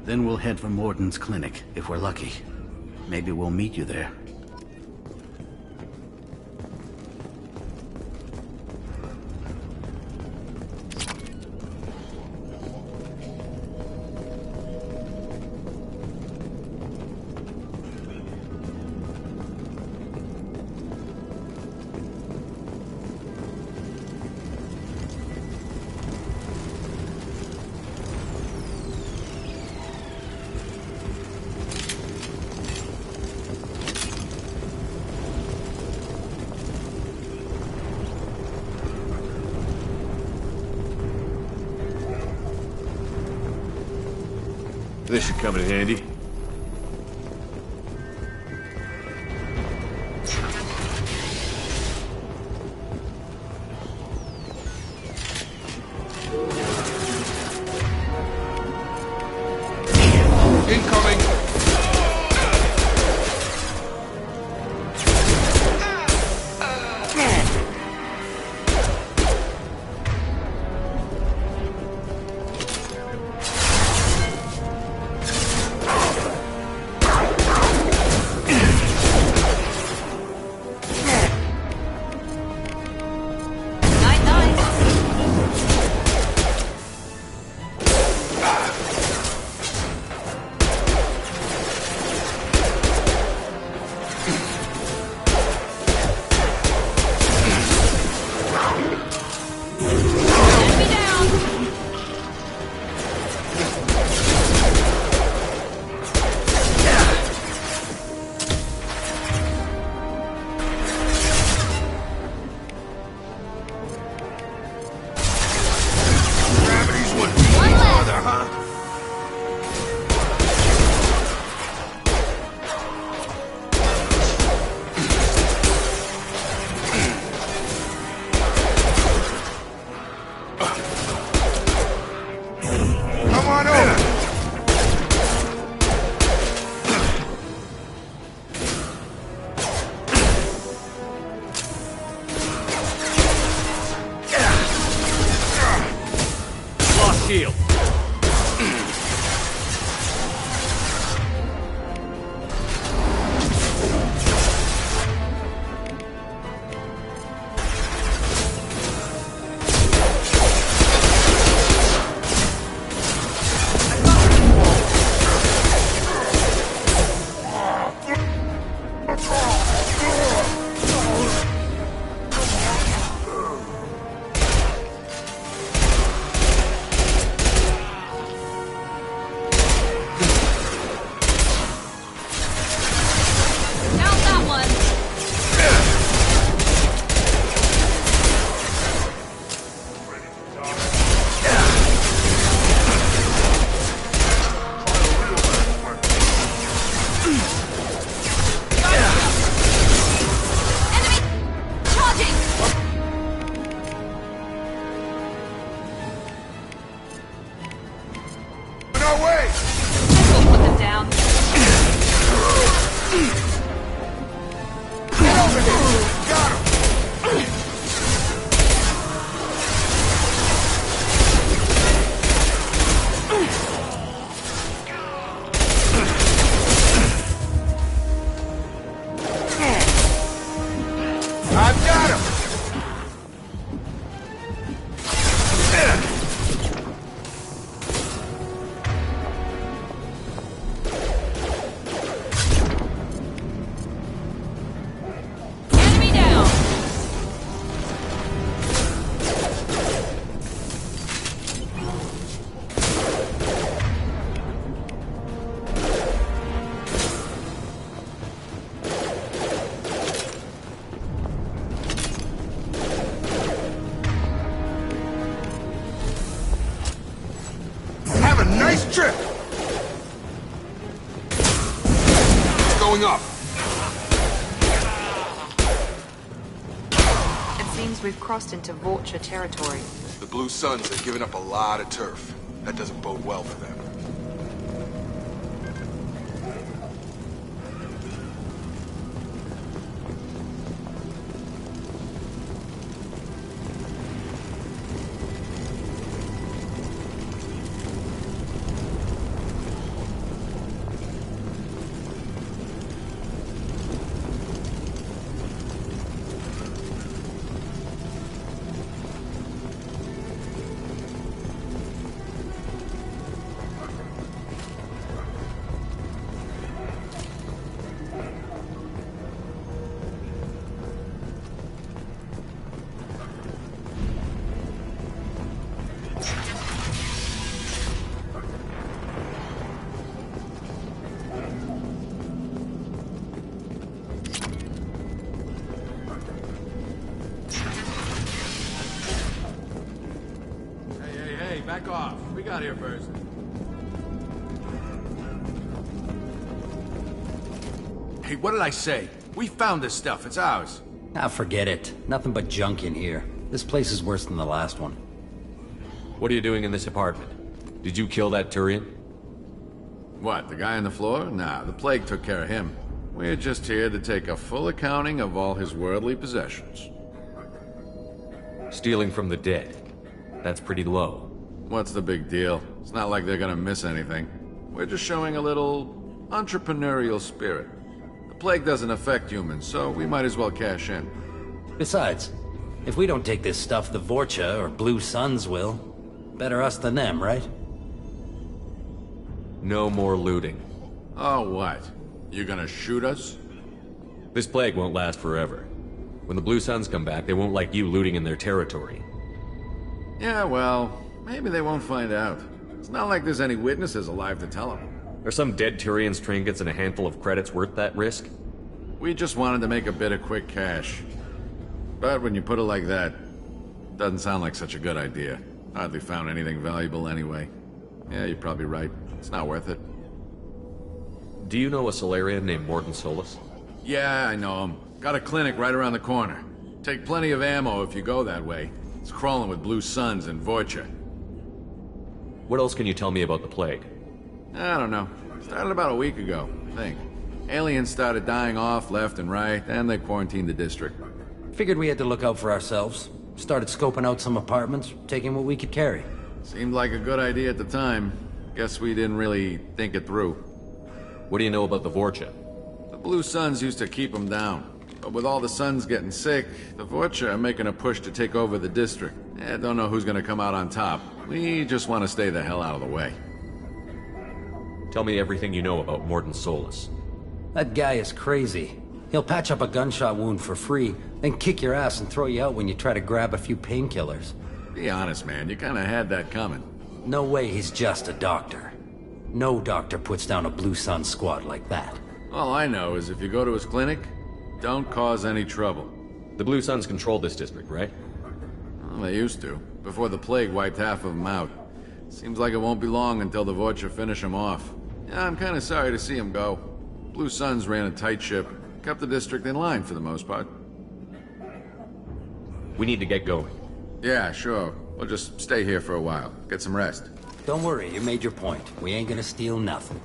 Then we'll head for Mordin's clinic, if we're lucky. Maybe we'll meet you there. This should come in handy. Incoming! our way! We'll put them down. Get over here! Got him! I've got him! Enemy down. Have a nice trip! Going up. It seems we've crossed into Vulture territory. The Blue Suns have given up a lot of turf. That doesn't bode well for them. Hey, back off. We got here first. Hey, what did I say? We found this stuff. It's ours. Ah, forget it. Nothing but junk in here. This place is worse than the last one. What are you doing in this apartment? Did you kill that Turian? What, the guy on the floor? Nah, the plague took care of him. We're just here to take a full accounting of all his worldly possessions. Stealing from the dead. That's pretty low. What's the big deal? It's not like they're gonna miss anything. We're just showing a little entrepreneurial spirit. The plague doesn't affect humans, so we might as well cash in. Besides, if we don't take this stuff, the Vorcha or Blue Suns will. Better us than them, right? No more looting. Oh, what? You gonna shoot us? This plague won't last forever. When the Blue Suns come back, they won't like you looting in their territory. Yeah, well, maybe they won't find out. It's not like there's any witnesses alive to tell them. Are some dead Turian's trinkets and a handful of credits worth that risk? We just wanted to make a bit of quick cash. But when you put it like that, doesn't sound like such a good idea. Hardly found anything valuable anyway. Yeah, you're probably right. It's not worth it. Do you know a Solarian named Mordin Solus? Yeah, I know him. Got a clinic right around the corner. Take plenty of ammo if you go that way. It's crawling with Blue Suns and Vorcha. What else can you tell me about the plague? I don't know. Started about a week ago, I think. Aliens started dying off left and right, and they quarantined the district. Figured we had to look out for ourselves. Started scoping out some apartments, taking what we could carry. Seemed like a good idea at the time. Guess we didn't really think it through. What do you know about the Vorcha? The Blue Suns used to keep them down. But with all the Suns getting sick, the Vorcha are making a push to take over the district. Don't know who's gonna come out on top. We just want to stay the hell out of the way. Tell me everything you know about Mordin Solus. That guy is crazy. He'll patch up a gunshot wound for free, then kick your ass and throw you out when you try to grab a few painkillers. Be honest, man. You kinda had that coming. No way he's just a doctor. No doctor puts down a Blue Sun squad like that. All I know is if you go to his clinic, don't cause any trouble. The Blue Suns control this district, right? Well, they used to, before the plague wiped half of them out. Seems like it won't be long until the Vorcha finish them off. Yeah, I'm kinda sorry to see him go. Blue Suns ran a tight ship, kept the district in line for the most part. We need to get going. Yeah, sure. We'll just stay here for a while, get some rest. Don't worry, you made your point. We ain't gonna steal nothing.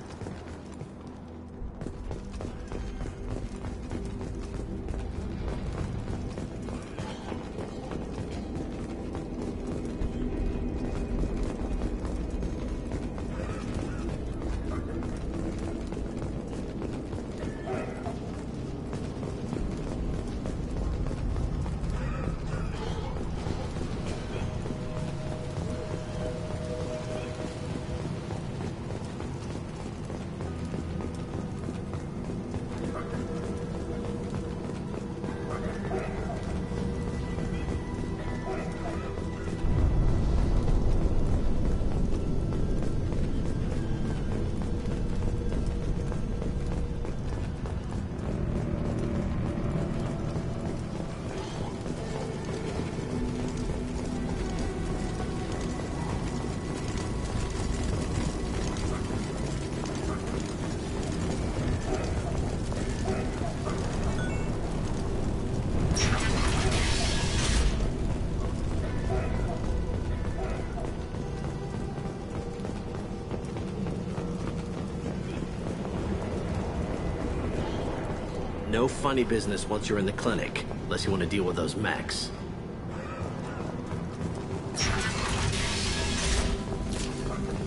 No funny business once you're in the clinic, unless you want to deal with those mechs.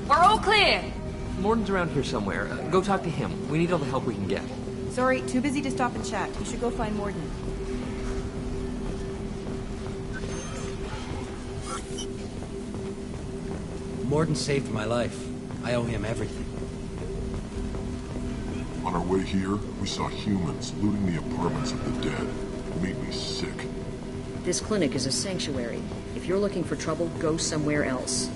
We're all clear! Morden's around here somewhere. Go talk to him. We need all the help we can get. Sorry, too busy to stop and chat. You should go find Morden. Morden saved my life. I owe him everything. On our way here, we saw humans looting the apartments of the dead. It made me sick. This clinic is a sanctuary. If you're looking for trouble, go somewhere else.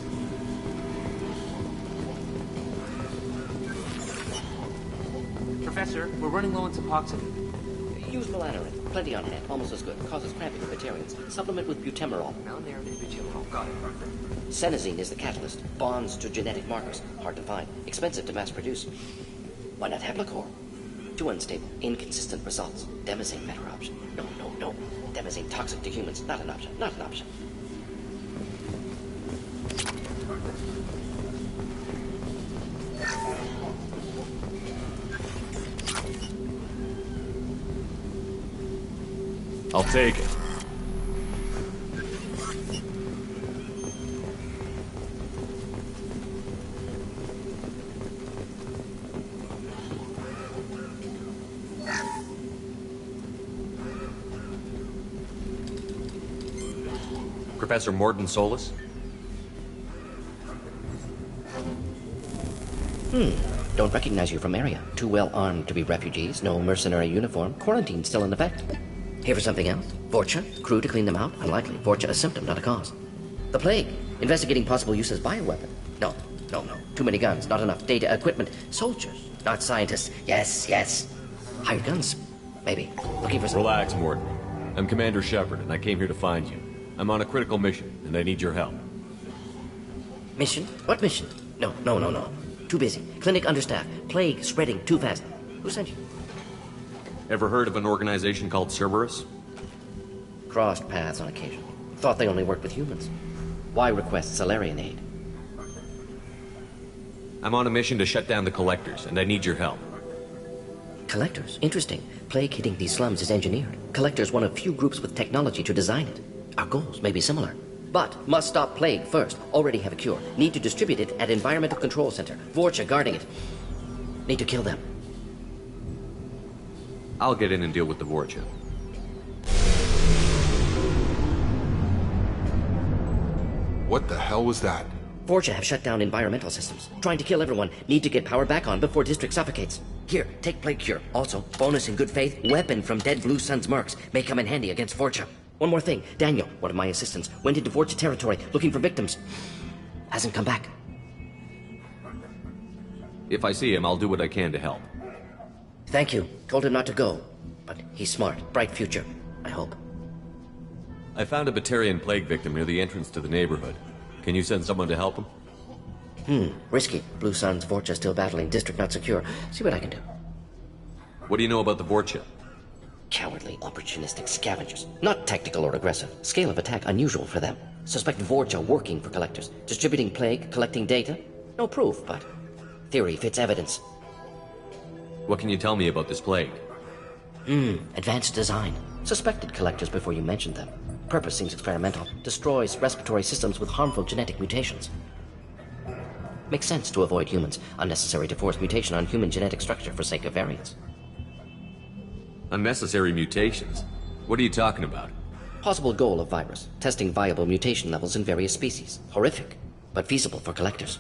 Professor, we're running low on Suboxone. Use melanorin. Plenty on hand. Almost as good. Causes cramping for vegetarians. Supplement with butemerol. Melanorin and butemerol. Got it. Senesine is the catalyst. Bonds to genetic markers. Hard to find. Expensive to mass produce. Why not Heplicor? Too unstable. Inconsistent results. Demazine better option. No. Demazine toxic to humans. Not an option. Not an option. I'll take it. Professor Morden Solus? Don't recognize you from area. Too well armed to be refugees. No mercenary uniform. Quarantine still in effect. Here for something else? Vorcha? Crew to clean them out? Unlikely. Vorcha a symptom, not a cause. The plague? Investigating possible use as bioweapon? No. Too many guns, not enough data, equipment. Soldiers, not scientists. Yes. Hired guns? Maybe. Looking for some... Relax, Morden. I'm Commander Shepard, and I came here to find you. I'm on a critical mission, and I need your help. Mission? What mission? No. Too busy. Clinic understaffed. Plague spreading too fast. Who sent you? Ever heard of an organization called Cerberus? Crossed paths on occasion. Thought they only worked with humans. Why request Salarian aid? I'm on a mission to shut down the Collectors, and I need your help. Collectors? Interesting. Plague hitting these slums is engineered. Collectors one of few groups with technology to design it. Our goals may be similar. But must stop plague first. Already have a cure. Need to distribute it at Environmental Control Center. Vorcha guarding it. Need to kill them. I'll get in and deal with the Vorcha. What the hell was that? Vorcha have shut down environmental systems. Trying to kill everyone. Need to get power back on before district suffocates. Here, take plague cure. Also, bonus in good faith, weapon from dead Blue Sun's mercs. May come in handy against Vorcha. One more thing. Daniel, one of my assistants, went into Vorcha territory looking for victims. Hasn't come back. If I see him, I'll do what I can to help. Thank you. Told him not to go. But he's smart. Bright future. I hope. I found a Batarian plague victim near the entrance to the neighborhood. Can you send someone to help him? Risky. Blue Sun's Vorcha still battling. District not secure. See what I can do. What do you know about the Vorcha? Cowardly, opportunistic scavengers. Not tactical or aggressive. Scale of attack unusual for them. Suspect Vorcha working for Collectors. Distributing plague, collecting data. No proof, but theory fits evidence. What can you tell me about this plague? Advanced design. Suspected collectors before you mentioned them. Purpose seems experimental. Destroys respiratory systems with harmful genetic mutations. Makes sense to avoid humans. Unnecessary to force mutation on human genetic structure for sake of variance. Unnecessary mutations? What are you talking about? Possible goal of virus. Testing viable mutation levels in various species. Horrific, but feasible for collectors.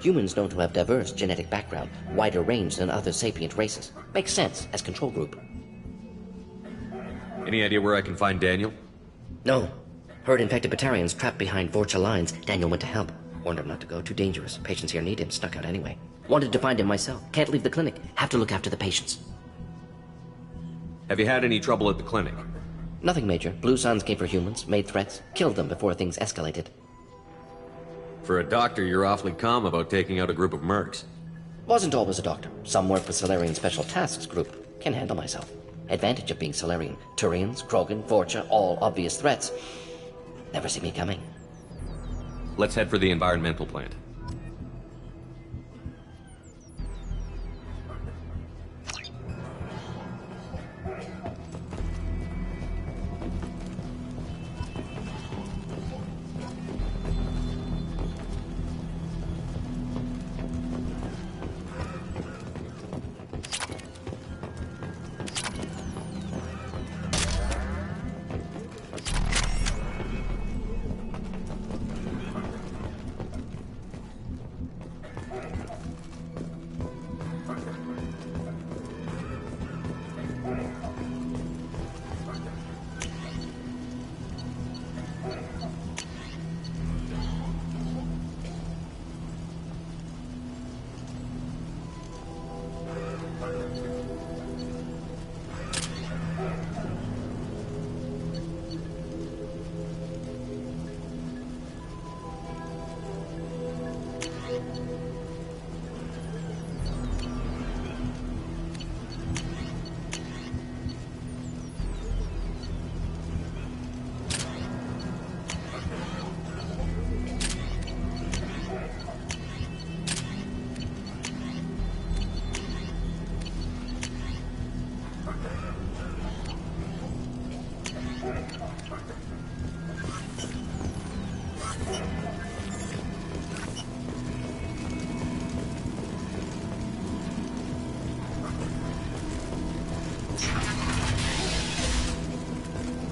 Humans known to have diverse genetic background, wider range than other sapient races. Makes sense as control group. Any idea where I can find Daniel? No. Heard infected Batarians trapped behind Vorcha lines. Daniel went to help. Warned him not to go, too dangerous. Patients here need him, snuck out anyway. Wanted to find him myself. Can't leave the clinic. Have to look after the patients. Have you had any trouble at the clinic? Nothing major. Blue Suns came for humans, made threats, killed them before things escalated. For a doctor, you're awfully calm about taking out a group of mercs. Wasn't always a doctor. Some work for Salarian Special Tasks Group. Can handle myself. Advantage of being Salarian. Turians, Krogan, Vorcha, all obvious threats. Never see me coming. Let's head for the environmental plant.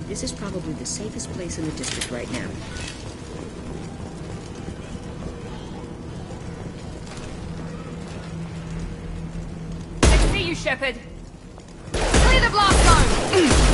This is probably the safest place in the district right now. I see you, Shepard. Clear the blast zone!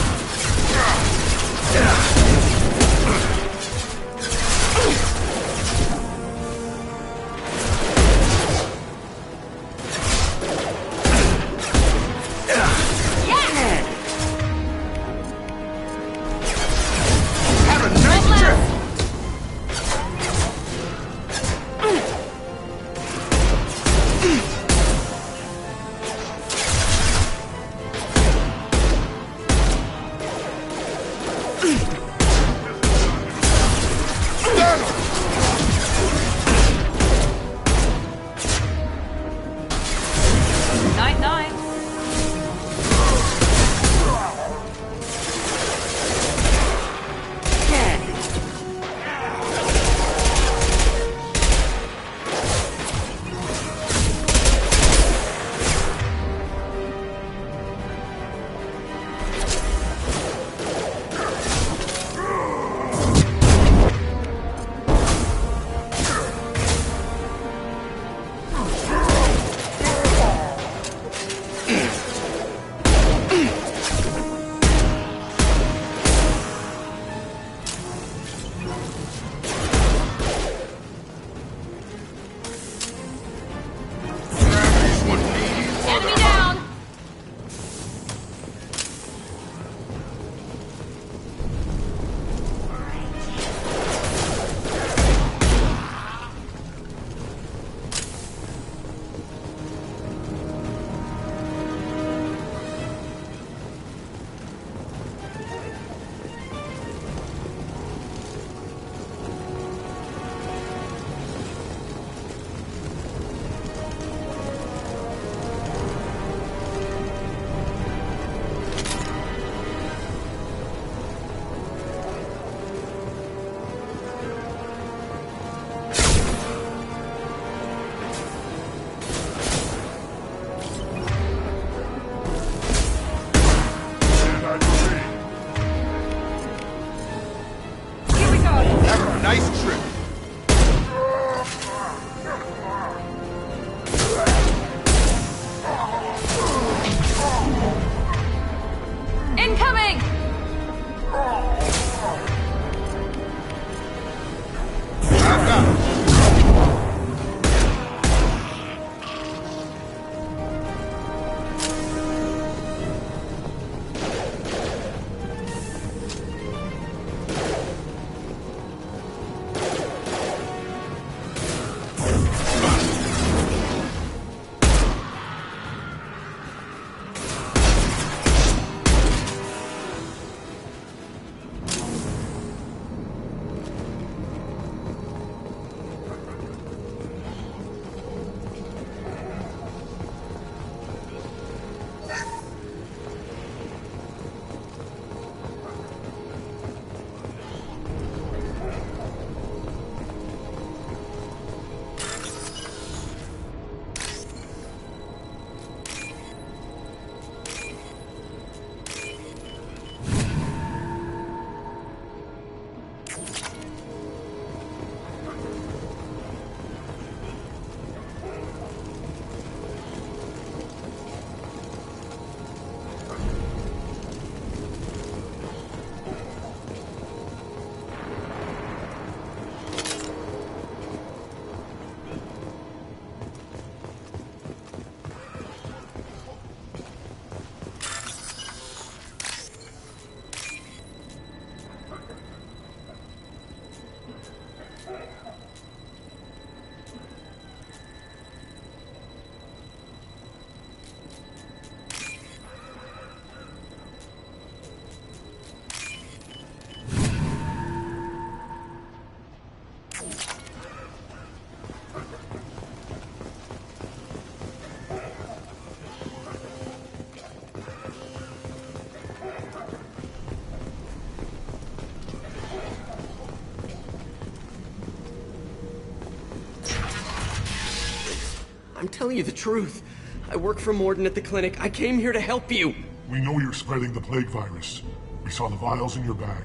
I'm telling you the truth. I work for Mordin at the clinic. I came here to help you. We know you're spreading the plague virus. We saw the vials in your bag.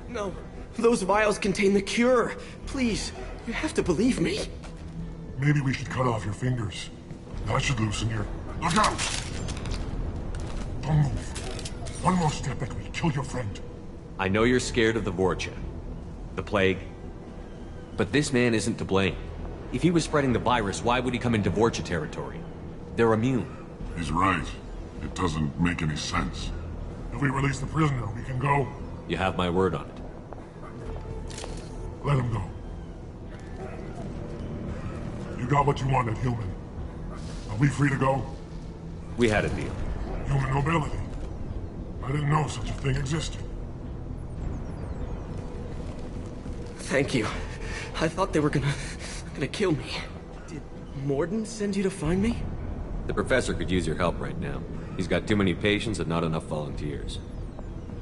No, those vials contain the cure. Please, you have to believe me. Maybe we should cut off your fingers. That should loosen your... Look out! Don't move. One more step and we'll kill your friend. I know you're scared of the Vorcha, the plague, but this man isn't to blame. If he was spreading the virus, why would he come into Vorcha territory? They're immune. He's right. It doesn't make any sense. If we release the prisoner, we can go. You have my word on it. Let him go. You got what you wanted, human. Are we free to go? We had a deal. Human nobility. I didn't know such a thing existed. Thank you. I thought they were gonna kill me. Did Mordin send you to find me? The professor could use your help right now. He's got too many patients and not enough volunteers.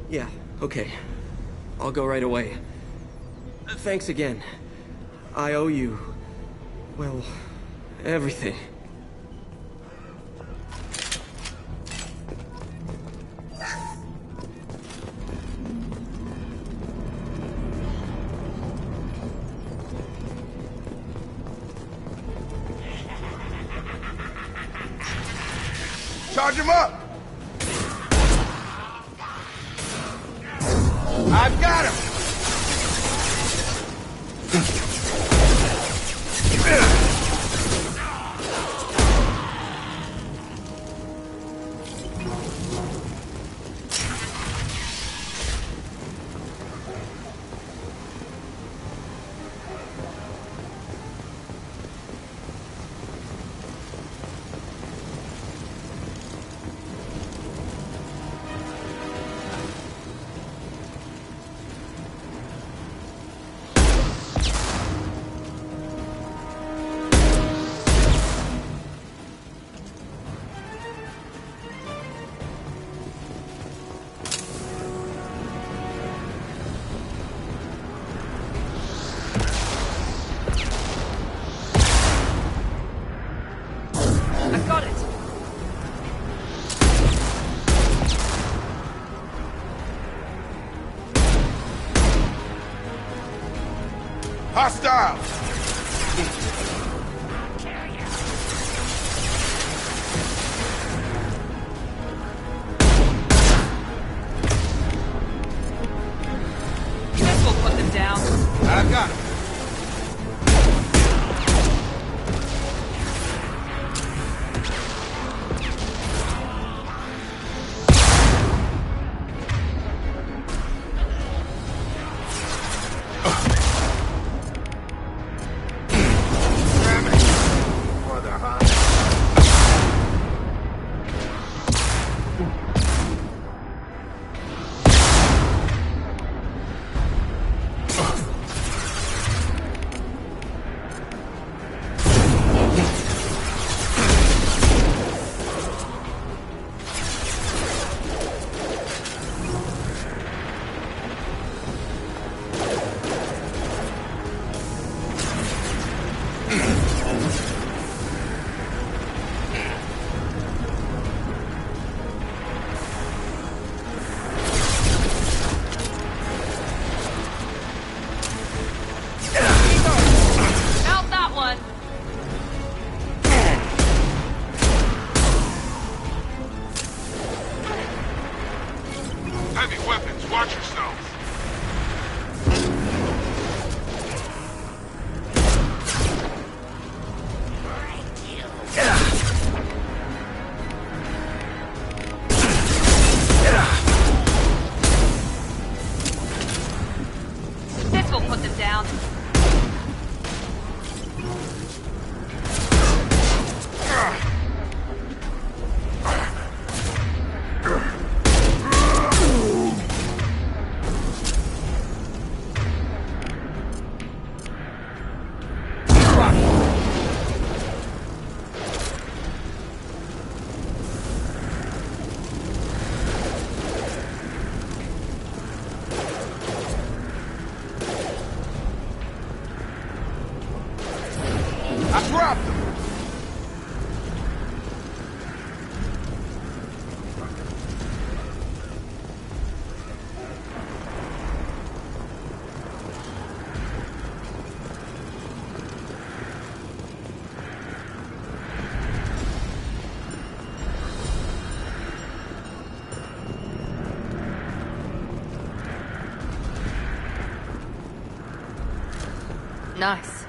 Yeah, okay. I'll go right away. Thanks again. I owe you... well, everything. Charge him up! I've got him! Hostile! Guess we'll put them down. I've got him. Nice.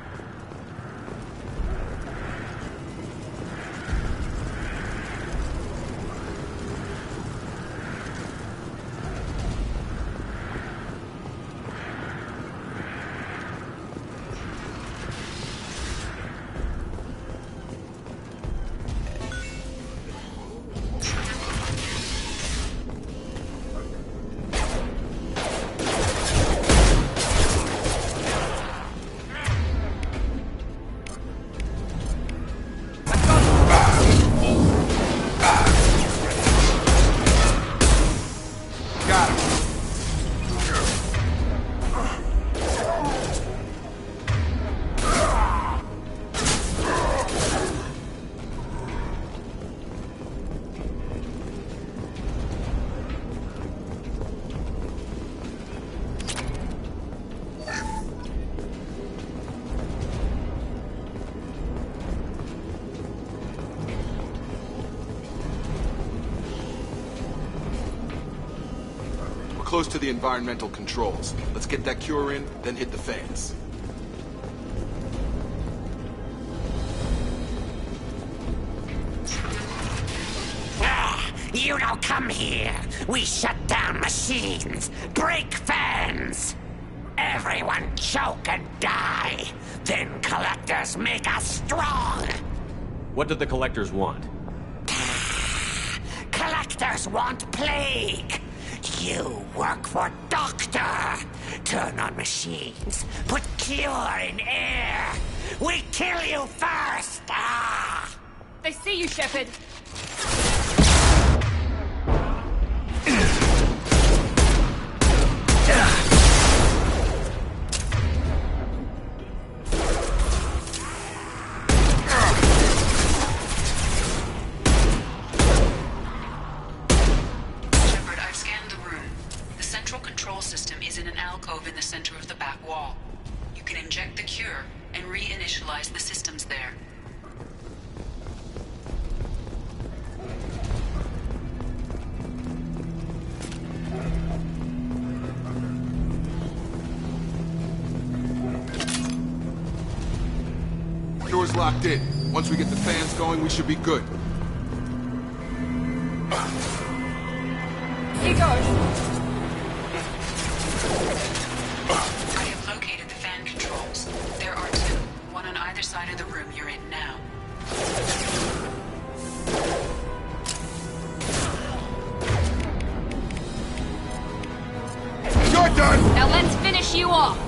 Close to the environmental controls. Let's get that cure in, then hit the fans. You don't come here. We shut down machines, break fans. Everyone choke and die. Then collectors make us strong. What did the collectors want? Collectors want plague. You work for Doctor. Turn on machines. Put cure in air. We kill you first. They see you, Shepard. In the center of the back wall. You can inject the cure and reinitialize the systems there. Door's locked in. Once we get the fans going, we should be good. Here goes. Side of the room you're in now. You're done! Now let's finish you off!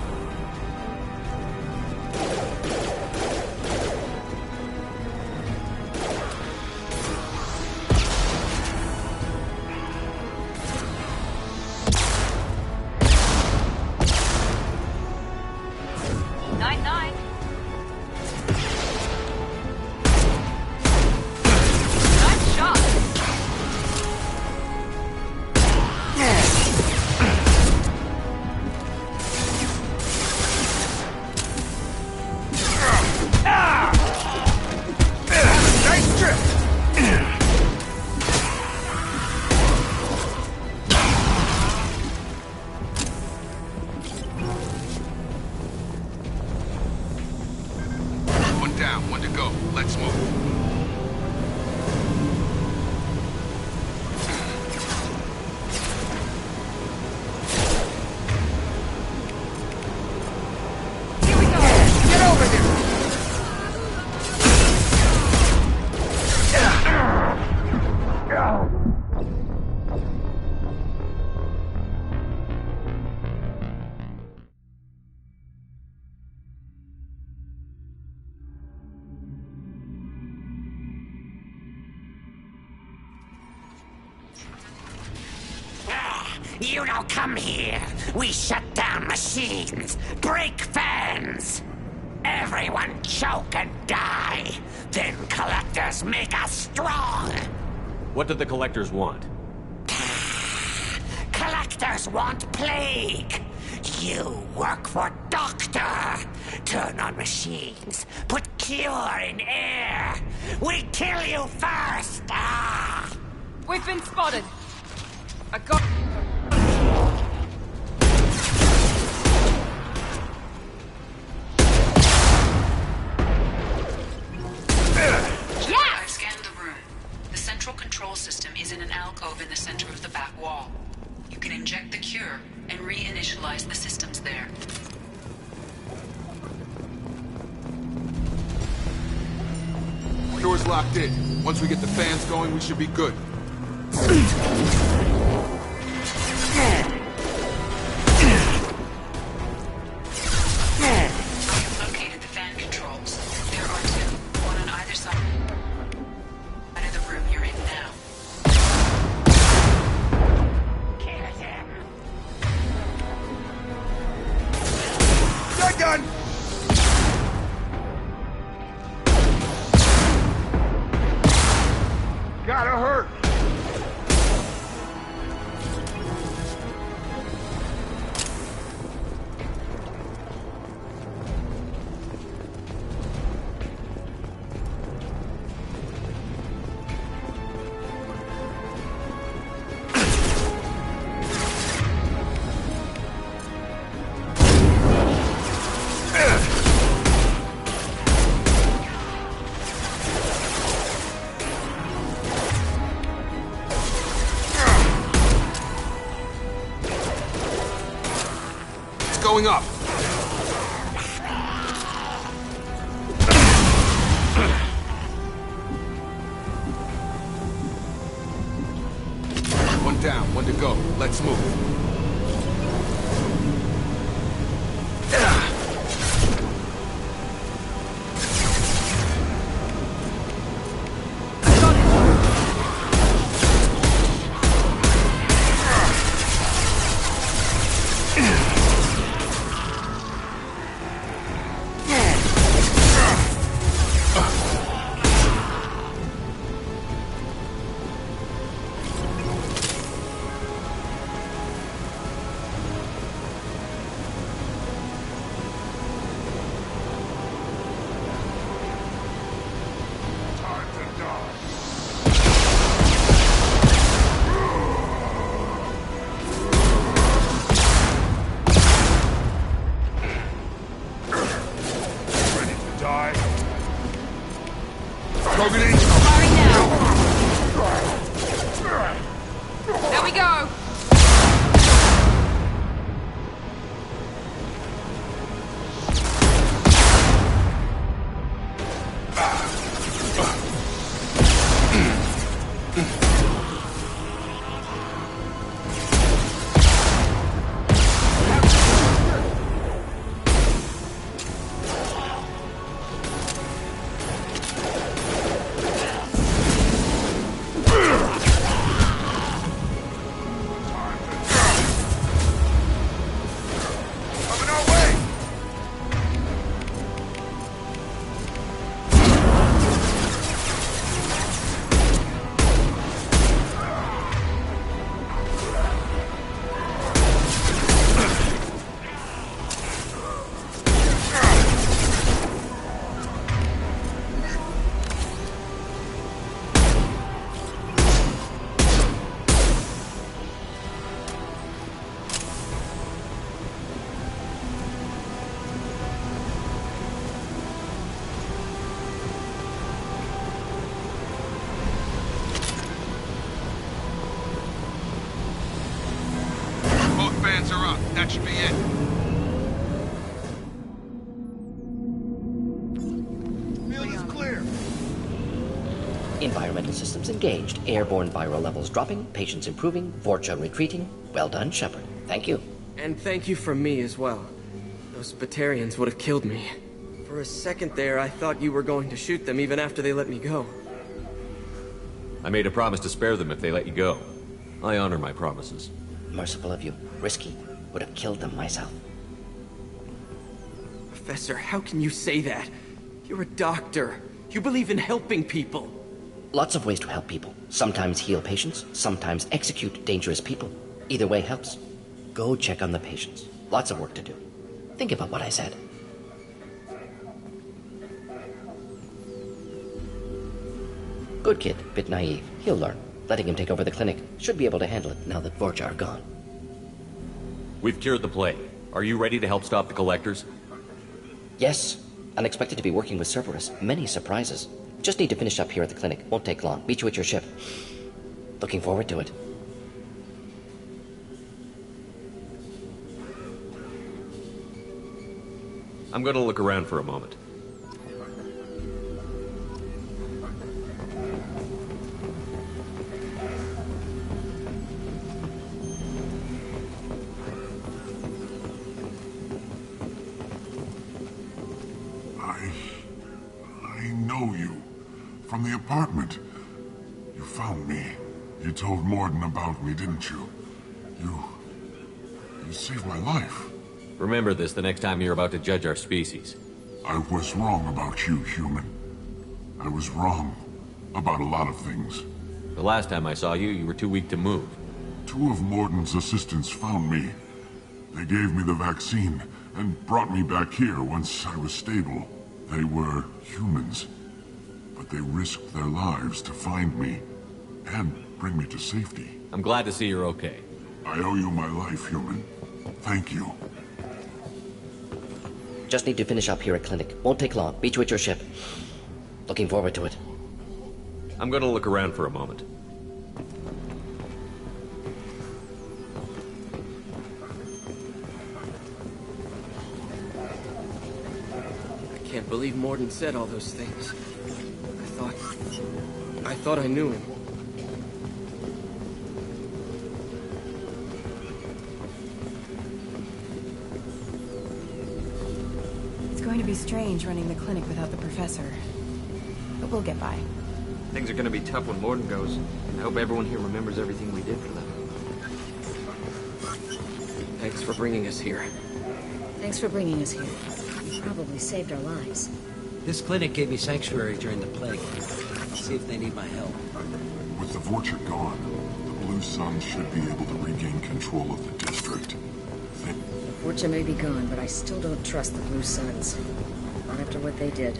One to go. Let's move. Here we go! Get over here! You don't come here. We shut down machines, break fans. Everyone choke and die. Then collectors make us strong. What did the collectors want? Collectors want plague. You work for Doctor. Turn on machines. Put cure in air. We kill you first. We've been spotted. I got... control system is in an alcove in the center of the back wall. You can inject the cure and reinitialize the systems there. Door's locked in. Once we get the fans going, we should be good. Located the fan controls. There are two, one on either side of the room you're in now. Shotgun! Gotta hurt! Going up. One down, one to go. Let's move. There we go! Fans are up. That should be it. Field is clear. Environmental systems engaged. Airborne viral levels dropping. Patients improving. Vorcha retreating. Well done, Shepard. Thank you. And thank you from me as well. Those Batarians would have killed me. For a second there, I thought you were going to shoot them even after they let me go. I made a promise to spare them if they let you go. I honor my promises. Merciful of you. Risky. Would have killed them myself. Professor, how can you say that? You're a doctor. You believe in helping people. Lots of ways to help people. Sometimes heal patients, sometimes execute dangerous people. Either way helps. Go check on the patients. Lots of work to do. Think about what I said. Good kid, bit naive. He'll learn. Letting him take over the clinic. Should be able to handle it now that Vorcha are gone. We've cured the plague. Are you ready to help stop the Collectors? Yes. Unexpected to be working with Cerberus. Many surprises. Just need to finish up here at the clinic. Won't take long. Meet you at your ship. Looking forward to it. I'm gonna look around for a moment. I know you. From the apartment. You found me. You told Morden about me, didn't you? You saved my life. Remember this the next time you're about to judge our species. I was wrong about you, human. I was wrong about a lot of things. The last time I saw you, you were too weak to move. 2 of Morden's assistants found me. They gave me the vaccine and brought me back here once I was stable. They were humans, but they risked their lives to find me and bring me to safety. I'm glad to see you're okay. I owe you my life, human. Thank you. Just need to finish up here at Clinic. Won't take long. Meet you at your ship. Looking forward to it. I'm gonna look around for a moment. I can't believe Morden said all those things. I thought I knew him. It's going to be strange running the clinic without the professor. But we'll get by. Things are gonna be tough when Morden goes. I hope everyone here remembers everything we did for them. Thanks for bringing us here. Thanks for bringing us here. You probably saved our lives. This clinic gave me sanctuary during the plague. See if they need my help. With the Vorcha gone, the Blue Suns should be able to regain control of the district. The Vorcha may be gone, but I still don't trust the Blue Suns. Not after what they did.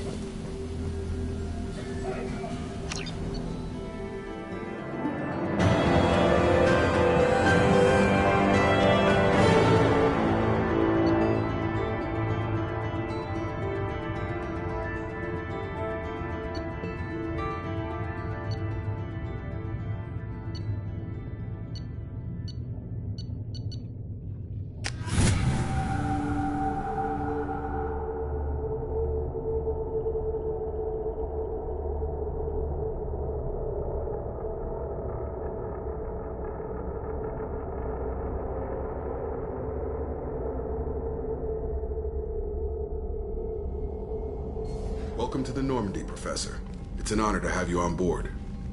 Welcome to the Normandy, Professor. It's an honor to have you on board.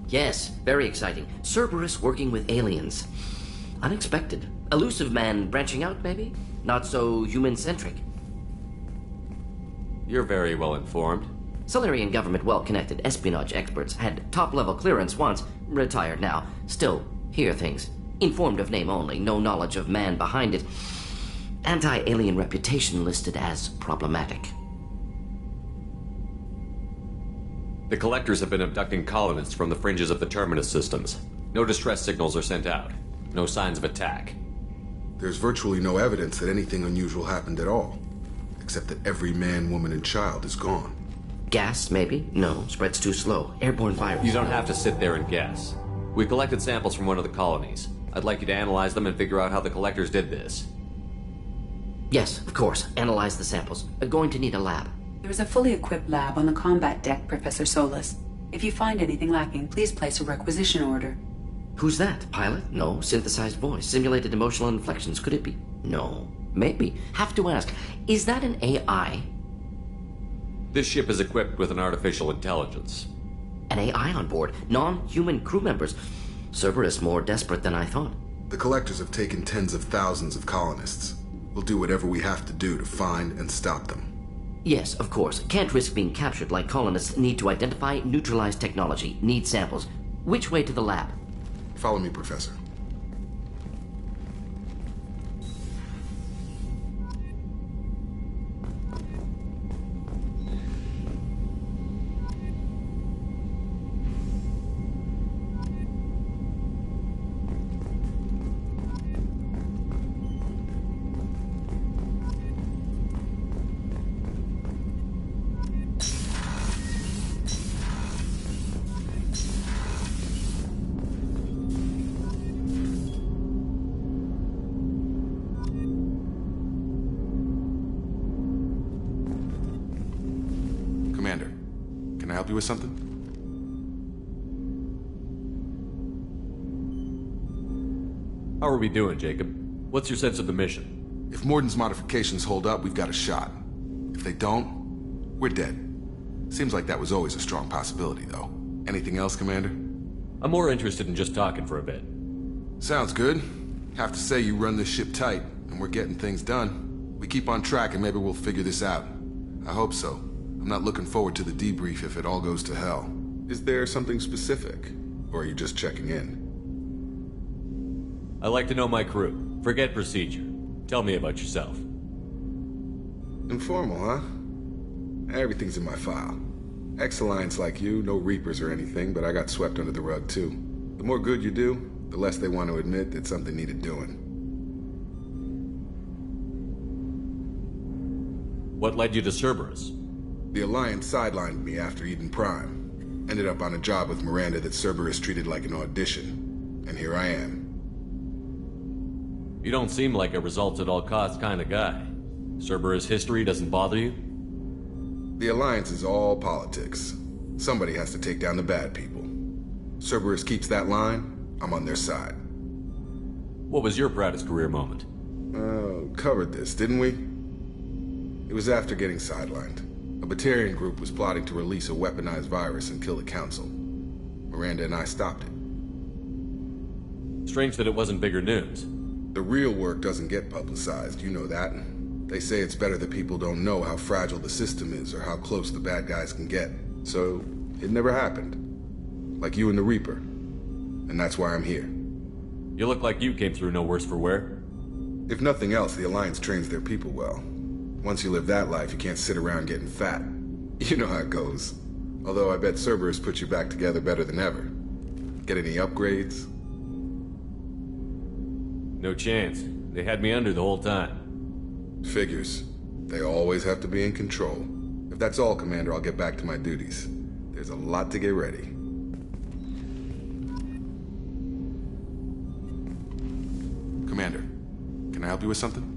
Yes, very exciting. Cerberus working with aliens. Unexpected. Elusive man branching out, maybe? Not so human-centric. You're very well informed. Solarian government well-connected espionage experts had top-level clearance once, retired now. Still, hear things. Informed of name only, no knowledge of man behind it. Anti-alien reputation listed as problematic. The Collectors have been abducting colonists from the fringes of the Terminus systems. No distress signals are sent out. No signs of attack. There's virtually no evidence that anything unusual happened at all. Except that every man, woman, and child is gone. Gas, maybe? No, spreads too slow. Airborne virus. You don't have to sit there and guess. We collected samples from one of the colonies. I'd like you to analyze them and figure out how the Collectors did this. Yes, of course. Analyze the samples. Going to need a lab. There's a fully equipped lab on the combat deck, Professor Solis. If you find anything lacking, please place a requisition order. Who's that? Pilot? No. Synthesized voice. Simulated emotional inflections. Could it be? No. Maybe. Have to ask. Is that an AI? This ship is equipped with an artificial intelligence. An AI on board? Non-human crew members? Cerberus more desperate than I thought. The Collectors have taken tens of thousands of colonists. We'll do whatever we have to do to find and stop them. Yes, of course. Can't risk being captured like colonists need to identify, neutralize technology, need samples. Which way to the lab? Follow me, Professor. help you with something? How are we doing, Jacob? What's your sense of the mission? If Morden's modifications hold up, we've got a shot. If they don't, we're dead. Seems like that was always a strong possibility, though. Anything else, Commander? I'm more interested in just talking for a bit. Sounds good. Have to say you run this ship tight, and we're getting things done. We keep on track and maybe we'll figure this out. I hope so. I'm not looking forward to the debrief if it all goes to hell. Is there something specific? Or are you just checking in? I like to know my crew. Forget procedure. Tell me about yourself. Informal, huh? Everything's in my file. Ex-Alliance like you, no Reapers or anything, but I got swept under the rug too. The more good you do, the less they want to admit that something needed doing. What led you to Cerberus? The Alliance sidelined me after Eden Prime. Ended up on a job with Miranda that Cerberus treated like an audition. And here I am. You don't seem like a results-at-all-costs kind of guy. Cerberus history doesn't bother you? The Alliance is all politics. Somebody has to take down the bad people. Cerberus keeps that line, I'm on their side. What was your proudest career moment? Covered this, didn't we? It was after getting sidelined. A Batarian group was plotting to release a weaponized virus and kill the Council. Miranda and I stopped it. Strange that it wasn't bigger news. The real work doesn't get publicized, you know that. They say it's better that people don't know how fragile the system is or how close the bad guys can get. So, it never happened. Like you and the Reaper. And that's why I'm here. You look like you came through no worse for wear. If nothing else, the Alliance trains their people well. Once you live that life, you can't sit around getting fat. You know how it goes. Although I bet Cerberus put you back together better than ever. Get any upgrades? No chance. They had me under the whole time. Figures. They always have to be in control. If that's all, Commander, I'll get back to my duties. There's a lot to get ready. Commander, can I help you with something?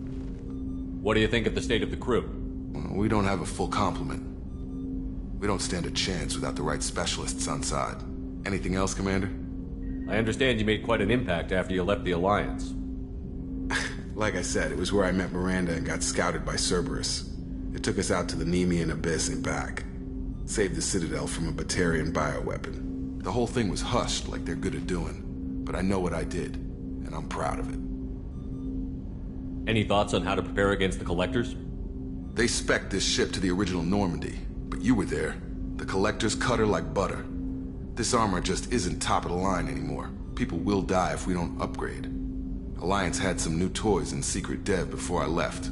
What do you think of the state of the crew? Well, we don't have a full complement. We don't stand a chance without the right specialists on side. Anything else, Commander? I understand you made quite an impact after you left the Alliance. Like I said, it was where I met Miranda and got scouted by Cerberus. It took us out to the Nemean Abyss and back. Saved the Citadel from a Batarian bioweapon. The whole thing was hushed like they're good at doing. But I know what I did, and I'm proud of it. Any thoughts on how to prepare against the Collectors? They spec'd this ship to the original Normandy, but you were there. The Collectors cut her like butter. This armor just isn't top of the line anymore. People will die if we don't upgrade. Alliance had some new toys in secret dev before I left.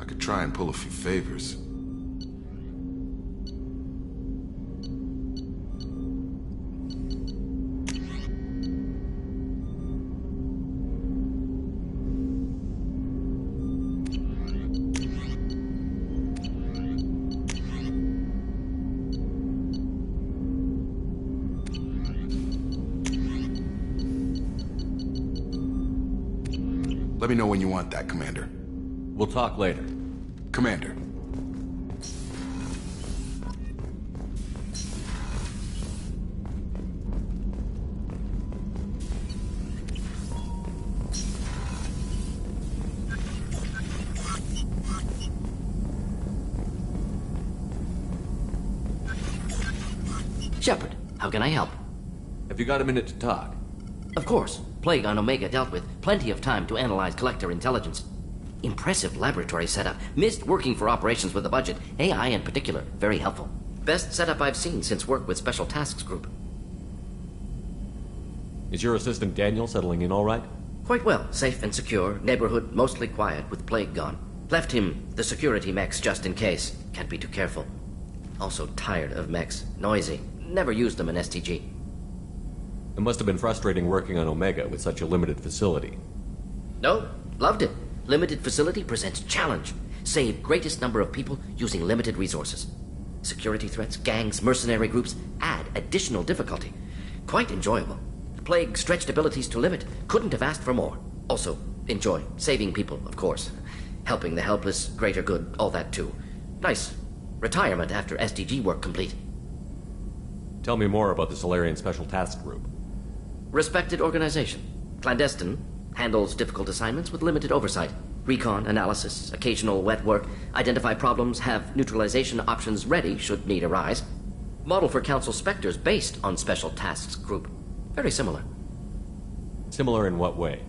I could try and pull a few favors. Let me know when you want that, Commander. We'll talk later. Commander. Shepard, how can I help? Have you got a minute to talk? Of course. Plague on Omega dealt with. Plenty of time to analyze Collector intelligence. Impressive laboratory setup. Missed working for operations with a budget. AI in particular. Very helpful. Best setup I've seen since work with Special Tasks Group. Is your assistant Daniel settling in all right? Quite well. Safe and secure. Neighborhood mostly quiet with Plague gone. Left him the security mechs just in case. Can't be too careful. Also tired of mechs. Noisy. Never used them in STG. It must have been frustrating working on Omega with such a limited facility. No, loved it. Limited facility presents challenge. Save greatest number of people using limited resources. Security threats, gangs, mercenary groups add additional difficulty. Quite enjoyable. Plague stretched abilities to limit. Couldn't have asked for more. Also, enjoy. Saving people, of course. Helping the helpless, greater good, all that too. Nice. Retirement after SDG work complete. Tell me more about the Solarian Special Task Group. Respected organization. Clandestine. Handles difficult assignments with limited oversight. Recon, analysis, occasional wet work. Identify problems, have neutralization options ready should need arise. Model for Council Spectres based on Special Tasks Group. Very similar. Similar in what way?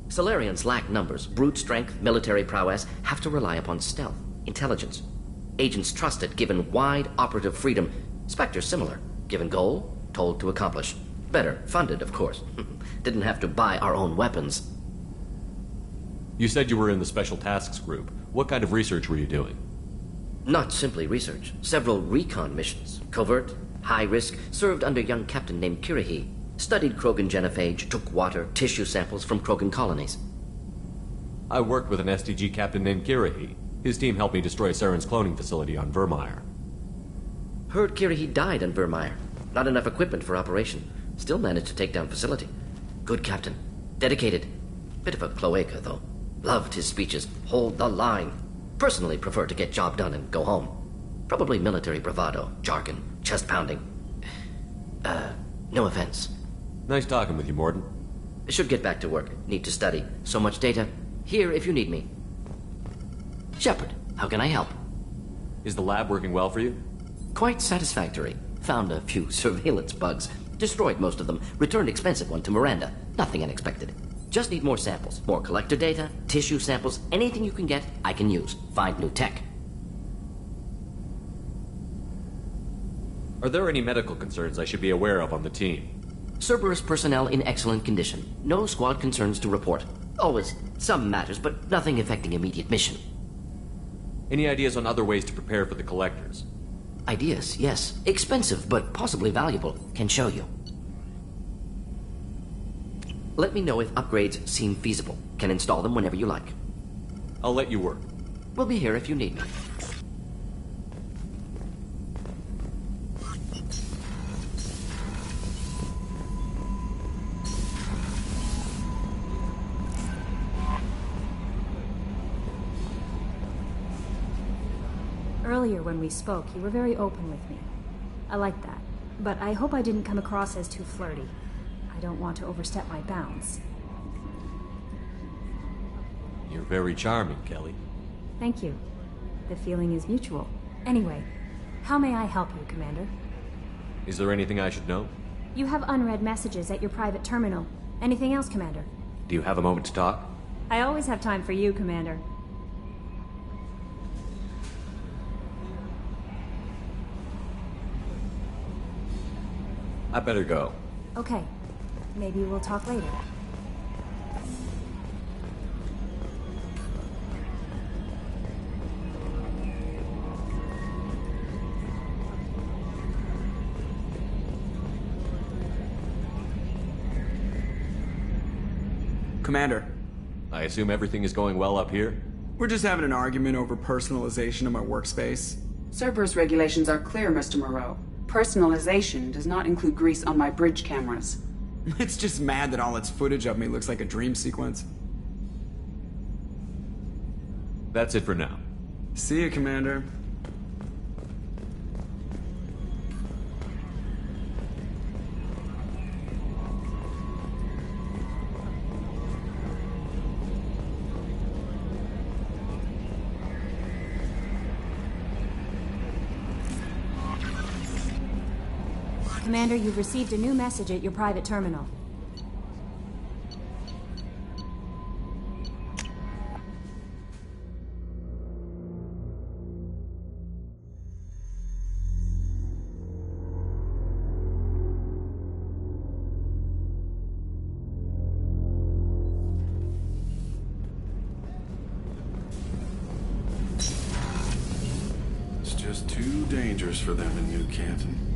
Solarians lack numbers, brute strength, military prowess, have to rely upon stealth, intelligence. Agents trusted, given wide operative freedom. Spectres similar, given goal, told to accomplish. Better, funded, of course. Didn't have to buy our own weapons. You said you were in the Special Tasks Group. What kind of research were you doing? Not simply research. Several recon missions. Covert, high risk, served under a young captain named Kirahi. Studied Krogan genophage, took water, tissue samples from Krogan colonies. I worked with an STG captain named Kirahi. His team helped me destroy Saren's cloning facility on Vermeer. Heard Kirahi died on Vermeer. Not enough equipment for operation. Still managed to take down facility. Good captain. Dedicated. Bit of a cloaca, though. Loved his speeches. Hold the line. Personally prefer to get job done and go home. Probably military bravado, jargon, chest pounding. No offense. Nice talking with you, Mordin. Should get back to work. Need to study. So much data. Here if you need me. Shepard, how can I help? Is the lab working well for you? Quite satisfactory. Found a few surveillance bugs. Destroyed most of them. Returned expensive one to Miranda. Nothing unexpected. Just need more samples. More collector data, tissue samples, anything you can get, I can use. Find new tech. Are there any medical concerns I should be aware of on the team? Cerberus personnel in excellent condition. No squad concerns to report. Always some matters, but nothing affecting immediate mission. Any ideas on other ways to prepare for the collectors? Ideas, yes. Expensive, but possibly valuable. Can show you. Let me know if upgrades seem feasible. Can install them whenever you like. I'll let you work. We'll be here if you need me. Earlier when we spoke, you were very open with me. I like that. But I hope I didn't come across as too flirty. I don't want to overstep my bounds. You're very charming, Kelly. Thank you. The feeling is mutual. Anyway, how may I help you, Commander? Is there anything I should know? You have unread messages at your private terminal. Anything else, Commander? Do you have a moment to talk? I always have time for you, Commander. I better go. Okay. Maybe we'll talk later. Commander. I assume everything is going well up here? We're just having an argument over personalization of my workspace. Cerberus regulations are clear, Mr. Moreau. Personalization does not include grease on my bridge cameras. It's just mad that all its footage of me looks like a dream sequence. That's it for now. See you, Commander. Commander, you've received a new message at your private terminal. It's just too dangerous for them in New Canton.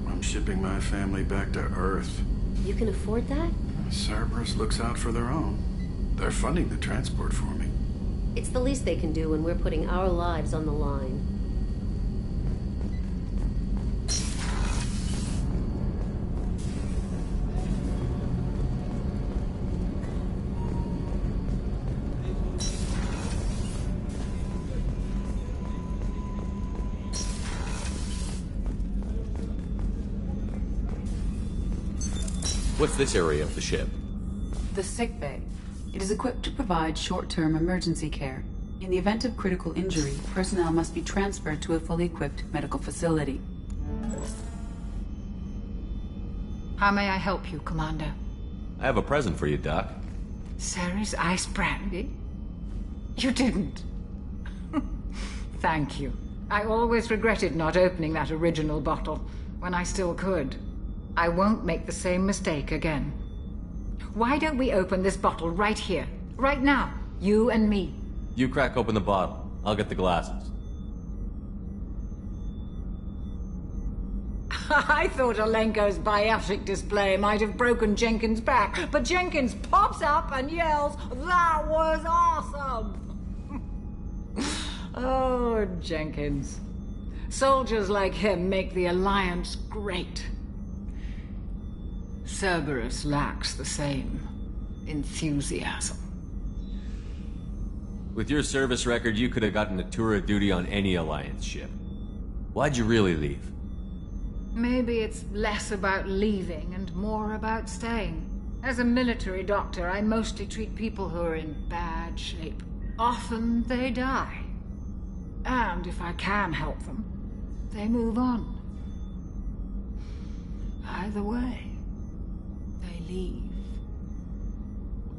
I'm shipping my family back to Earth. You can afford that? Cerberus looks out for their own. They're funding the transport for me. It's the least they can do when we're putting our lives on the line. What's this area of the ship? The sick bay. It is equipped to provide short-term emergency care. In the event of critical injury, personnel must be transferred to a fully equipped medical facility. How may I help you, Commander? I have a present for you, Doc. Sarah's ice brandy? You didn't. Thank you. I always regretted not opening that original bottle when I still could. I won't make the same mistake again. Why don't we open this bottle right here, right now, you and me? You crack open the bottle. I'll get the glasses. I thought Alenko's biotic display might have broken Jenkins' back, but Jenkins pops up and yells, "That was awesome!" Oh, Jenkins. Soldiers like him make the Alliance great. Cerberus lacks the same enthusiasm. With your service record, you could have gotten a tour of duty on any Alliance ship. Why'd you really leave? Maybe it's less about leaving and more about staying. As a military doctor, I mostly treat people who are in bad shape. Often they die. And if I can help them, they move on. Either way, they leave.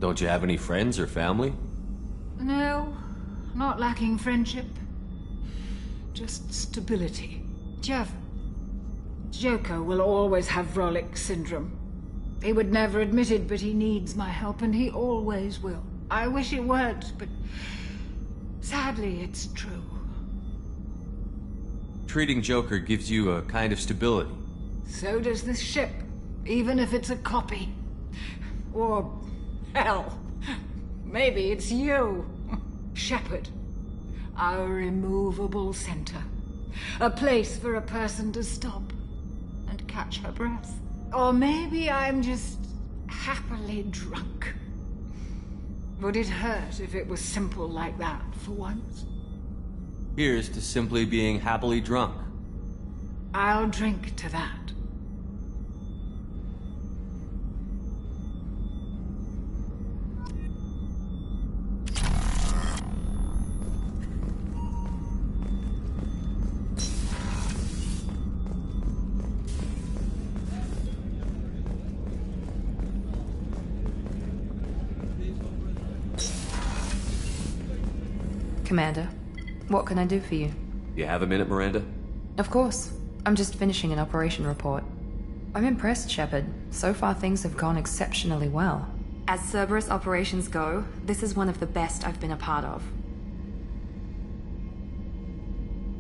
Don't you have any friends or family? No, not lacking friendship. Just stability. Jeff, Joker will always have Vrolic syndrome. He would never admit it, but he needs my help, and he always will. I wish it weren't, but sadly, it's true. Treating Joker gives you a kind of stability. So does this ship, even if it's a copy. Or, hell, maybe it's you, Shepard. Our immovable center. A place for a person to stop and catch her breath. Or maybe I'm just happily drunk. Would it hurt if it was simple like that for once? Here's to simply being happily drunk. I'll drink to that. Commander, what can I do for you? You have a minute, Miranda? Of course. I'm just finishing an operation report. I'm impressed, Shepard. So far things have gone exceptionally well. As Cerberus operations go, this is one of the best I've been a part of.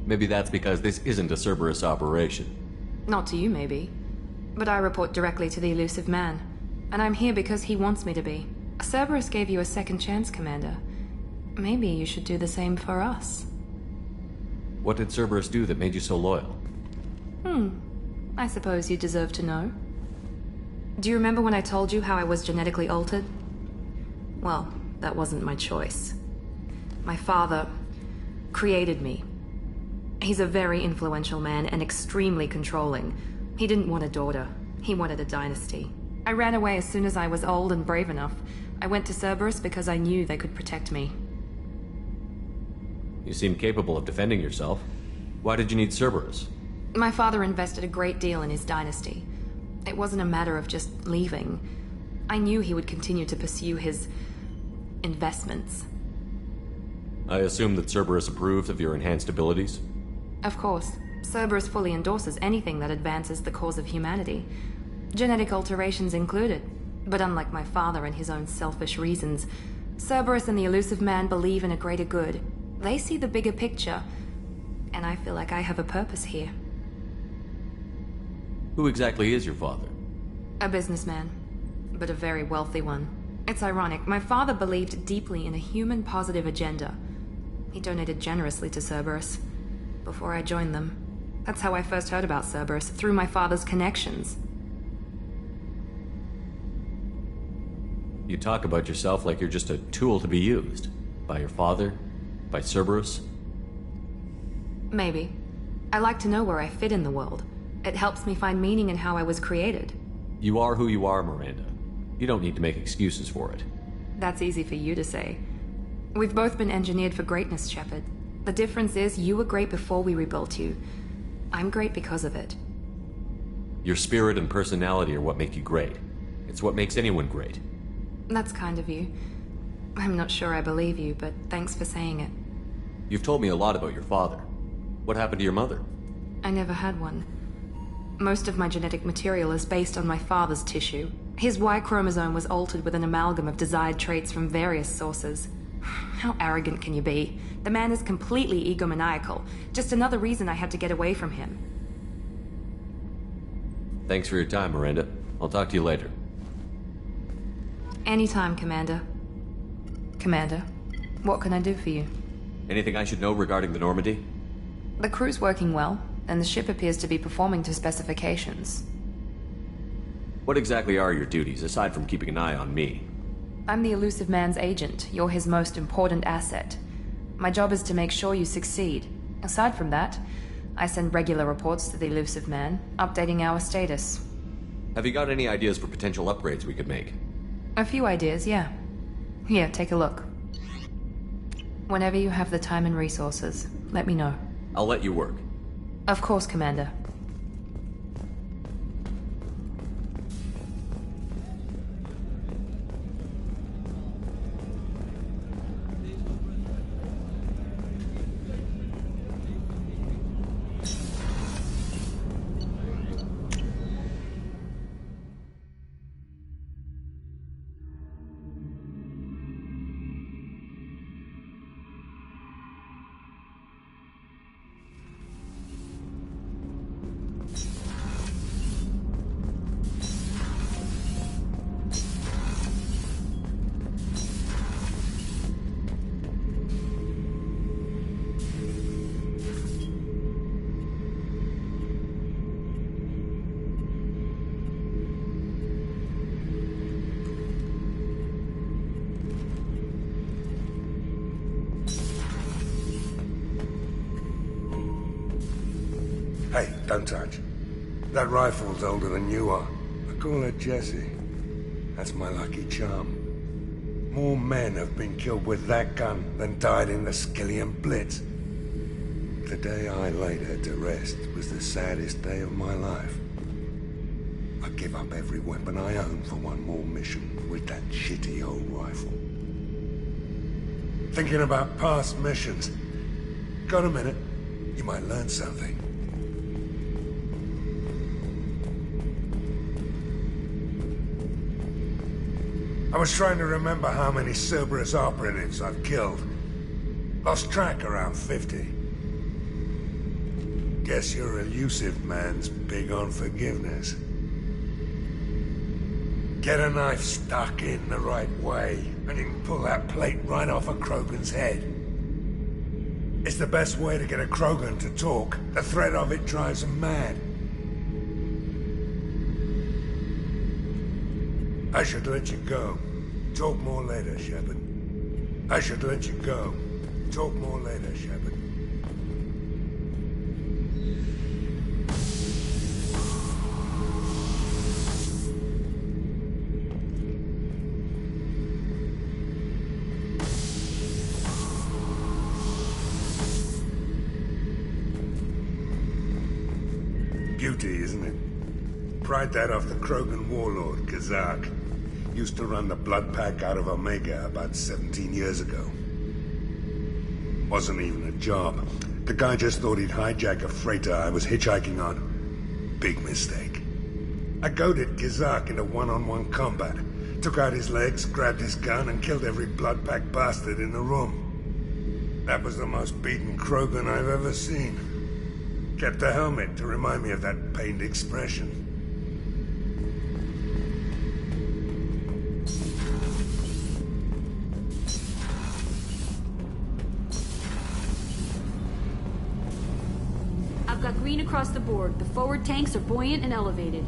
Maybe that's because this isn't a Cerberus operation. Not to you, maybe. But I report directly to the Elusive Man. And I'm here because he wants me to be. Cerberus gave you a second chance, Commander. Maybe you should do the same for us. What did Cerberus do that made you so loyal? I suppose you deserve to know. Do you remember when I told you how I was genetically altered? Well, that wasn't my choice. My father created me. He's a very influential man and extremely controlling. He didn't want a daughter. He wanted a dynasty. I ran away as soon as I was old and brave enough. I went to Cerberus because I knew they could protect me. You seem capable of defending yourself. Why did you need Cerberus? My father invested a great deal in his dynasty. It wasn't a matter of just leaving. I knew he would continue to pursue his investments. I assume that Cerberus approved of your enhanced abilities? Of course. Cerberus fully endorses anything that advances the cause of humanity. Genetic alterations included. But unlike my father and his own selfish reasons, Cerberus and the Elusive Man believe in a greater good. They see the bigger picture, and I feel like I have a purpose here. Who exactly is your father? A businessman, but a very wealthy one. It's ironic, my father believed deeply in a human-positive agenda. He donated generously to Cerberus before I joined them. That's how I first heard about Cerberus, through my father's connections. You talk about yourself like you're just a tool to be used. By your father? By Cerberus? Maybe. I like to know where I fit in the world. It helps me find meaning in how I was created. You are who you are, Miranda. You don't need to make excuses for it. That's easy for you to say. We've both been engineered for greatness, Shepard. The difference is you were great before we rebuilt you. I'm great because of it. Your spirit and personality are what make you great. It's what makes anyone great. That's kind of you. I'm not sure I believe you, but thanks for saying it. You've told me a lot about your father. What happened to your mother? I never had one. Most of my genetic material is based on my father's tissue. His Y chromosome was altered with an amalgam of desired traits from various sources. How arrogant can you be? The man is completely egomaniacal. Just another reason I had to get away from him. Thanks for your time, Miranda. I'll talk to you later. Anytime, Commander. Commander, what can I do for you? Anything I should know regarding the Normandy? The crew's working well, and the ship appears to be performing to specifications. What exactly are your duties, aside from keeping an eye on me? I'm the Elusive Man's agent. You're his most important asset. My job is to make sure you succeed. Aside from that, I send regular reports to the Elusive Man, updating our status. Have you got any ideas for potential upgrades we could make? A few ideas, yeah. Here, take a look. Whenever you have the time and resources, let me know. I'll let you work. Of course, Commander. Hey, don't touch. That rifle's older than you are. I call her Jessie. That's my lucky charm. More men have been killed with that gun than died in the Skillian Blitz. The day I laid her to rest was the saddest day of my life. I'd give up every weapon I own for one more mission with that shitty old rifle. Thinking about past missions. Got a minute? You might learn something. I was trying to remember how many Cerberus operatives I've killed. Lost track around 50. Guess your Elusive Man's big on forgiveness. Get a knife stuck in the right way, and you can pull that plate right off a Krogan's head. It's the best way to get a Krogan to talk. The threat of it drives him mad. I should let you go. Talk more later, Shepard. I should let you go. Talk more later, Shepard. Beauty, isn't it? Pried that off the Krogan warlord, Kazak. Used to run the Blood Pack out of Omega about 17 years ago. Wasn't even a job. The guy just thought he'd hijack a freighter I was hitchhiking on. Big mistake. I goaded Kazak into one-on-one combat. Took out his legs, grabbed his gun, and killed every Blood Pack bastard in the room. That was the most beaten Krogan I've ever seen. Kept a helmet to remind me of that pained expression. I've got green across the board. The forward tanks are buoyant and elevated.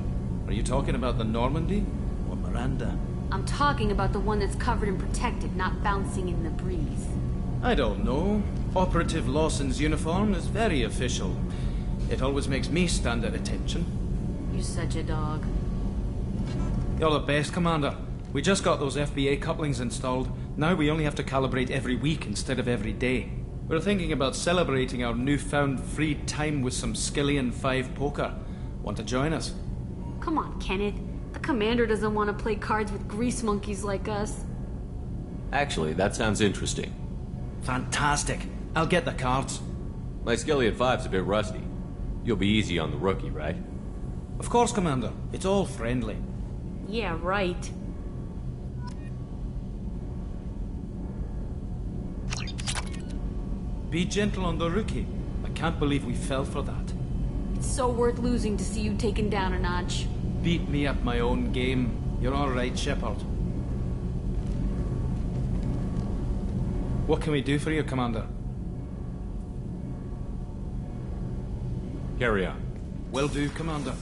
Are you talking about the Normandy? Or Miranda? I'm talking about the one that's covered and protected, not bouncing in the breeze. I don't know. Operative Lawson's uniform is very official. It always makes me stand at attention. You're such a dog. You're the best, Commander. We just got those FBA couplings installed. Now we only have to calibrate every week instead of every day. We're thinking about celebrating our newfound free time with some Skillian 5 poker. Want to join us? Come on, Kenneth. The commander doesn't want to play cards with grease monkeys like us. Actually, that sounds interesting. Fantastic. I'll get the cards. My Skillian 5's a bit rusty. You'll be easy on the rookie, right? Of course, Commander. It's all friendly. Yeah, right. Be gentle on the rookie. I can't believe we fell for that. It's so worth losing to see you taken down a notch. Beat me at my own game. You're all right, Shepard. What can we do for you, Commander? Carry on. Will do, Commander.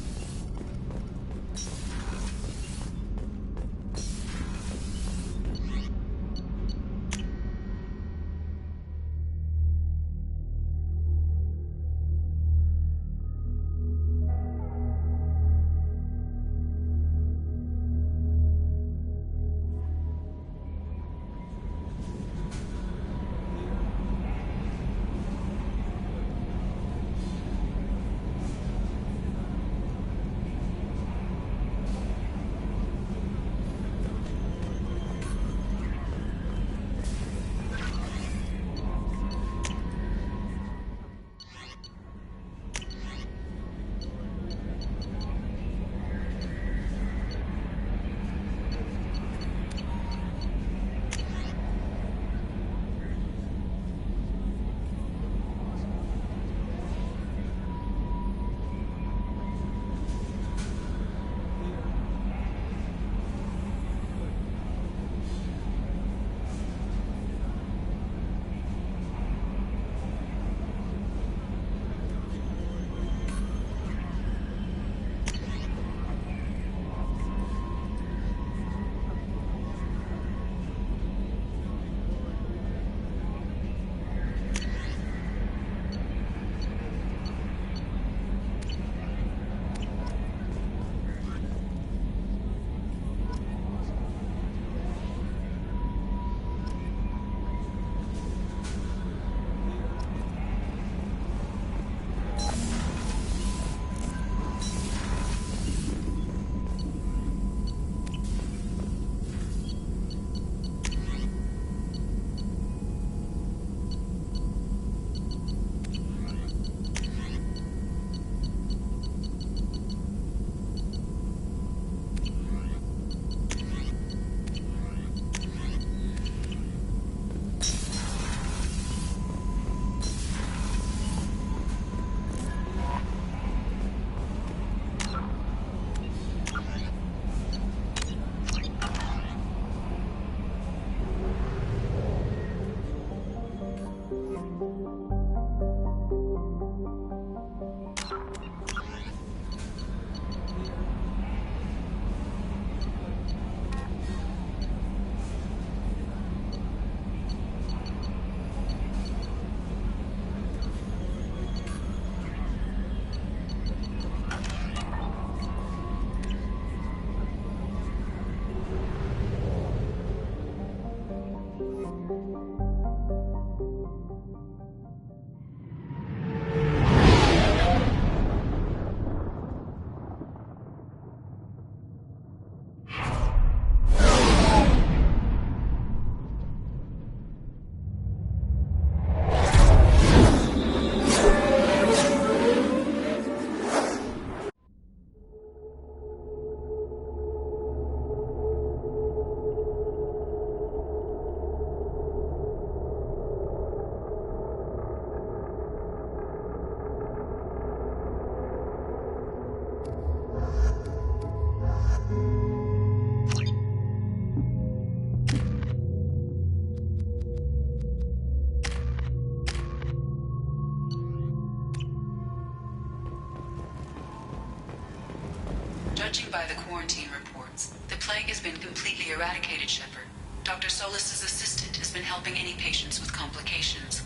Judging by the quarantine reports, the plague has been completely eradicated, Shepard. Dr. Solis's assistant has been helping any patients with complications.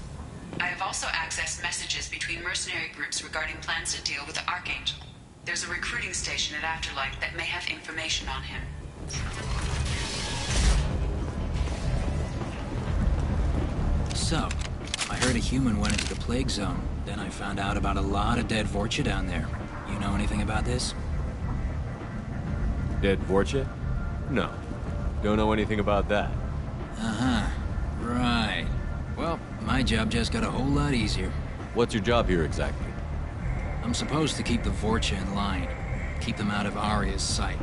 I have also accessed messages between mercenary groups regarding plans to deal with the Archangel. There's a recruiting station at Afterlight that may have information on him. So, I heard a human went into the plague zone. Then I found out about a lot of dead Vorcha down there. You know anything about this? Dead Vorcha? No. Don't know anything about that. Uh-huh. Right. Well, my job just got a whole lot easier. What's your job here exactly? I'm supposed to keep the Vorcha in line. Keep them out of Aria's sight.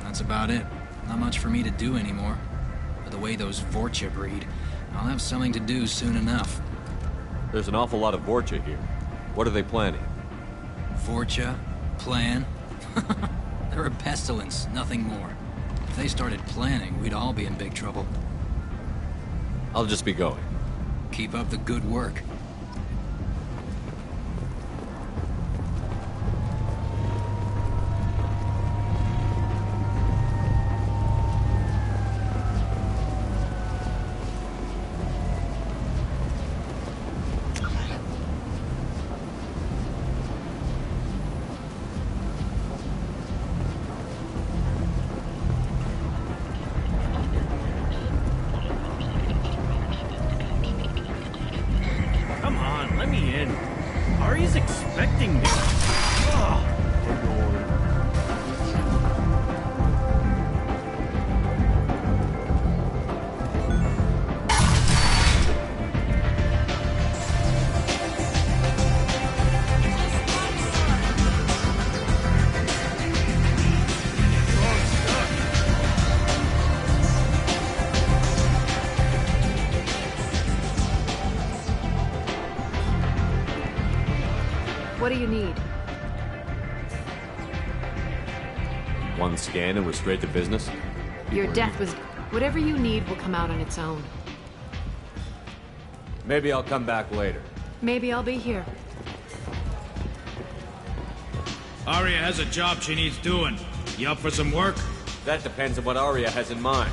That's about it. Not much for me to do anymore. But the way those Vorcha breed, I'll have something to do soon enough. There's an awful lot of Vorcha here. What are they planning? Vorcha? Plan? They're a pestilence, nothing more. If they started planning, we'd all be in big trouble. I'll just be going. Keep up the good work. What do you need? One scan and we're straight to business? Your death was... Whatever you need will come out on its own. Maybe I'll come back later. Maybe I'll be here. Aria has a job she needs doing. You up for some work? That depends on what Aria has in mind.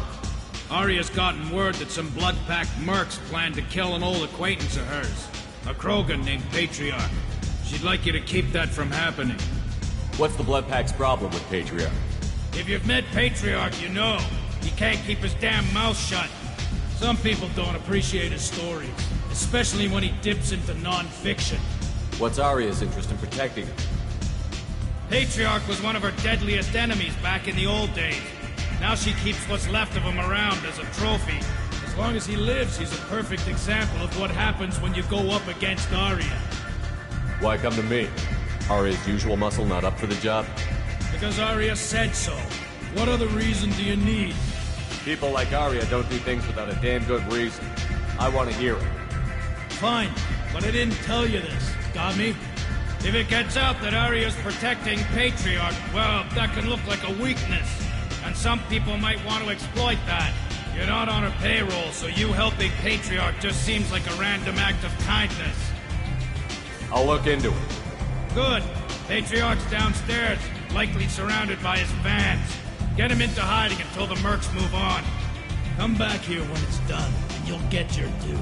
Aria's gotten word that some blood-packed mercs plan to kill an old acquaintance of hers. A Krogan named Patriarch. She'd like you to keep that from happening. What's the Bloodpack's problem with Patriarch? If you've met Patriarch, you know. He can't keep his damn mouth shut. Some people don't appreciate his stories, especially when he dips into non-fiction. What's Aria's interest in protecting him? Patriarch was one of her deadliest enemies back in the old days. Now she keeps what's left of him around as a trophy. As long as he lives, he's a perfect example of what happens when you go up against Aria. Why come to me? Aria's usual muscle not up for the job? Because Aria said so. What other reason do you need? People like Aria don't do things without a damn good reason. I want to hear it. Fine, but I didn't tell you this. Got me? If it gets out that Aria's protecting Patriarch, well, that can look like a weakness. And some people might want to exploit that. You're not on her payroll, so you helping Patriarch just seems like a random act of kindness. I'll look into it. Good. Patriarch's downstairs, likely surrounded by his fans. Get him into hiding until the mercs move on. Come back here when it's done, and you'll get your due.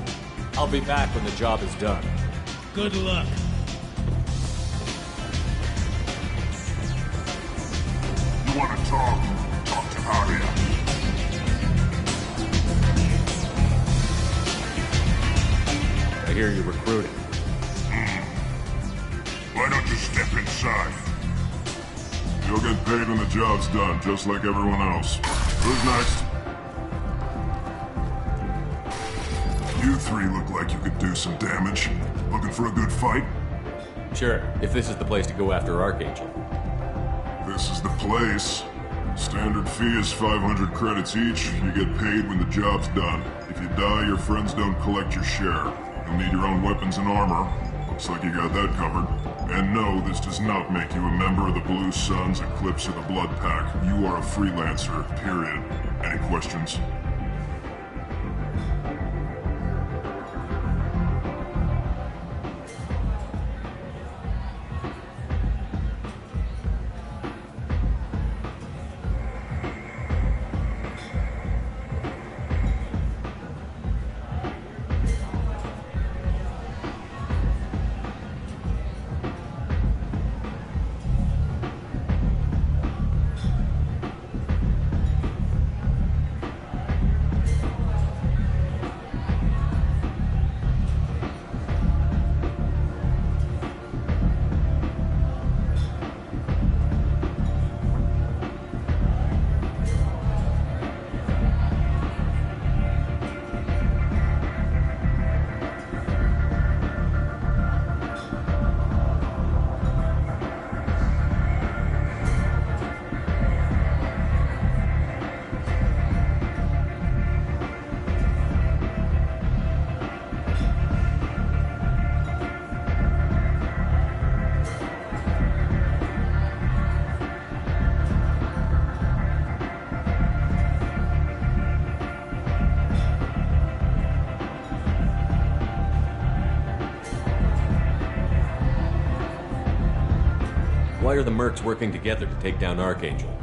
I'll be back when the job is done. Good luck. You want to talk? Talk to Aria. I hear you're recruiting. Why don't you step inside? You'll get paid when the job's done, just like everyone else. Who's next? You three look like you could do some damage. Looking for a good fight? Sure, if this is the place to go after Archangel. This is the place. Standard fee is 500 credits each. You get paid when the job's done. If you die, your friends don't collect your share. You'll need your own weapons and armor. Looks like you got that covered. And no, this does not make you a member of the Blue Suns, Eclipse, or the Blood Pack. You are a freelancer, period. Any questions? Why are the mercs working together to take down Archangel?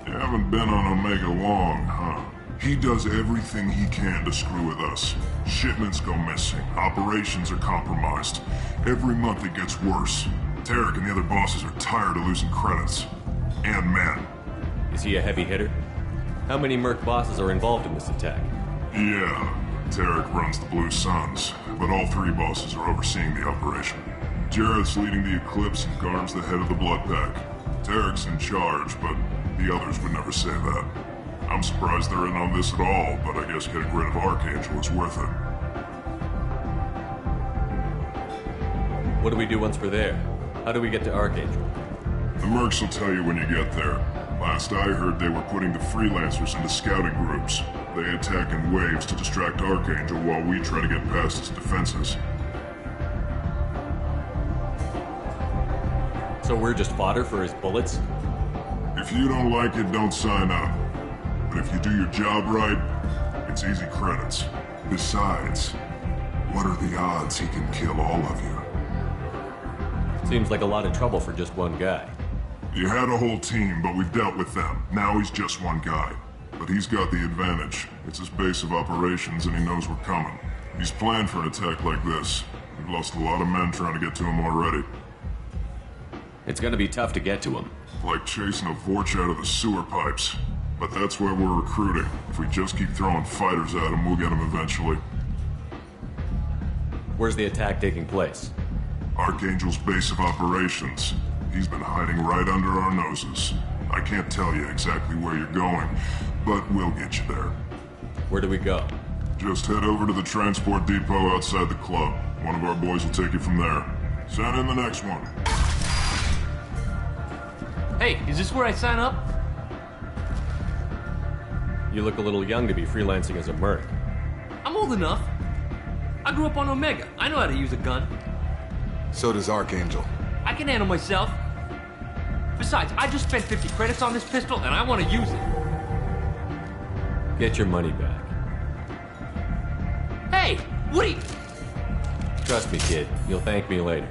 You haven't been on Omega long, huh? He does everything he can to screw with us. Shipments go missing, operations are compromised. Every month it gets worse. Tarek and the other bosses are tired of losing credits. And men. Is he a heavy hitter? How many merc bosses are involved in this attack? Yeah, Tarek runs the Blue Suns, but all three bosses are overseeing the operation. Jarrett's leading the Eclipse and Garm's the head of the Blood Pack. Tarek's in charge, but the others would never say that. I'm surprised they're in on this at all, but I guess getting rid of Archangel is worth it. What do we do once we're there? How do we get to Archangel? The mercs will tell you when you get there. Last I heard, they were putting the freelancers into scouting groups. They attack in waves to distract Archangel while we try to get past his defenses. So we're just fodder for his bullets? If you don't like it, don't sign up. But if you do your job right, it's easy credits. Besides, what are the odds he can kill all of you? Seems like a lot of trouble for just one guy. You had a whole team, but we've dealt with them. Now he's just one guy. But he's got the advantage. It's his base of operations and he knows we're coming. He's planned for an attack like this. We've lost a lot of men trying to get to him already. It's gonna be tough to get to him. Like chasing a Vorch out of the sewer pipes. But that's why we're recruiting. If we just keep throwing fighters at him, we'll get him eventually. Where's the attack taking place? Archangel's base of operations. He's been hiding right under our noses. I can't tell you exactly where you're going, but we'll get you there. Where do we go? Just head over to the transport depot outside the club. One of our boys will take you from there. Send in the next one. Hey, is this where I sign up? You look a little young to be freelancing as a merc. I'm old enough. I grew up on Omega. I know how to use a gun. So does Archangel. I can handle myself. Besides, I just spent 50 credits on this pistol, and I want to use it. Get your money back. Hey, what are you... Trust me, kid. You'll thank me later.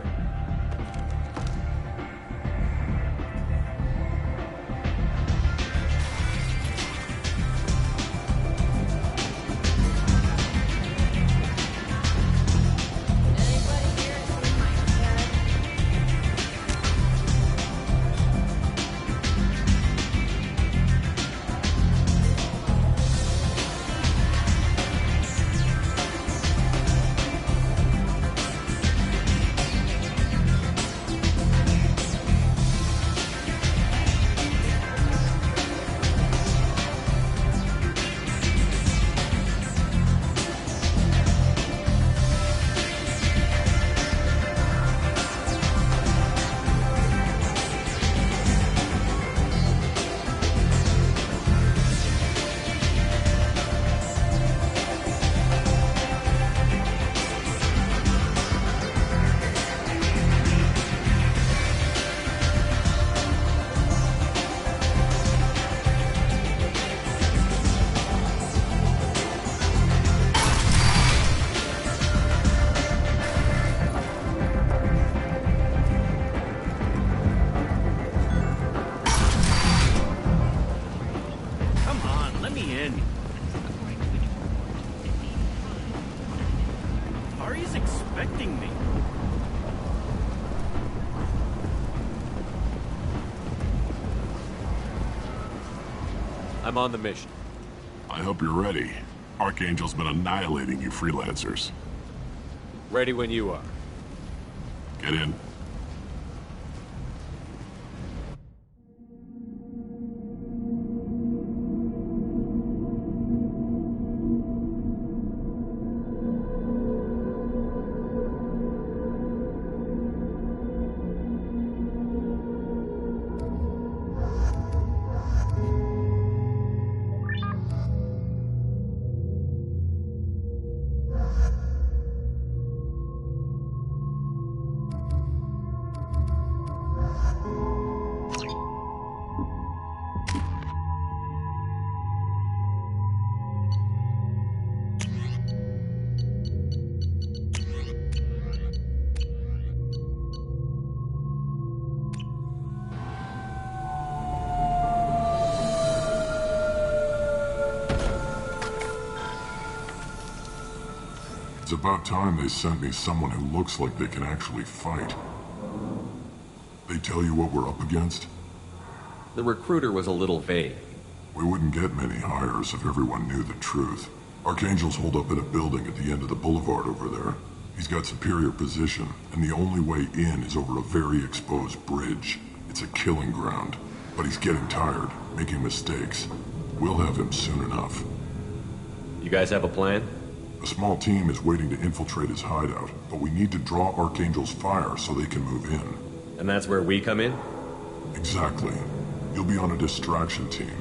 I'm on the mission. I hope you're ready. Archangel's been annihilating you freelancers. Ready when you are. Get in. It's about time they sent me someone who looks like they can actually fight. They tell you what we're up against? The recruiter was a little vague. We wouldn't get many hires if everyone knew the truth. Archangel's holed up in a building at the end of the boulevard over there. He's got superior position, and the only way in is over a very exposed bridge. It's a killing ground. But he's getting tired, making mistakes. We'll have him soon enough. You guys have a plan? A small team is waiting to infiltrate his hideout, but we need to draw Archangel's fire so they can move in. And that's where we come in? Exactly. You'll be on a distraction team.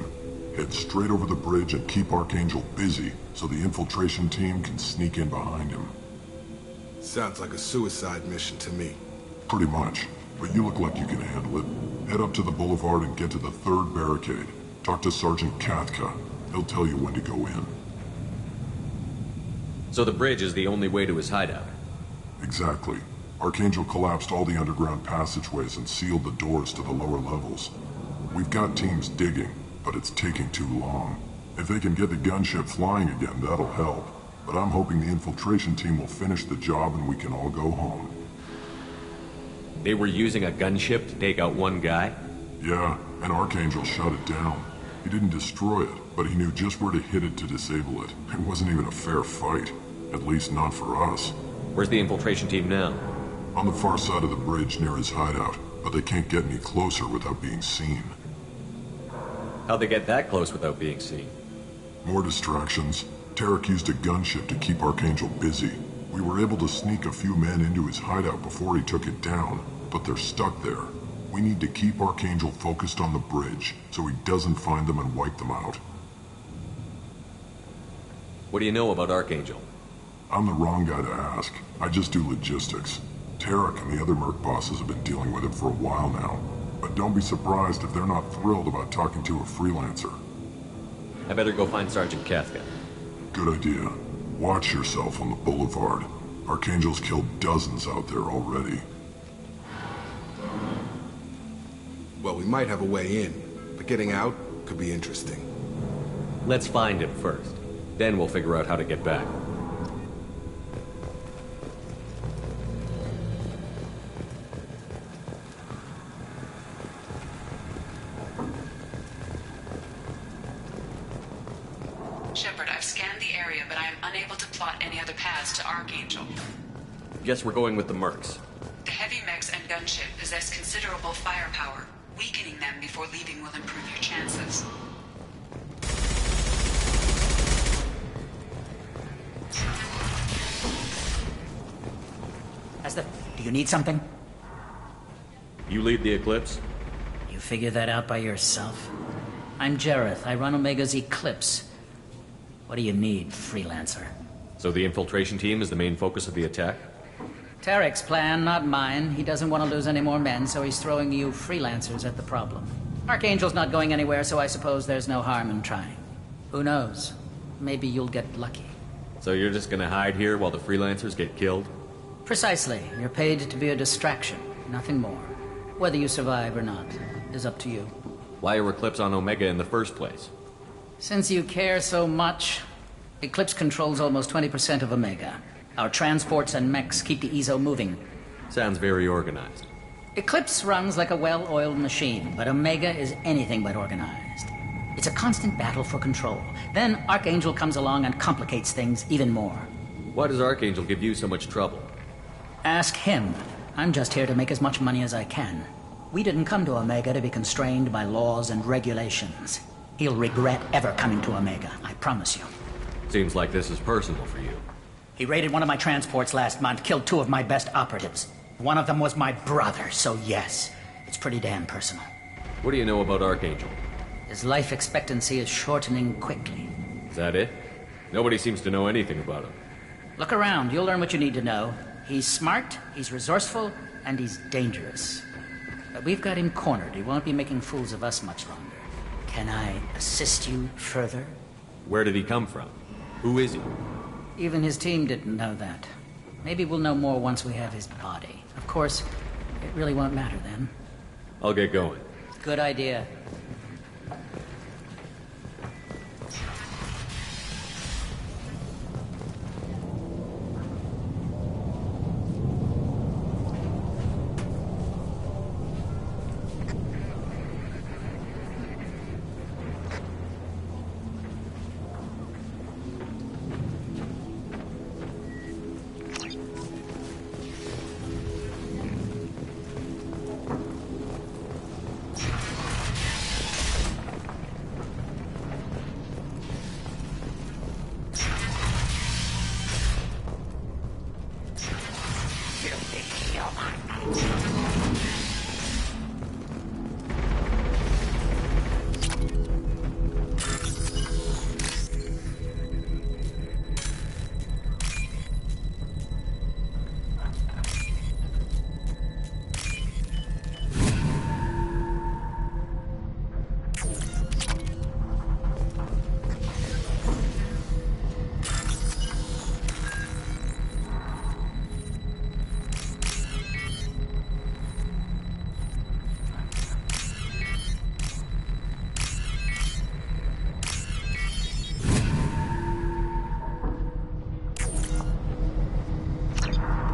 Head straight over the bridge and keep Archangel busy so the infiltration team can sneak in behind him. Sounds like a suicide mission to me. Pretty much, but you look like you can handle it. Head up to the boulevard and get to the 3rd barricade. Talk to Sergeant Kathka. He'll tell you when to go in. So the bridge is the only way to his hideout? Exactly. Archangel collapsed all the underground passageways and sealed the doors to the lower levels. We've got teams digging, but it's taking too long. If they can get the gunship flying again, that'll help. But I'm hoping the infiltration team will finish the job and we can all go home. They were using a gunship to take out one guy? Yeah, and Archangel shut it down. He didn't destroy it, but he knew just where to hit it to disable it. It wasn't even a fair fight. At least not for us. Where's the infiltration team now? On the far side of the bridge near his hideout, but they can't get any closer without being seen. How'd they get that close without being seen? More distractions. Tarek used a gunship to keep Archangel busy. We were able to sneak a few men into his hideout before he took it down, but they're stuck there. We need to keep Archangel focused on the bridge, so he doesn't find them and wipe them out. What do you know about Archangel? I'm the wrong guy to ask. I just do logistics. Tarek and the other Merc bosses have been dealing with him for a while now. But don't be surprised if they're not thrilled about talking to a freelancer. I better go find Sergeant Kathka. Good idea. Watch yourself on the boulevard. Archangel's killed dozens out there already. Well, we might have a way in, but getting out could be interesting. Let's find him first. Then we'll figure out how to get back. Shepard, I've scanned the area, but I am unable to plot any other paths to Archangel. Guess we're going with the Mercs. The heavy mechs and gunship possess considerable firepower. Weakening them before leaving will improve your chances. Do you need something? You lead the Eclipse? You figure that out by yourself? I'm Jareth. I run Omega's Eclipse. What do you need, freelancer? So the infiltration team is the main focus of the attack? Tarek's plan, not mine. He doesn't want to lose any more men, so he's throwing you freelancers at the problem. Archangel's not going anywhere, so I suppose there's no harm in trying. Who knows? Maybe you'll get lucky. So you're just gonna hide here while the freelancers get killed? Precisely. You're paid to be a distraction, nothing more. Whether you survive or not is up to you. Why are Eclipse on Omega in the first place? Since you care so much, Eclipse controls almost 20% of Omega. Our transports and mechs keep the EZO moving. Sounds very organized. Eclipse runs like a well-oiled machine, but Omega is anything but organized. It's a constant battle for control. Then Archangel comes along and complicates things even more. Why does Archangel give you so much trouble? Ask him. I'm just here to make as much money as I can. We didn't come to Omega to be constrained by laws and regulations. He'll regret ever coming to Omega, I promise you. Seems like this is personal for you. He raided one of my transports last month, killed 2 of my best operatives. One of them was my brother, so yes, it's pretty damn personal. What do you know about Archangel? His life expectancy is shortening quickly. Is that it? Nobody seems to know anything about him. Look around, you'll learn what you need to know. He's smart, he's resourceful, and he's dangerous. But we've got him cornered. He won't be making fools of us much longer. Can I assist you further? Where did he come from? Who is he? Even his team didn't know that. Maybe we'll know more once we have his body. Of course, it really won't matter then. I'll get going. Good idea.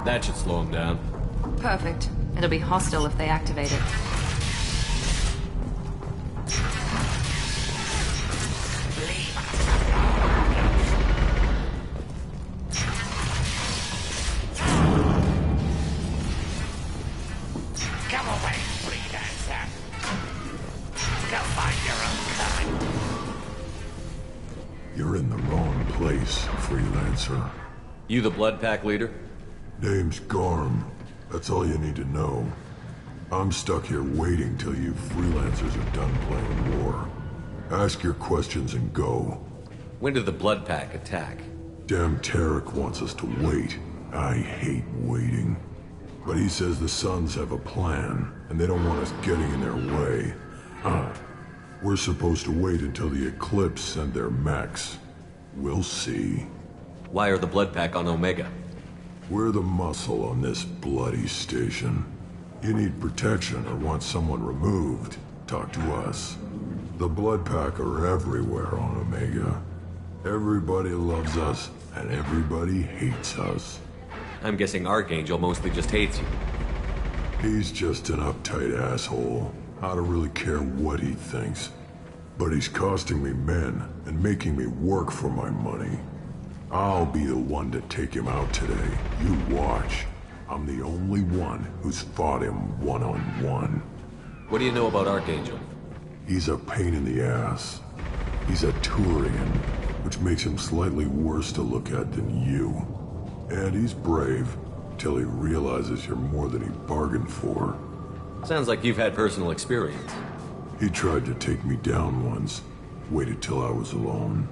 That should slow them down. Perfect. It'll be hostile if they activate it. Come away, freelancer. Go find your own kind. You're in the wrong place, freelancer. You the Blood Pack leader? Name's Garm. That's all you need to know. I'm stuck here waiting till you freelancers are done playing war. Ask your questions and go. When did the Blood Pack attack? Damn Tarek wants us to wait. I hate waiting. But he says the Sons have a plan, and they don't want us getting in their way. We're supposed to wait until the Eclipse send their mechs. We'll see. Why are the Blood Pack on Omega? We're the muscle on this bloody station. You need protection or want someone removed, talk to us. The Blood Pack are everywhere on Omega. Everybody loves us, and everybody hates us. I'm guessing Archangel mostly just hates you. He's just an uptight asshole. I don't really care what he thinks. But he's costing me men and making me work for my money. I'll be the one to take him out today. You watch. I'm the only one who's fought him one-on-one. What do you know about Archangel? He's a pain in the ass. He's a Turian, which makes him slightly worse to look at than you. And he's brave, till he realizes you're more than he bargained for. Sounds like you've had personal experience. He tried to take me down once. Waited till I was alone.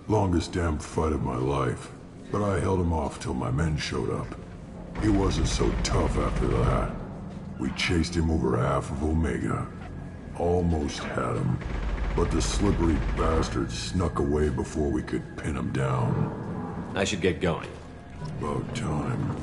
Longest damn fight of my life. But I held him off till my men showed up. He wasn't so tough after that. We chased him over half of Omega. Almost had him. But the slippery bastard snuck away before we could pin him down. I should get going. About time.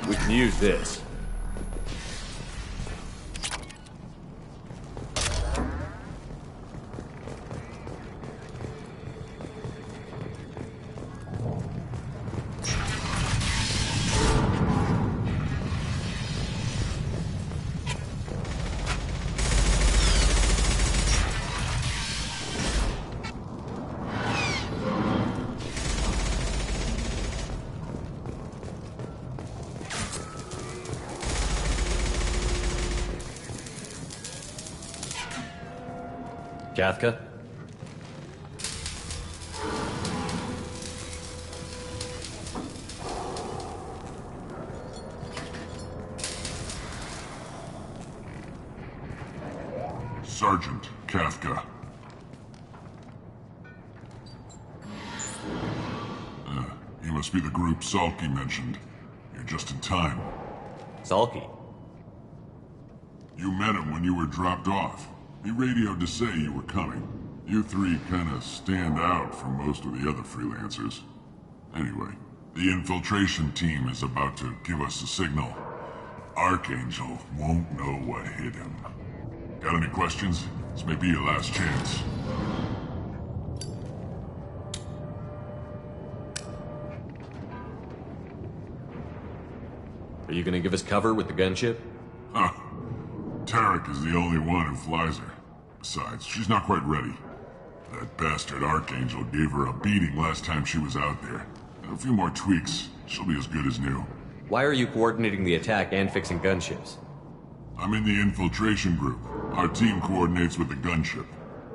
We can use this. Kathka? Sergeant Kathka. You must be the group Salky mentioned. You're just in time. Salky? You met him when you were dropped off. He radioed to say you were coming. You three kinda stand out from most of the other freelancers. Anyway, the infiltration team is about to give us a signal. Archangel won't know what hit him. Got any questions? This may be your last chance. Are you gonna give us cover with the gunship? Huh. Tarek is the only one who flies her. Besides, she's not quite ready. That bastard Archangel gave her a beating last time she was out there. A few more tweaks. She'll be as good as new. Why are you coordinating the attack and fixing gunships? I'm in the infiltration group. Our team coordinates with the gunship.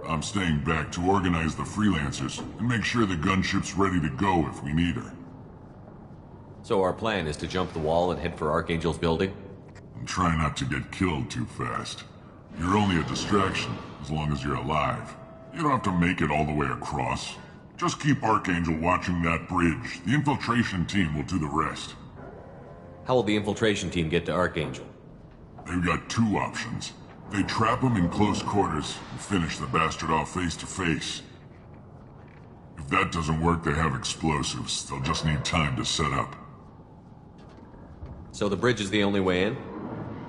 I'm staying back to organize the freelancers and make sure the gunship's ready to go if we need her. So our plan is to jump the wall and head for Archangel's building? And try not to get killed too fast. You're only a distraction, as long as you're alive. You don't have to make it all the way across. Just keep Archangel watching that bridge. The infiltration team will do the rest. How will the infiltration team get to Archangel? They've got two options. They trap him in close quarters and finish the bastard off face to face. If that doesn't work, they have explosives. They'll just need time to set up. So the bridge is the only way in?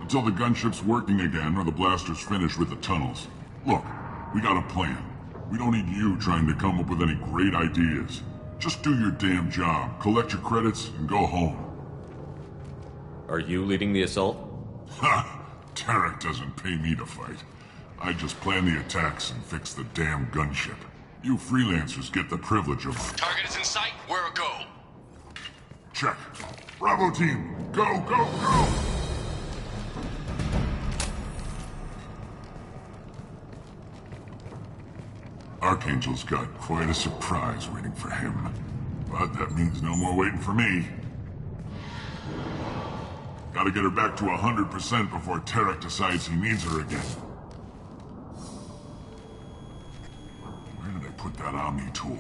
Until the gunship's working again or the blasters finish with the tunnels. Look, we got a plan. We don't need you trying to come up with any great ideas. Just do your damn job, collect your credits, and go home. Are you leading the assault? Ha! Tarek doesn't pay me to fight. I just plan the attacks and fix the damn gunship. You freelancers get the privilege of... Target is in sight. Where go? Check. Bravo team, go, go, go! Archangel's got quite a surprise waiting for him. But that means no more waiting for me. Gotta get her back to 100% before Tarek decides he needs her again. Where did I put that Omni tool?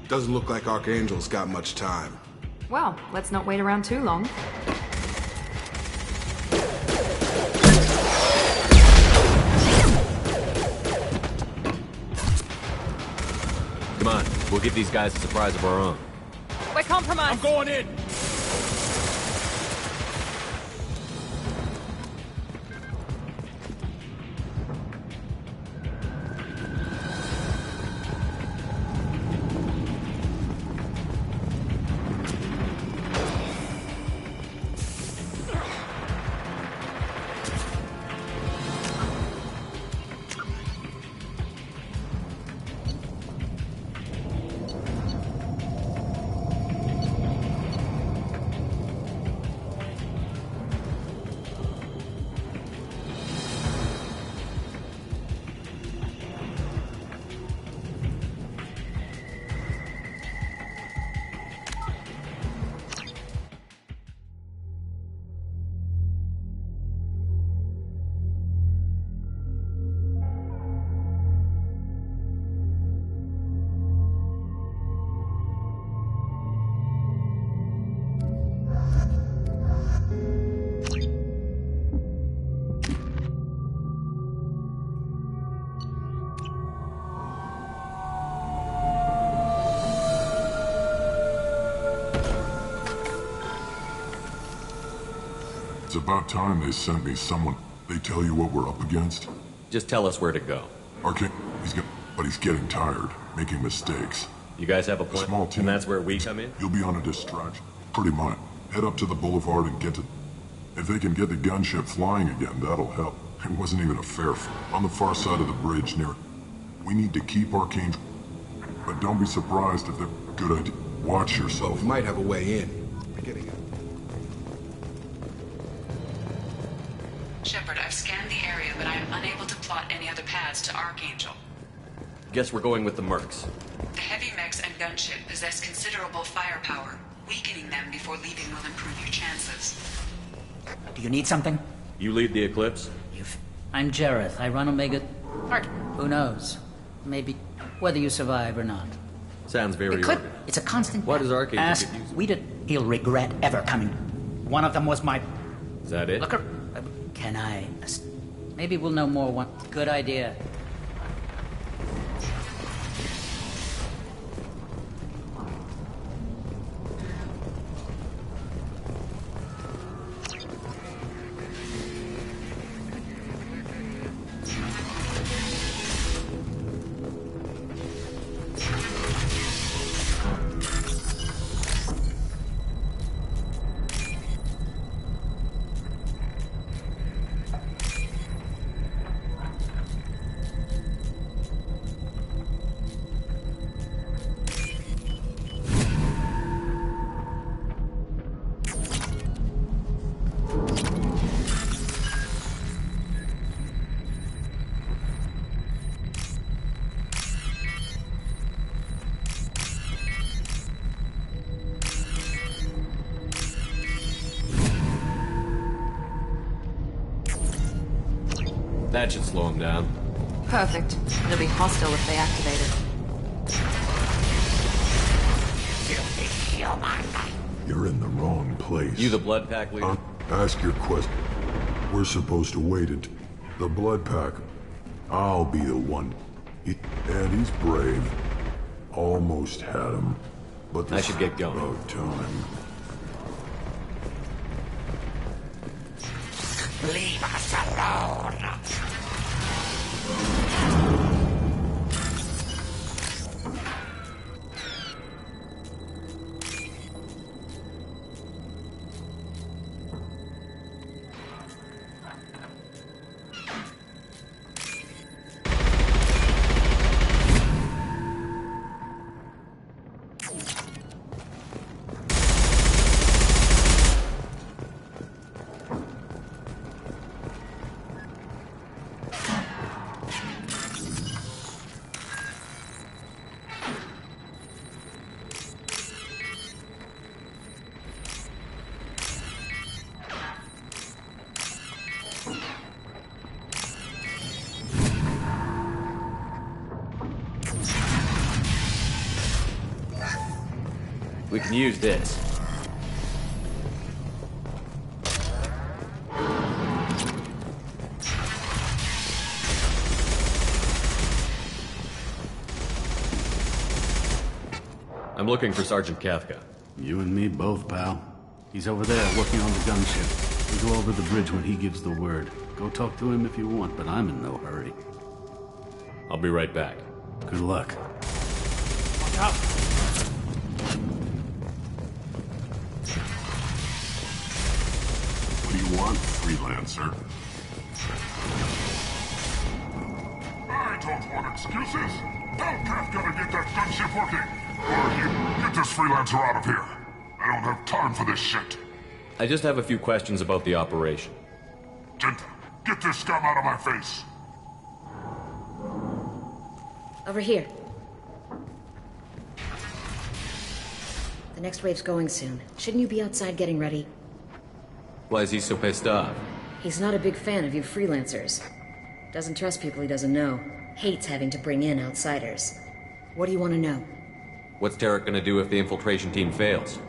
Doesn't look like Archangel's got much time. Well, let's not wait around too long. Come on, we'll give these guys a surprise of our own. We're compromised. I'm going in. It's about time they sent me someone. They tell you what we're up against? Just tell us where to go. Arcane, but he's getting tired, making mistakes. You guys have a plan? A small team. And that's where we come in? You'll be on a distraction. Pretty much. Head up to the boulevard and get to... If they can get the gunship flying again, that'll help. It wasn't even a fair fight. On the far side of the bridge near... We need to keep Arcangel... But don't be surprised if they're... Good idea. Watch yourself. We might have a way in. Getting it. Shepard, I've scanned the area, but I am unable to plot any other paths to Archangel. Guess we're going with the Mercs. The heavy mechs and gunship possess considerable firepower. Weakening them before leaving will improve your chances. Do you need something? You lead the Eclipse? I'm Jareth. I run Omega... Who knows? Maybe whether you survive or not. Sounds very... It's a constant... What does Archangel Ask get used? we did... He'll regret ever coming. One of them was my... Is that it? Look, can I... Maybe we'll know more one... Good idea. That should slow him down. Perfect. It'll be hostile if they activate it. You're in the wrong place. You the Blood Pack leader? Ask your question. We're supposed to wait it. The Blood Pack. I'll be the one. And he's brave. Almost had him. But I should get going. About time. Leave us alone! We can use this. I'm looking for Sergeant Kafka. You and me both, pal. He's over there working on the gunship. We'll go over the bridge when he gives the word. Go talk to him if you want, but I'm in no hurry. I'll be right back. Good luck. Watch out! What do you want, freelancer? I don't want excuses. Tell Kafka to get that gunship working. Or you get this freelancer out of here. I don't have time for this shit. I just have a few questions about the operation. Gent, get this scum out of my face. Over here. The next wave's going soon. Shouldn't you be outside getting ready? Why is he so pissed off? He's not a big fan of you freelancers. Doesn't trust people he doesn't know. Hates having to bring in outsiders. What do you want to know? What's Tarek gonna do if the infiltration team fails?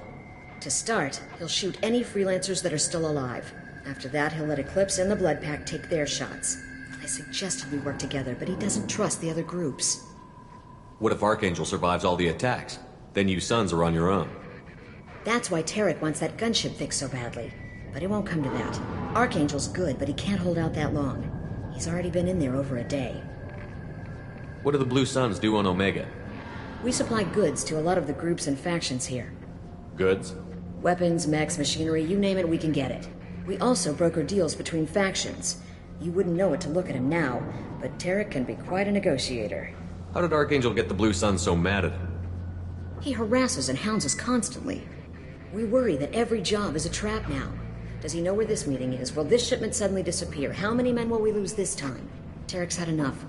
To start, he'll shoot any freelancers that are still alive. After that, he'll let Eclipse and the Blood Pack take their shots. I suggested we work together, but he doesn't trust the other groups. What if Archangel survives all the attacks? Then you sons are on your own. That's why Tarek wants that gunship fixed so badly. But it won't come to that. Archangel's good, but he can't hold out that long. He's already been in there over a day. What do the Blue Suns do on Omega? We supply goods to a lot of the groups and factions here. Goods? Weapons, mechs, machinery, you name it, we can get it. We also broker deals between factions. You wouldn't know it to look at him now, but Tarek can be quite a negotiator. How did Archangel get the Blue Suns so mad at him? He harasses and hounds us constantly. We worry that every job is a trap now. Does he know where this meeting is? Will this shipment suddenly disappear? How many men will we lose this time? Tarek's had enough.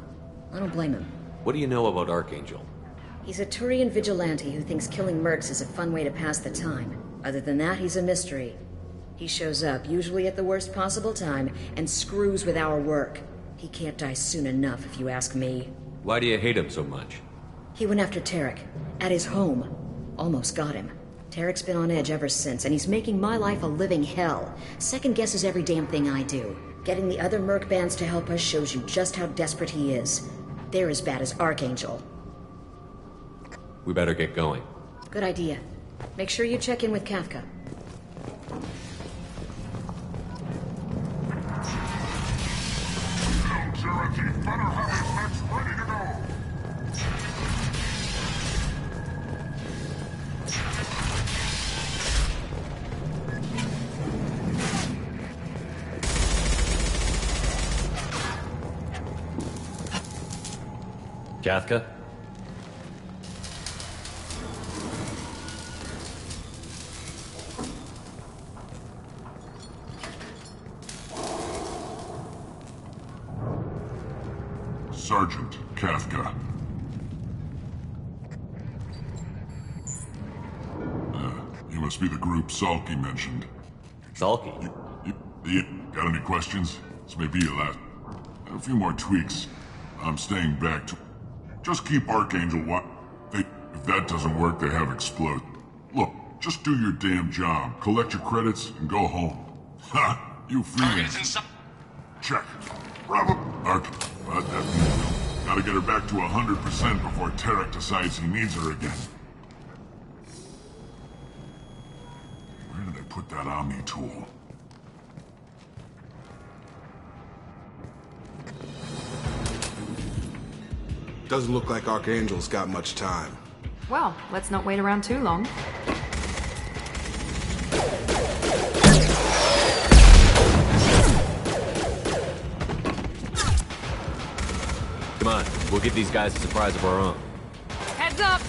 I don't blame him. What do you know about Archangel? He's a Turian vigilante who thinks killing mercs is a fun way to pass the time. Other than that, he's a mystery. He shows up, usually at the worst possible time, and screws with our work. He can't die soon enough, if you ask me. Why do you hate him so much? He went after Tarek. At his home. Almost got him. Tarek's been on edge ever since, and he's making my life a living hell. Second guesses every damn thing I do. Getting the other merc bands to help us shows you just how desperate he is. They're as bad as Archangel. We better get going. Good idea. Make sure you check in with Kafka. Cherokee better have his mechs ready to go. Kafka? Sergeant Kafka. You must be the group Salky mentioned. Salky? You got any questions? This may be your last... A few more tweaks. I'm staying back to... Just keep Archangel if that doesn't work, they have explode. Look, just do your damn job. Collect your credits and go home. Ha! You freelance. Check. Bravo. Gotta get her back to 100% before Tarek decides he needs her again. Where did I put that Omni tool? Doesn't look like Archangel's got much time. Well, let's not wait around too long. Come on, we'll give these guys a surprise of our own. Heads up!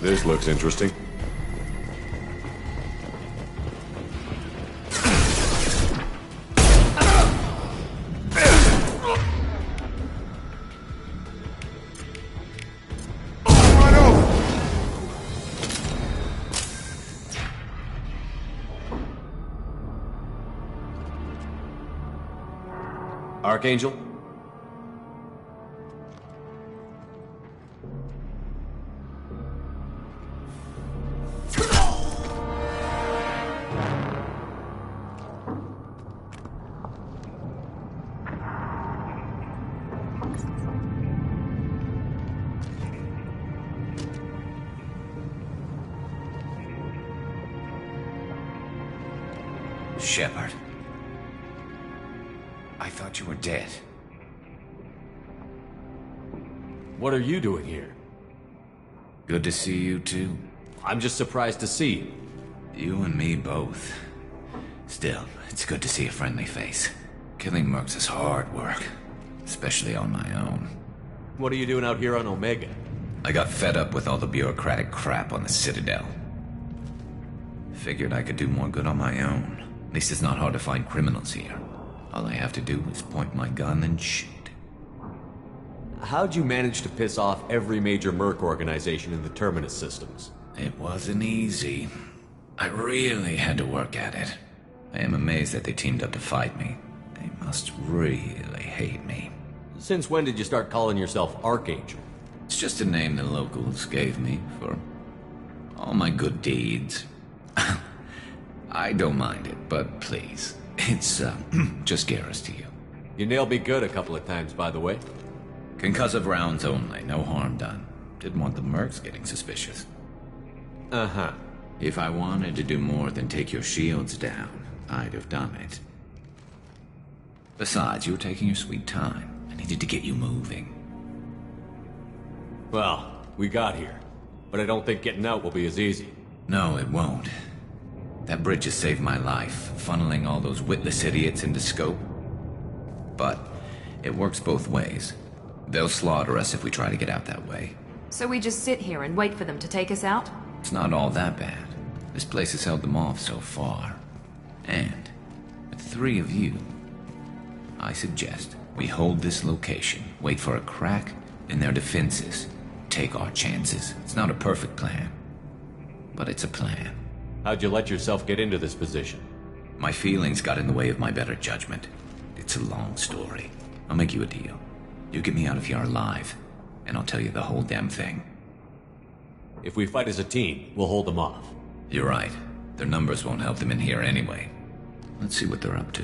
This looks interesting. Archangel? Shepard. I thought you were dead. What are you doing here? Good to see you too. I'm just surprised to see you. You and me both. Still, it's good to see a friendly face. Killing mercs is hard work, especially on my own. What are you doing out here on Omega? I got fed up with all the bureaucratic crap on the Citadel. Figured I could do more good on my own. At least it's not hard to find criminals here. All I have to do is point my gun and shoot. How'd you manage to piss off every major merc organization in the Terminus systems? It wasn't easy. I really had to work at it. I am amazed that they teamed up to fight me. They must really hate me. Since when did you start calling yourself Archangel? It's just a name the locals gave me for all my good deeds. I don't mind it, but please, it's just Garrus to you. You nailed me good a couple of times, by the way. Concussive rounds only, no harm done. Didn't want the mercs getting suspicious. Uh-huh. If I wanted to do more than take your shields down, I'd have done it. Besides, you were taking your sweet time. I needed to get you moving. Well, we got here. But I don't think getting out will be as easy. No, it won't. That bridge has saved my life, funneling all those witless idiots into scope. But it works both ways. They'll slaughter us if we try to get out that way. So we just sit here and wait for them to take us out? It's not all that bad. This place has held them off so far. And with 3 of you, I suggest we hold this location, wait for a crack in their defenses, take our chances. It's not a perfect plan, but it's a plan. How'd you let yourself get into this position? My feelings got in the way of my better judgment. It's a long story. I'll make you a deal. You get me out of here alive, and I'll tell you the whole damn thing. If we fight as a team, we'll hold them off. You're right. Their numbers won't help them in here anyway. Let's see what they're up to.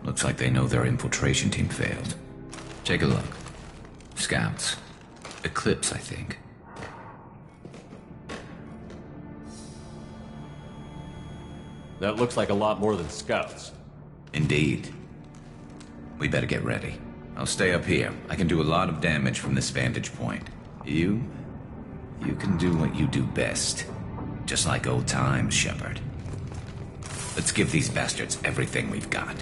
Looks like they know their infiltration team failed. Take a look. Scouts. Eclipse, I think. That looks like a lot more than scouts. Indeed. We better get ready. I'll stay up here. I can do a lot of damage from this vantage point. You can do what you do best. Just like old times, Shepard. Let's give these bastards everything we've got.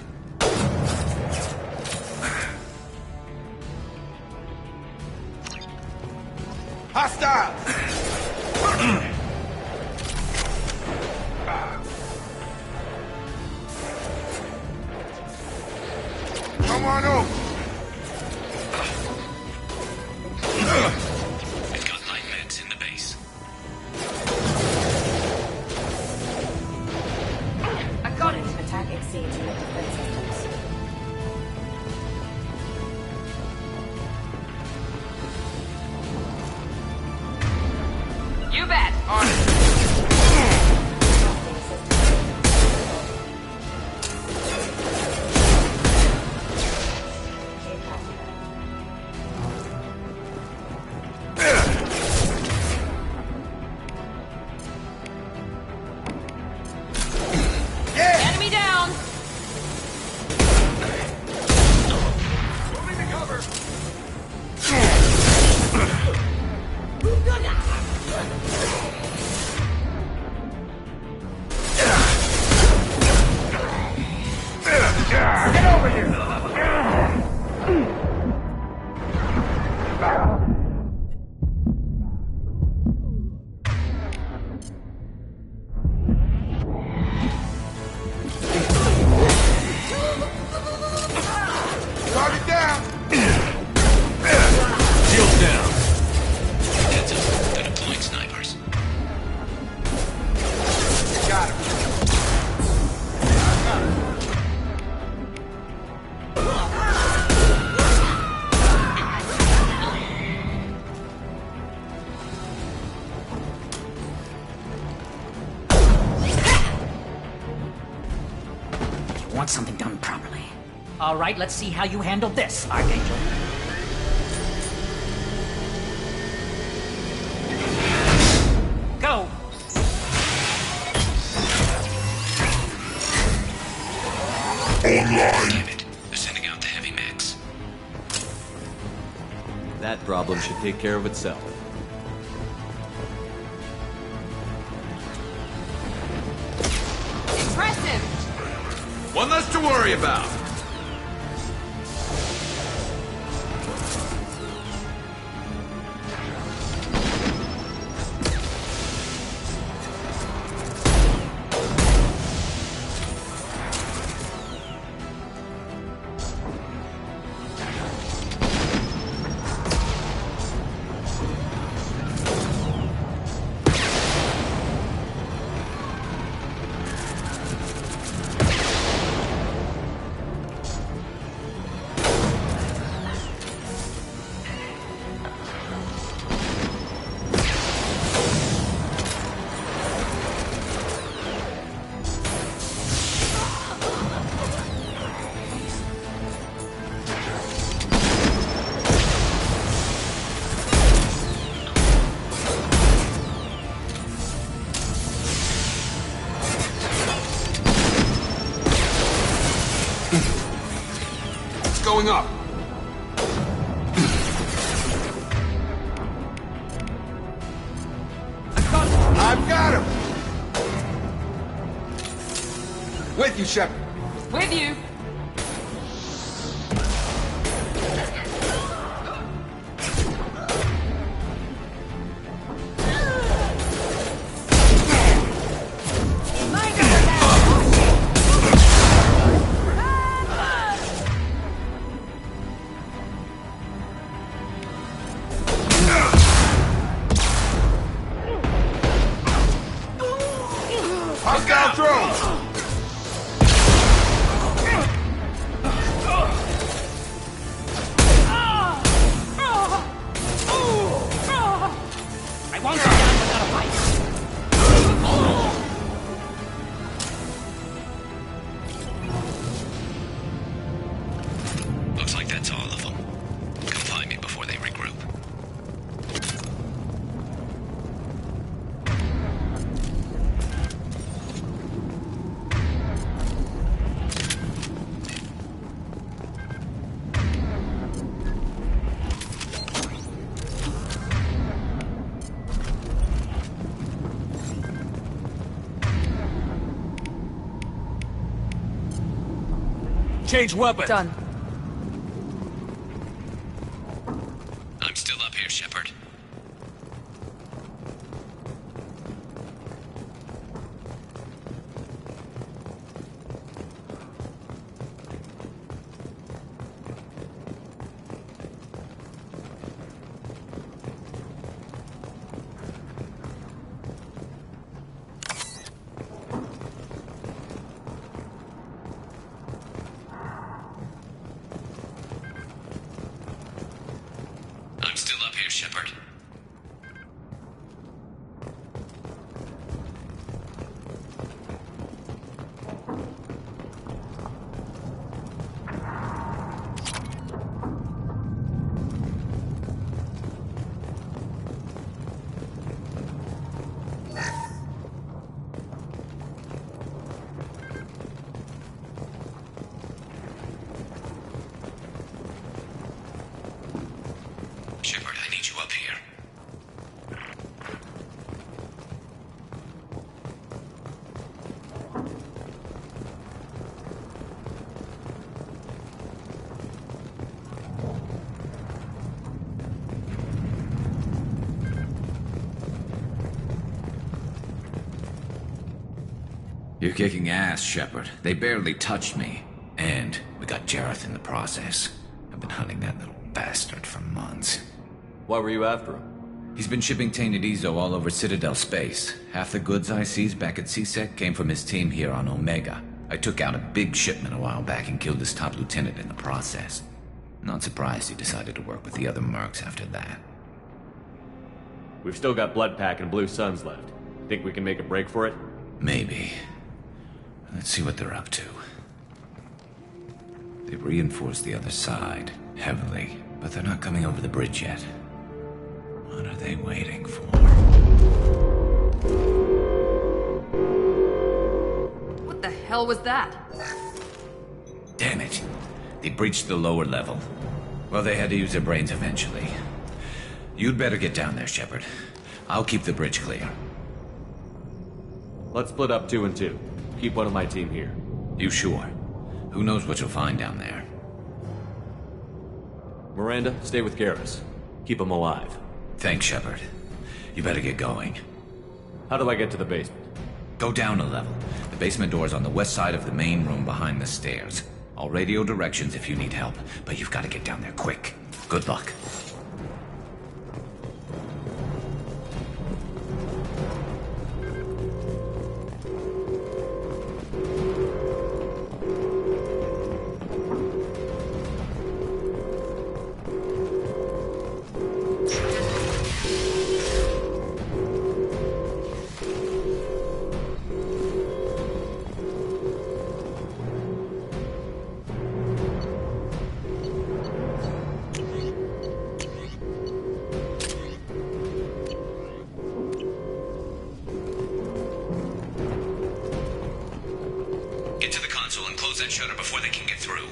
Hostile! Come on over! We've got light meds in the base. I got it! Attack exceeds unit defense systems. You bet! On it! Enemy down! Moving to cover! Get over here! Target down! Shields down. Heads up. They're deploying snipers. Got him. You want something done properly. All right, let's see how you handle this, Archangel. Go! Damn it. They're sending out the heavy mix. That problem should take care of itself. Impressive! One less to worry about. Going up. I've got him. With you, Shepard. With you! Hostile drones! I won't go down without a fight. Looks like that's all of them. Come find me before they regroup. Change weapons. Done. I'm still up here, Shepard. I'm still up here, Shepard. Shepard, I need you up here. You're kicking ass, Shepard. They barely touched me. And we got Jareth in the process. I've been hunting that little bastard for months. Why were you after him? He's been shipping tainted Ezo all over Citadel space. Half the goods I seized back at CSEC came from his team here on Omega. I took out a big shipment a while back and killed his top lieutenant in the process. Not surprised he decided to work with the other mercs after that. We've still got Bloodpack and Blue Suns left. Think we can make a break for it? Maybe. Let's see what they're up to. They've reinforced the other side, heavily, but they're not coming over the bridge yet. What are they waiting for? What the hell was that? Damn it. They breached the lower level. Well, they had to use their brains eventually. You'd better get down there, Shepard. I'll keep the bridge clear. Let's split up 2 and 2. Keep one of my team here. You sure? Who knows what you'll find down there? Miranda, stay with Garrus. Keep him alive. Thanks, Shepard. You better get going. How do I get to the basement? Go down a level. The basement door's on the west side of the main room behind the stairs. I'll radio directions if you need help, but you've got to get down there quick. Good luck. That shutter before they can get through.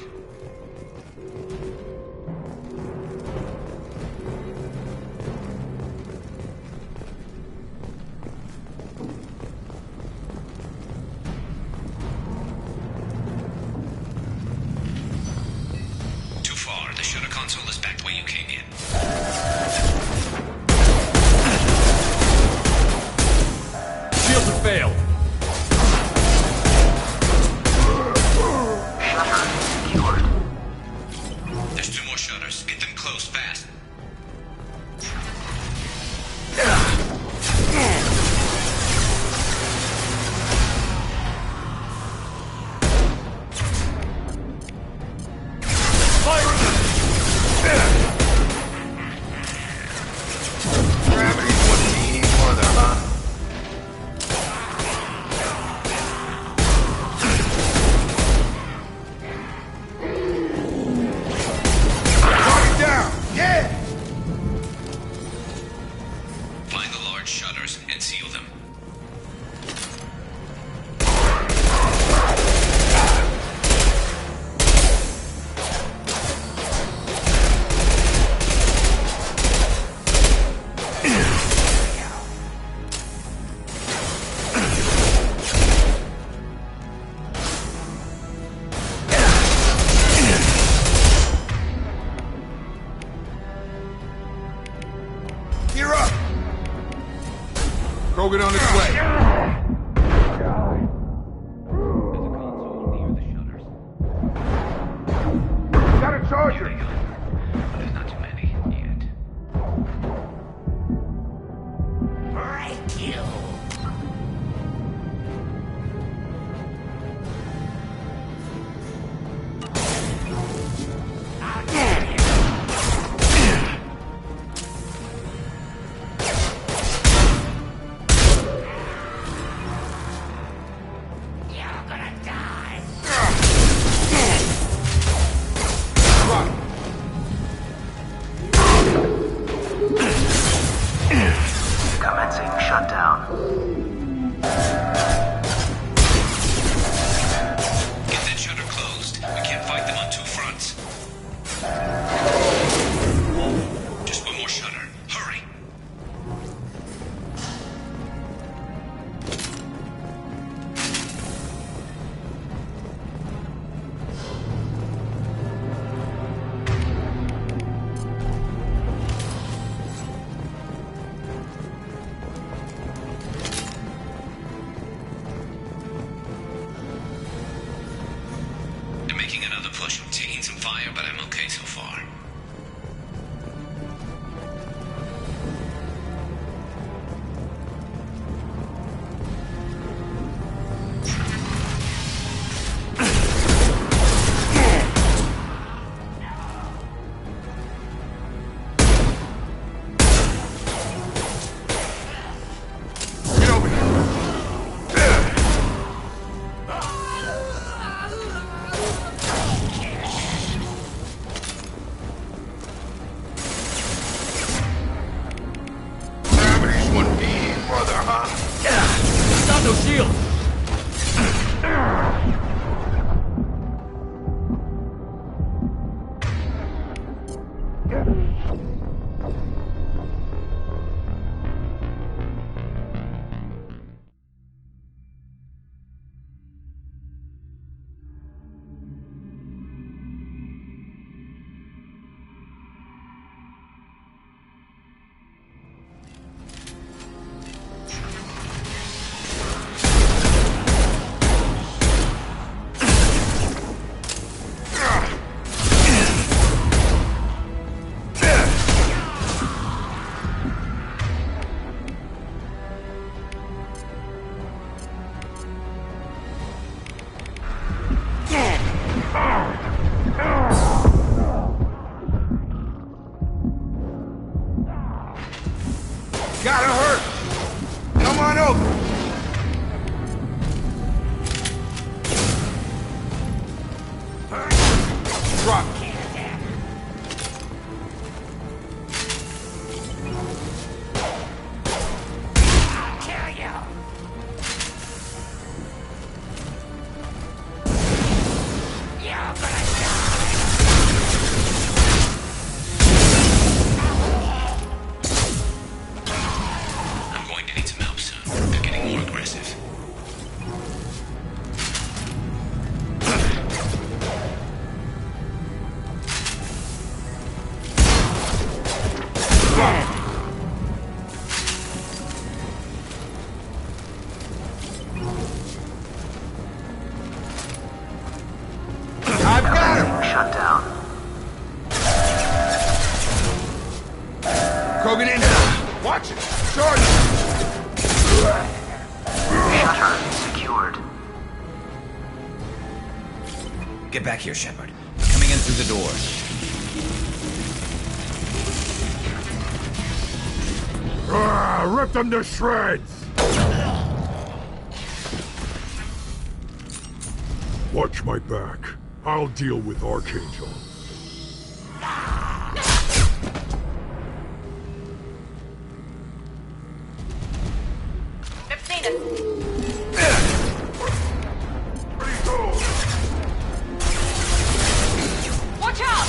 Too far. The shutter console is back the way you came in. Shields have failed. There's 2 more shutters. Get them closed fast. Gravity's what you need for them, huh? Down! Yeah! Krogan on its way. Got a charger! There's not too many yet. Break you! I'll get you! You're gonna die! Commencing shutdown. Get that shutter closed. We can't fight them on two fronts. Just one more shutter. Hurry. They're making another push. I'm taking some fire, but I'm okay so far. Get over here. Gravity's one mean brother, huh? Got no shield! Gotta hurt. Come on over. Drop. I'll kill you! You're gonna I'm going to need some help soon. They're getting more aggressive. I've got him. Shut down. Krogan in. Watch it. Charge. Shutter secured. Get back here, Shepard. Coming in through the door. Rip them to shreds! Watch my back. I'll deal with Archangel. They've seen us. Watch out!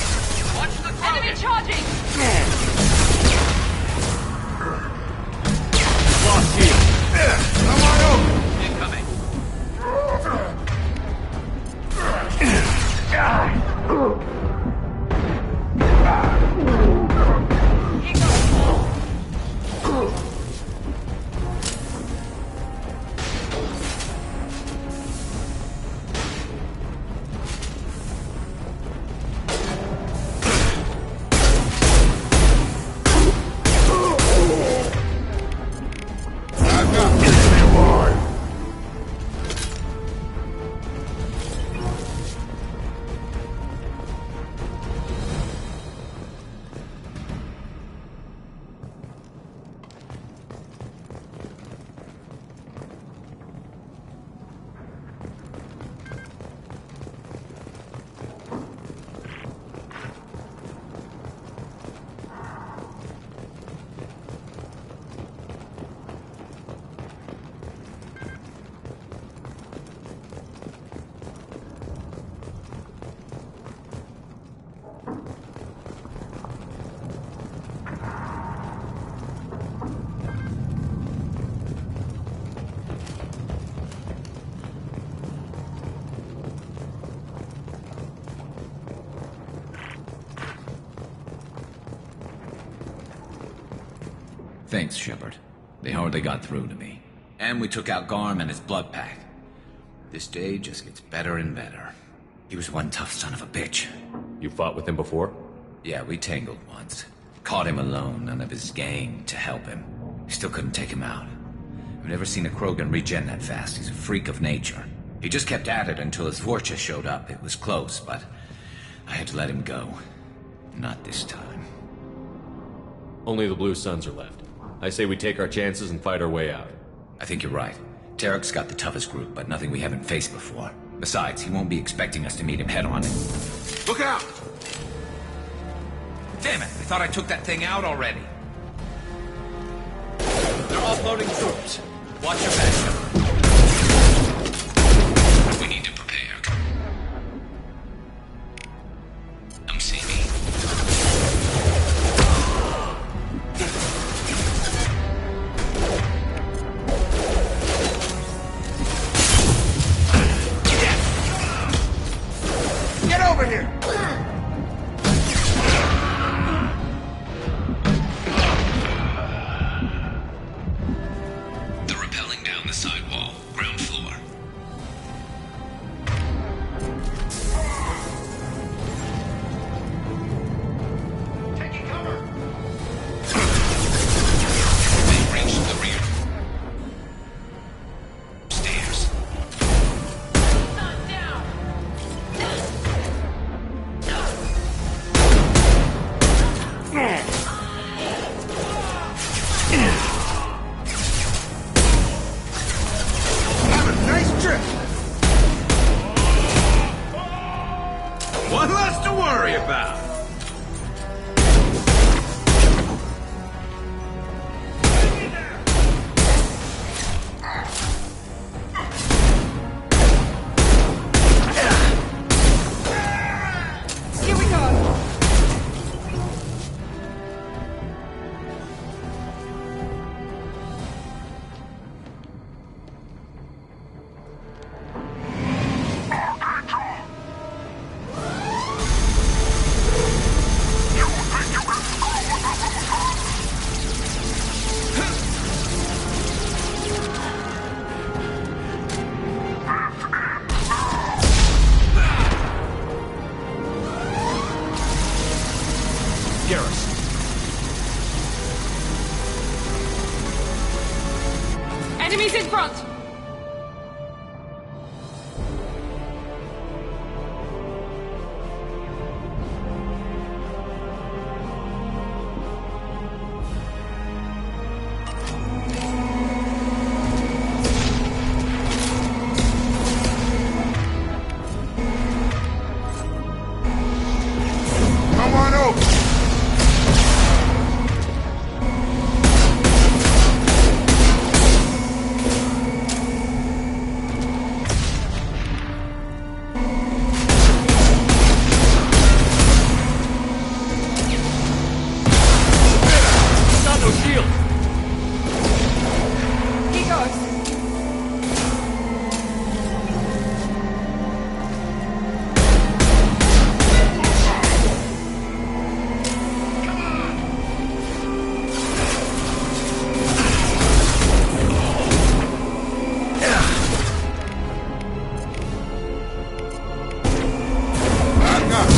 Watch the Enemy charging! Lost shield. Come on over. Incoming. Thanks, Shepard. They hardly got through to me. And we took out Garm and his blood pack. This day just gets better and better. He was one tough son of a bitch. You fought with him before? Yeah, we tangled once. Caught him alone, none of his gang to help him. Still couldn't take him out. I've never seen a Krogan regen that fast. He's a freak of nature. He just kept at it until his Vorcha showed up. It was close, but I had to let him go. Not this time. Only the Blue Suns are left. I say we take our chances and fight our way out. I think you're right. Tarek's got the toughest group, but nothing we haven't faced before. Besides, he won't be expecting us to meet him head-on. Look out! Damn it! I thought I took that thing out already. They're offloading troops. Watch your back. We need to prepare. Come see me. Get over here! They're rappelling down the side wall, ground floor. Taking cover! They reached the rear. Stairs. Have a nice trip! One less to worry about. Here we go! Garrus. Enemies in front! Come on over! Got no shield! He goes! Back up!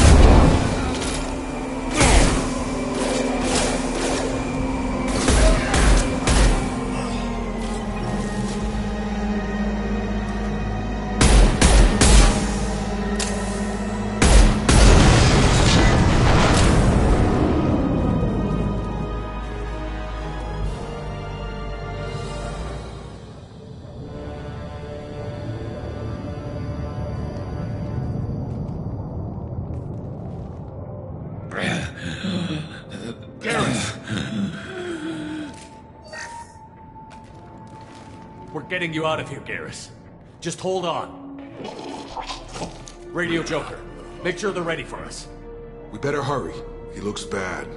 We're getting you out of here, Garrus. Just hold on. Radio Joker, make sure they're ready for us. We better hurry. He looks bad.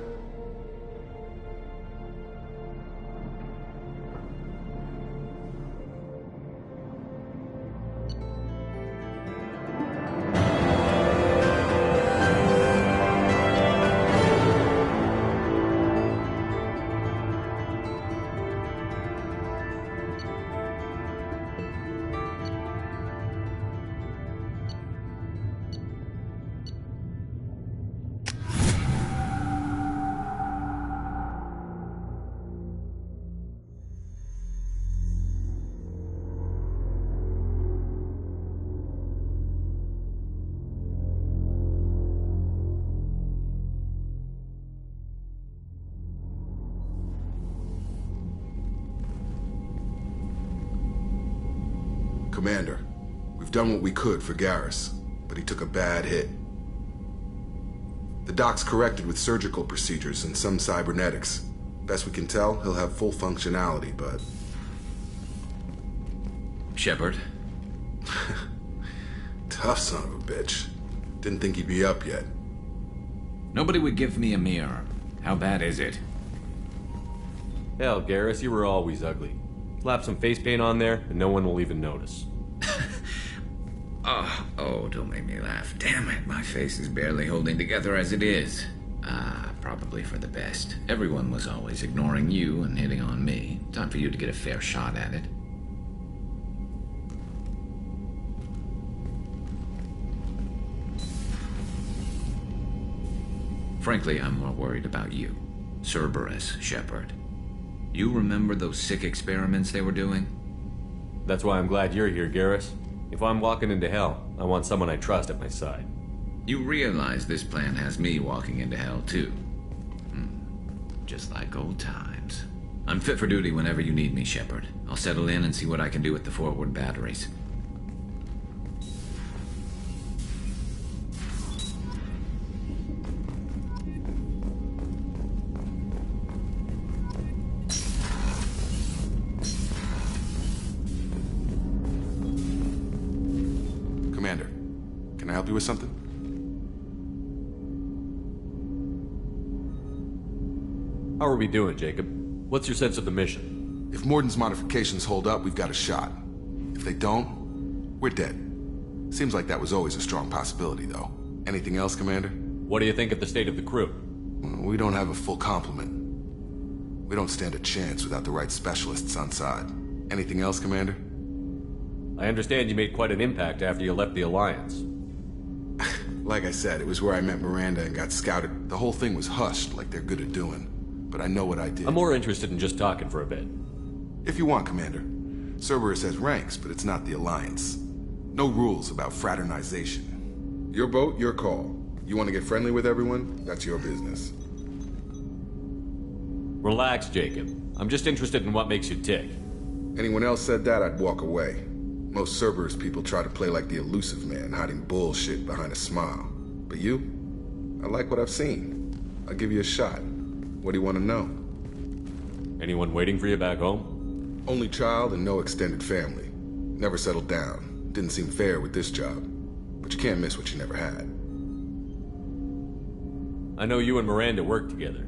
Commander, we've done what we could for Garrus, but he took a bad hit. The doc's corrected with surgical procedures and some cybernetics. Best we can tell, he'll have full functionality, but... Shepard? Tough son of a bitch. Didn't think he'd be up yet. Nobody would give me a mirror. How bad is it? Hell, Garrus, you were always ugly. Slap some face paint on there, and no one will even notice. Oh, don't make me laugh. Damn it, my face is barely holding together as it is. Probably for the best. Everyone was always ignoring you and hitting on me. Time for you to get a fair shot at it. Frankly, I'm more worried about you. Cerberus, Shepard. You remember those sick experiments they were doing? That's why I'm glad you're here, Garrus. If I'm walking into hell, I want someone I trust at my side. You realize this plan has me walking into hell, too. Just like old times. I'm fit for duty whenever you need me, Shepard. I'll settle in and see what I can do with the forward batteries. Commander, can I help you with something? How are we doing, Jacob? What's your sense of the mission? If Morden's modifications hold up, we've got a shot. If they don't, we're dead. Seems like that was always a strong possibility, though. Anything else, Commander? What do you think of the state of the crew? We don't have a full complement. We don't stand a chance without the right specialists on side. Anything else, Commander? I understand you made quite an impact after you left the Alliance. Like I said, it was where I met Miranda and got scouted. The whole thing was hushed, like they're good at doing. But I know what I did. I'm more interested in just talking for a bit. If you want, Commander. Cerberus has ranks, but it's not the Alliance. No rules about fraternization. Your boat, your call. You want to get friendly with everyone? That's your business. Relax, Jacob. I'm just interested in what makes you tick. Anyone else said that, I'd walk away. Most Cerberus people try to play like the elusive man, hiding bullshit behind a smile. But you? I like what I've seen. I'll give you a shot. What do you want to know? Anyone waiting for you back home? Only child and no extended family. Never settled down. Didn't seem fair with this job. But you can't miss what you never had. I know you and Miranda worked together.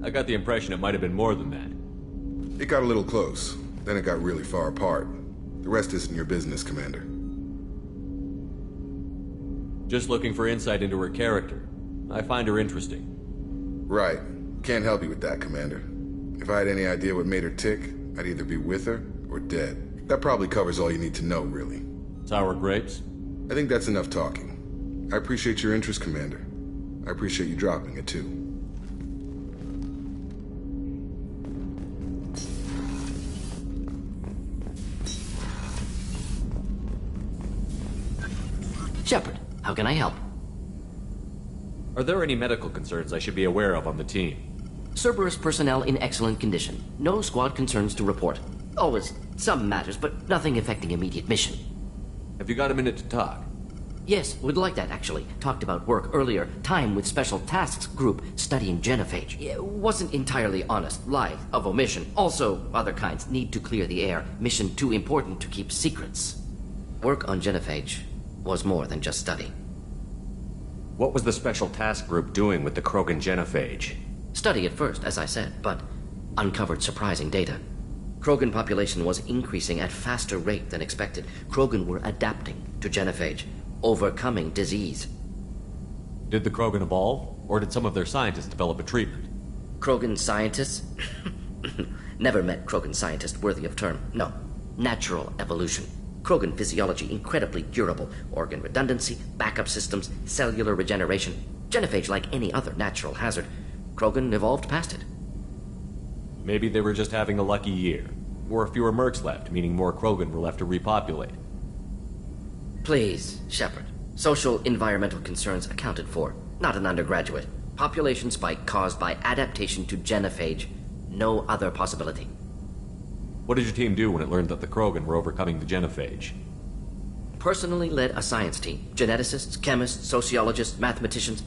I got the impression it might have been more than that. It got a little close. Then it got really far apart. The rest isn't your business, Commander. Just looking for insight into her character. I find her interesting. Right. Can't help you with that, Commander. If I had any idea what made her tick, I'd either be with her or dead. That probably covers all you need to know, really. Sour grapes? I think that's enough talking. I appreciate your interest, Commander. I appreciate you dropping it, too. Shepard, how can I help? Are there any medical concerns I should be aware of on the team? Cerberus personnel in excellent condition. No squad concerns to report. Always some matters, but nothing affecting immediate mission. Have you got a minute to talk? Yes, would like that, actually. Talked about work earlier. Time with Special Tasks Group studying genophage. It wasn't entirely honest. Lie of omission. Also, other kinds. Need to clear the air. Mission too important to keep secrets. Work on genophage was more than just study. What was the Special Task Group doing with the Krogan genophage? Study at first, as I said, but uncovered surprising data. Krogan population was increasing at faster rate than expected. Krogan were adapting to genophage, overcoming disease. Did the Krogan evolve, or did some of their scientists develop a treatment? Krogan scientists? Never met Krogan scientist worthy of term. No. Natural evolution. Krogan physiology incredibly durable. Organ redundancy, backup systems, cellular regeneration. Genophage like any other natural hazard. Krogan evolved past it. Maybe they were just having a lucky year. Or fewer mercs left, meaning more Krogan were left to repopulate. Please, Shepard. Social environmental concerns accounted for. Not an undergraduate. Population spike caused by adaptation to genophage. No other possibility. What did your team do when it learned that the Krogan were overcoming the genophage? personally led a science team. Geneticists, chemists, sociologists, mathematicians.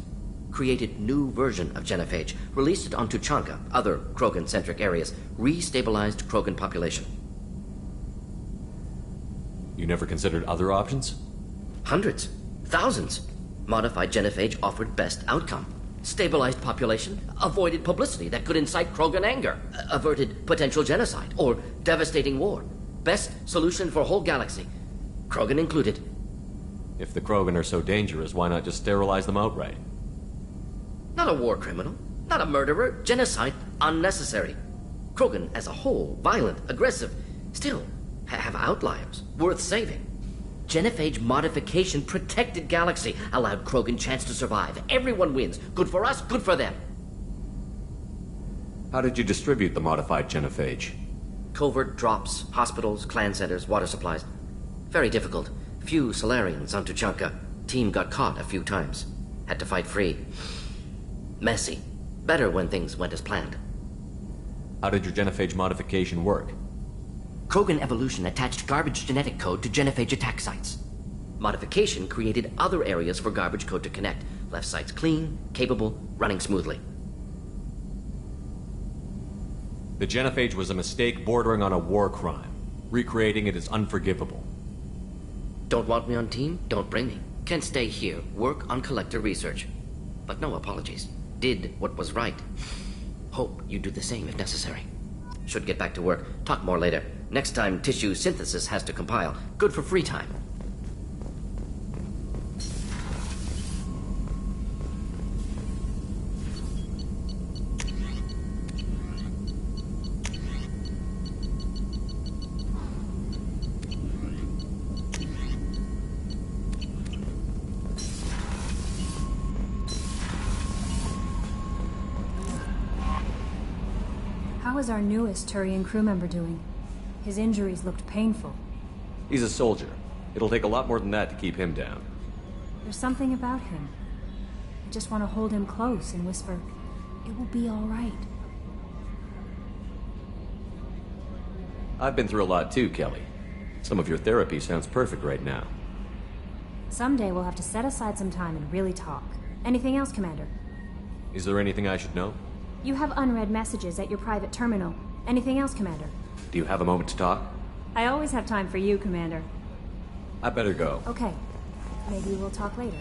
Created new version of genophage. Released it on Tuchanka, other Krogan-centric areas. Restabilized Krogan population. You never considered other options? Hundreds. Thousands. Modified genophage offered best outcome. Stabilized population, avoided publicity that could incite Krogan anger, averted potential genocide, or devastating war. Best solution for whole galaxy, Krogan included. If the Krogan are so dangerous, why not just sterilize them outright? Not a war criminal, not a murderer, genocide unnecessary. Krogan as a whole, violent, aggressive, still have outliers, worth saving. Genophage modification protected galaxy, allowed Krogan chance to survive. Everyone wins. Good for us, good for them. How did you distribute the modified genophage? Covert drops, hospitals, clan centers, water supplies. Very difficult. Few Solarians on Tuchanka. Team got caught a few times. Had to fight free. Messy. Better when things went as planned. How did your genophage modification work? Krogan evolution attached garbage genetic code to genophage attack sites. Modification created other areas for garbage code to connect. Left sites clean, capable, running smoothly. The genophage was a mistake bordering on a war crime. Recreating it is unforgivable. Don't want me on team? Don't bring me. Can stay here, work on collector research. But no apologies. Did what was right. Hope you do the same if necessary. Should get back to work. Talk more later. Next time, tissue synthesis has to compile. Good for free time. How is our newest Turian crew member doing? His injuries looked painful. He's a soldier. It'll take a lot more than that to keep him down. There's something about him. I just want to hold him close and whisper, "It will be all right." I've been through a lot too, Kelly. Some of your therapy sounds perfect right now. Someday we'll have to set aside some time and really talk. Anything else, Commander? Is there anything I should know? You have unread messages at your private terminal. Anything else, Commander? Do you have a moment to talk? I always have time for you, Commander. I better go. Okay. Maybe we'll talk later.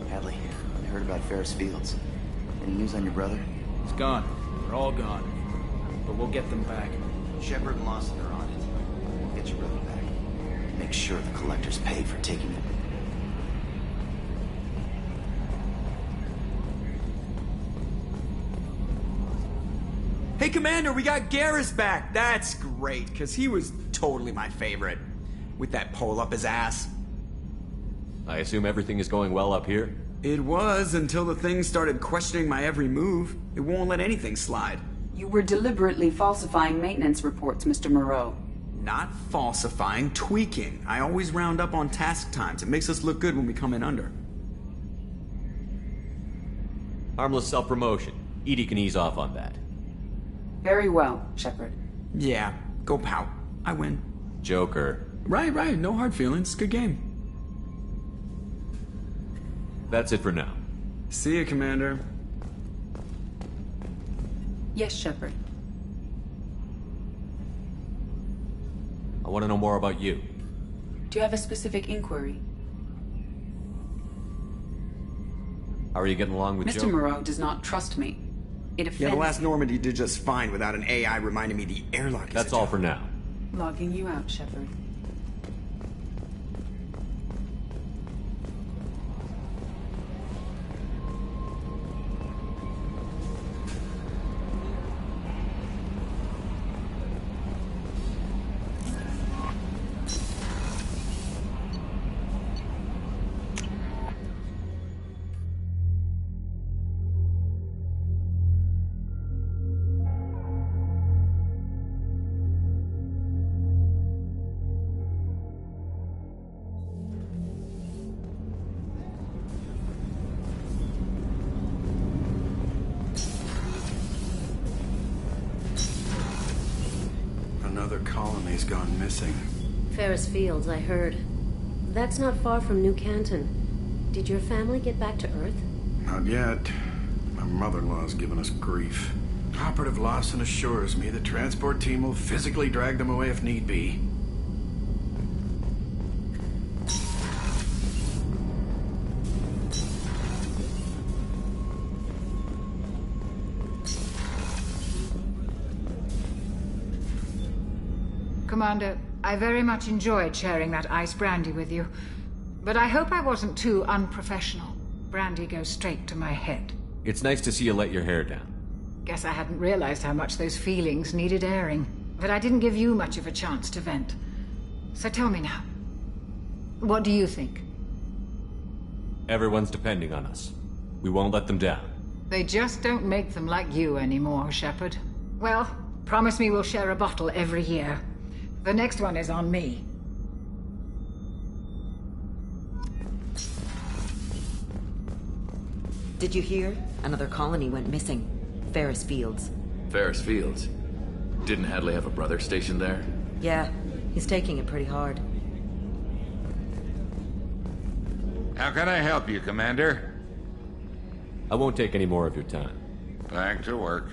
Hadley, I heard about Ferris Fields. Any news on your brother? He's gone. They're all gone. But we'll get them back. Shepard and Lawson are on it. We'll get your brother back. Make sure the collectors pay for taking him. Hey, Commander, we got Garrus back. That's great, because he was totally my favorite. With that pole up his ass. I assume everything is going well up here? It was, until the thing started questioning my every move. It won't let anything slide. You were deliberately falsifying maintenance reports, Mr. Moreau. Not falsifying, tweaking. I always round up on task times. It makes us look good when we come in under. Harmless self-promotion. EDI can ease off on that. Very well, Shepard. Yeah, go pout. I win. Joker. Right. No hard feelings. Good game. That's it for now. See you, Commander. Yes, Shepard. I want to know more about you. Do you have a specific inquiry? How are you getting along with Mr. Joker? Moreau does not trust me. It offends... Yeah, the last Normandy did just fine without an AI reminding me the airlock is That's all for now. Logging you out, Shepard. missing. Ferris Fields, I heard. That's not far from New Canton. Did your family get back to Earth? Not yet. My mother-in-law's given us grief. Operative Lawson assures me the transport team will physically drag them away if need be. Commander, I very much enjoyed sharing that ice brandy with you. But I hope I wasn't too unprofessional. Brandy goes straight to my head. It's nice to see you let your hair down. Guess I hadn't realized how much those feelings needed airing. But I didn't give you much of a chance to vent. So tell me now. What do you think? Everyone's depending on us. We won't let them down. They just don't make them like you anymore, Shepard. Well, promise me we'll share a bottle every year. The next one is on me. Did you hear? Another colony went missing. Ferris Fields. Ferris Fields? Didn't Hadley have a brother stationed there? Yeah, he's taking it pretty hard. How can I help you, Commander? I won't take any more of your time. Back to work.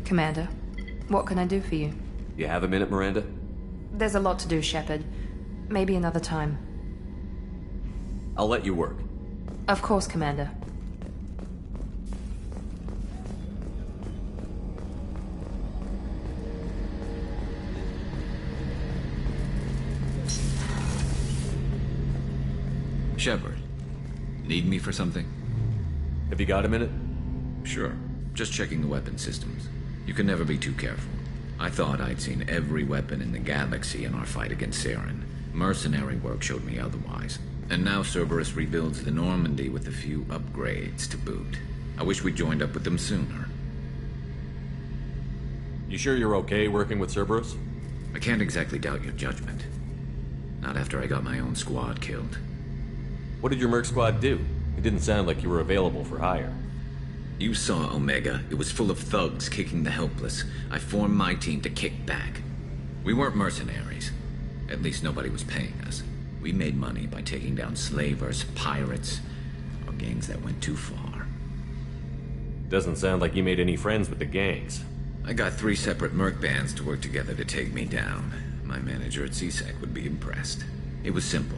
Commander, what can I do for you? You have a minute, Miranda? There's a lot to do, Shepard. Maybe another time. I'll let you work. Of course, Commander. Shepard, need me for something? Have you got a minute? Sure. Just checking the weapon systems. You can never be too careful. I thought I'd seen every weapon in the galaxy in our fight against Saren. Mercenary work showed me otherwise. And now Cerberus rebuilds the Normandy with a few upgrades to boot. I wish we joined up with them sooner. You sure you're okay working with Cerberus? I can't exactly doubt your judgment. Not after I got my own squad killed. What did your merc squad do? It didn't sound like you were available for hire. You saw Omega. It was full of thugs kicking the helpless. I formed my team to kick back. We weren't mercenaries. At least nobody was paying us. We made money by taking down slavers, pirates, or gangs that went too far. Doesn't sound like you made any friends with the gangs. I got 3 separate merc bands to work together to take me down. My manager at C-Sec would be impressed. It was simple.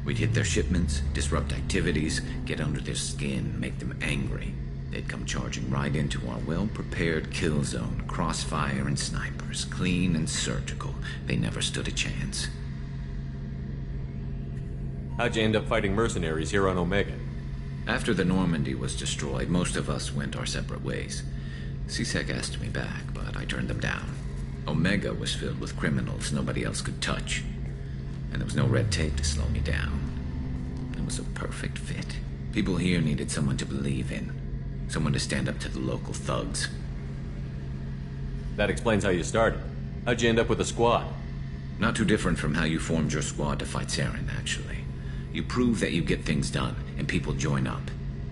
We'd hit their shipments, disrupt activities, get under their skin, make them angry. They'd come charging right into our well-prepared kill zone, crossfire and snipers, clean and surgical. They never stood a chance. How'd you end up fighting mercenaries here on Omega? After the Normandy was destroyed, most of us went our separate ways. C-Sec asked me back, but I turned them down. Omega was filled with criminals nobody else could touch. And there was no red tape to slow me down. It was a perfect fit. People here needed someone to believe in. Someone to stand up to the local thugs. That explains how you started. How'd you end up with a squad? Not too different from how you formed your squad to fight Saren, actually. You prove that you get things done, and people join up.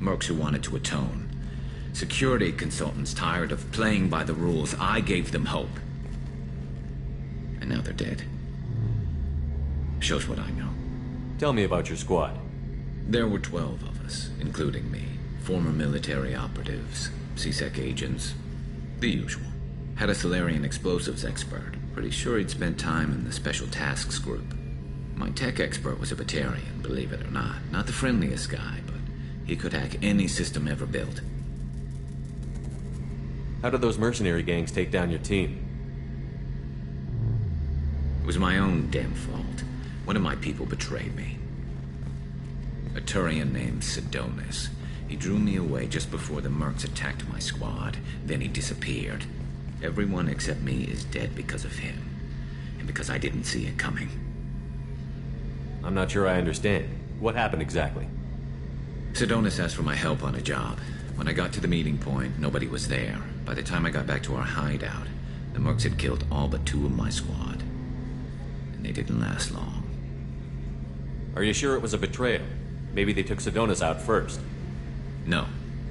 Mercs who wanted to atone. Security consultants tired of playing by the rules. I gave them hope. And now they're dead. Shows what I know. Tell me about your squad. There were 12 of us, including me. Former military operatives, C-Sec agents, the usual. Had a Salarian explosives expert. Pretty sure he'd spent time in the Special Tasks Group. My tech expert was a Batarian, believe it or not. Not the friendliest guy, but he could hack any system ever built. How did those mercenary gangs take down your team? It was my own damn fault. One of my people betrayed me. A Turian named Sidonis. He drew me away just before the mercs attacked my squad. Then he disappeared. Everyone except me is dead because of him. And because I didn't see it coming. I'm not sure I understand. What happened exactly? Sidonis asked for my help on a job. When I got to the meeting point, nobody was there. By the time I got back to our hideout, the mercs had killed all but 2 of my squad. And they didn't last long. Are you sure it was a betrayal? Maybe they took Sidonis out first. No.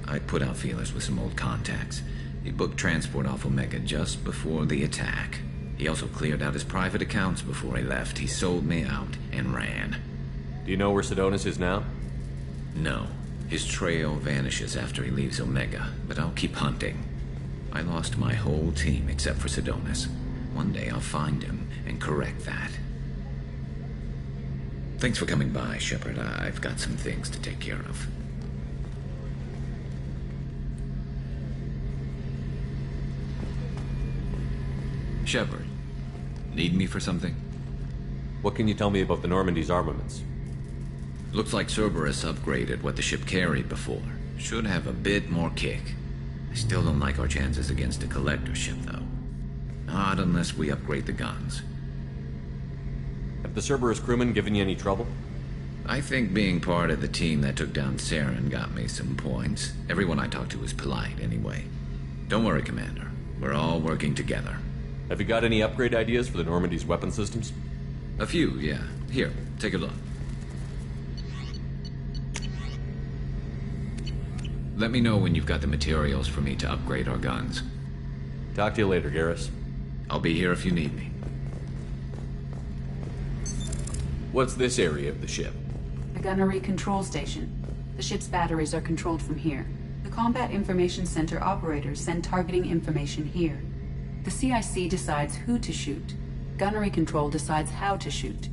I'd put out feelers with some old contacts. He booked transport off Omega just before the attack. He also cleared out his private accounts before he left. He sold me out and ran. Do you know where Sidonis is now? No. His trail vanishes after he leaves Omega, but I'll keep hunting. I lost my whole team except for Sidonis. One day I'll find him and correct that. Thanks for coming by, Shepard. I've got some things to take care of. Shepard, need me for something? What can you tell me about the Normandy's armaments? Looks like Cerberus upgraded what the ship carried before. Should have a bit more kick. I still don't like our chances against a Collector ship, though. Not unless we upgrade the guns. Have the Cerberus crewmen given you any trouble? I think being part of the team that took down Saren got me some points. Everyone I talked to was polite, anyway. Don't worry, Commander. We're all working together. Have you got any upgrade ideas for the Normandy's weapon systems? A few, yeah. Here, take a look. Let me know when you've got the materials for me to upgrade our guns. Talk to you later, Garrus. I'll be here if you need me. What's this area of the ship? The gunnery control station. The ship's batteries are controlled from here. The Combat Information Center operators send targeting information here. The CIC decides who to shoot. Gunnery control decides how to shoot.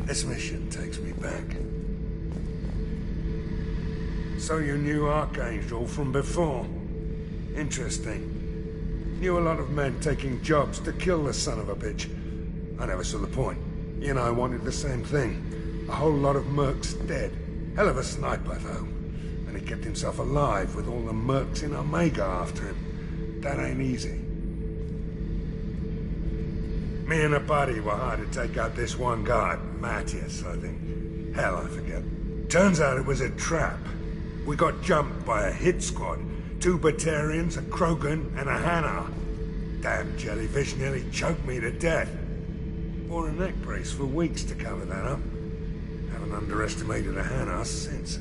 This mission takes me back. So you knew Archangel from before? Interesting. Knew a lot of men taking jobs to kill the son of a bitch. I never saw the point. He and I wanted the same thing. A whole lot of mercs dead. Hell of a sniper, though. And he kept himself alive with all the mercs in Omega after him. That ain't easy. Me and a buddy were hard to take out this one guy, Matthias, I think. Hell, I forget. Turns out it was a trap. We got jumped by a hit squad. 2 Batarians, a Krogan, and a Hanar. Damn jellyfish nearly choked me to death. Wore a neck brace for weeks to cover that up. Haven't underestimated a Hanar since.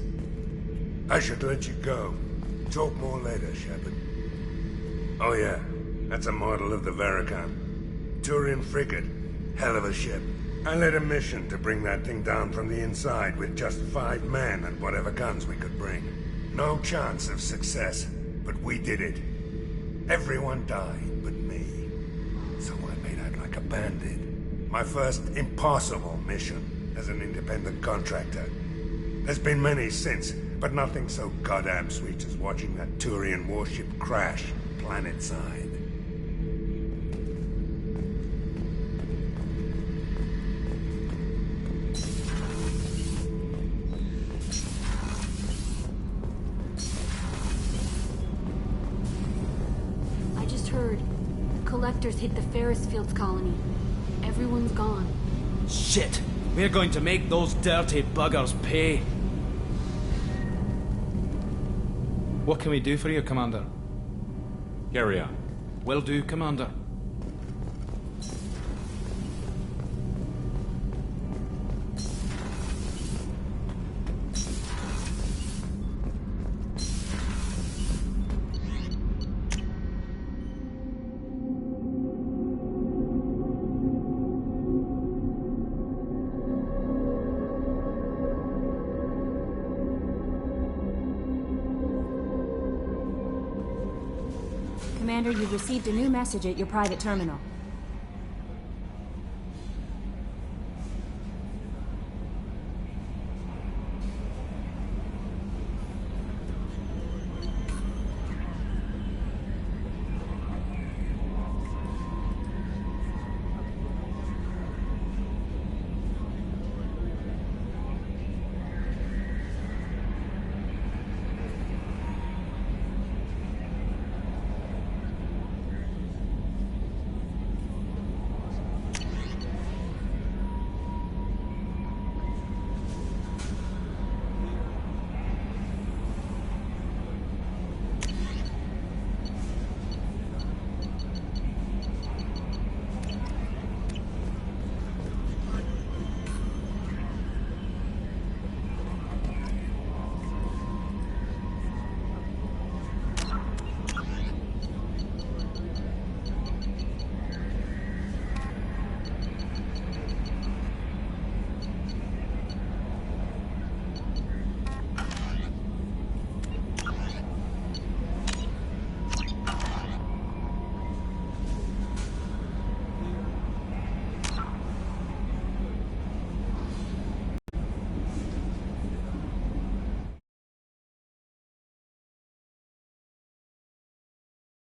I should let you go. Talk more later, Shepard. Oh yeah, that's a model of the Verikan. Turian frigate. Hell of a ship. I led a mission to bring that thing down from the inside with just 5 men and whatever guns we could bring. No chance of success, but we did it. Everyone died but me. So I made out like a bandit. My first impossible mission as an independent contractor. There's been many since, but nothing so goddamn sweet as watching that Turian warship crash planet-side. Collectors hit the Ferris Fields colony. Everyone's gone. Shit! We're going to make those dirty buggers pay. What can we do for you, Commander? Carry on. Will do, Commander. Commander, you've received a new message at your private terminal.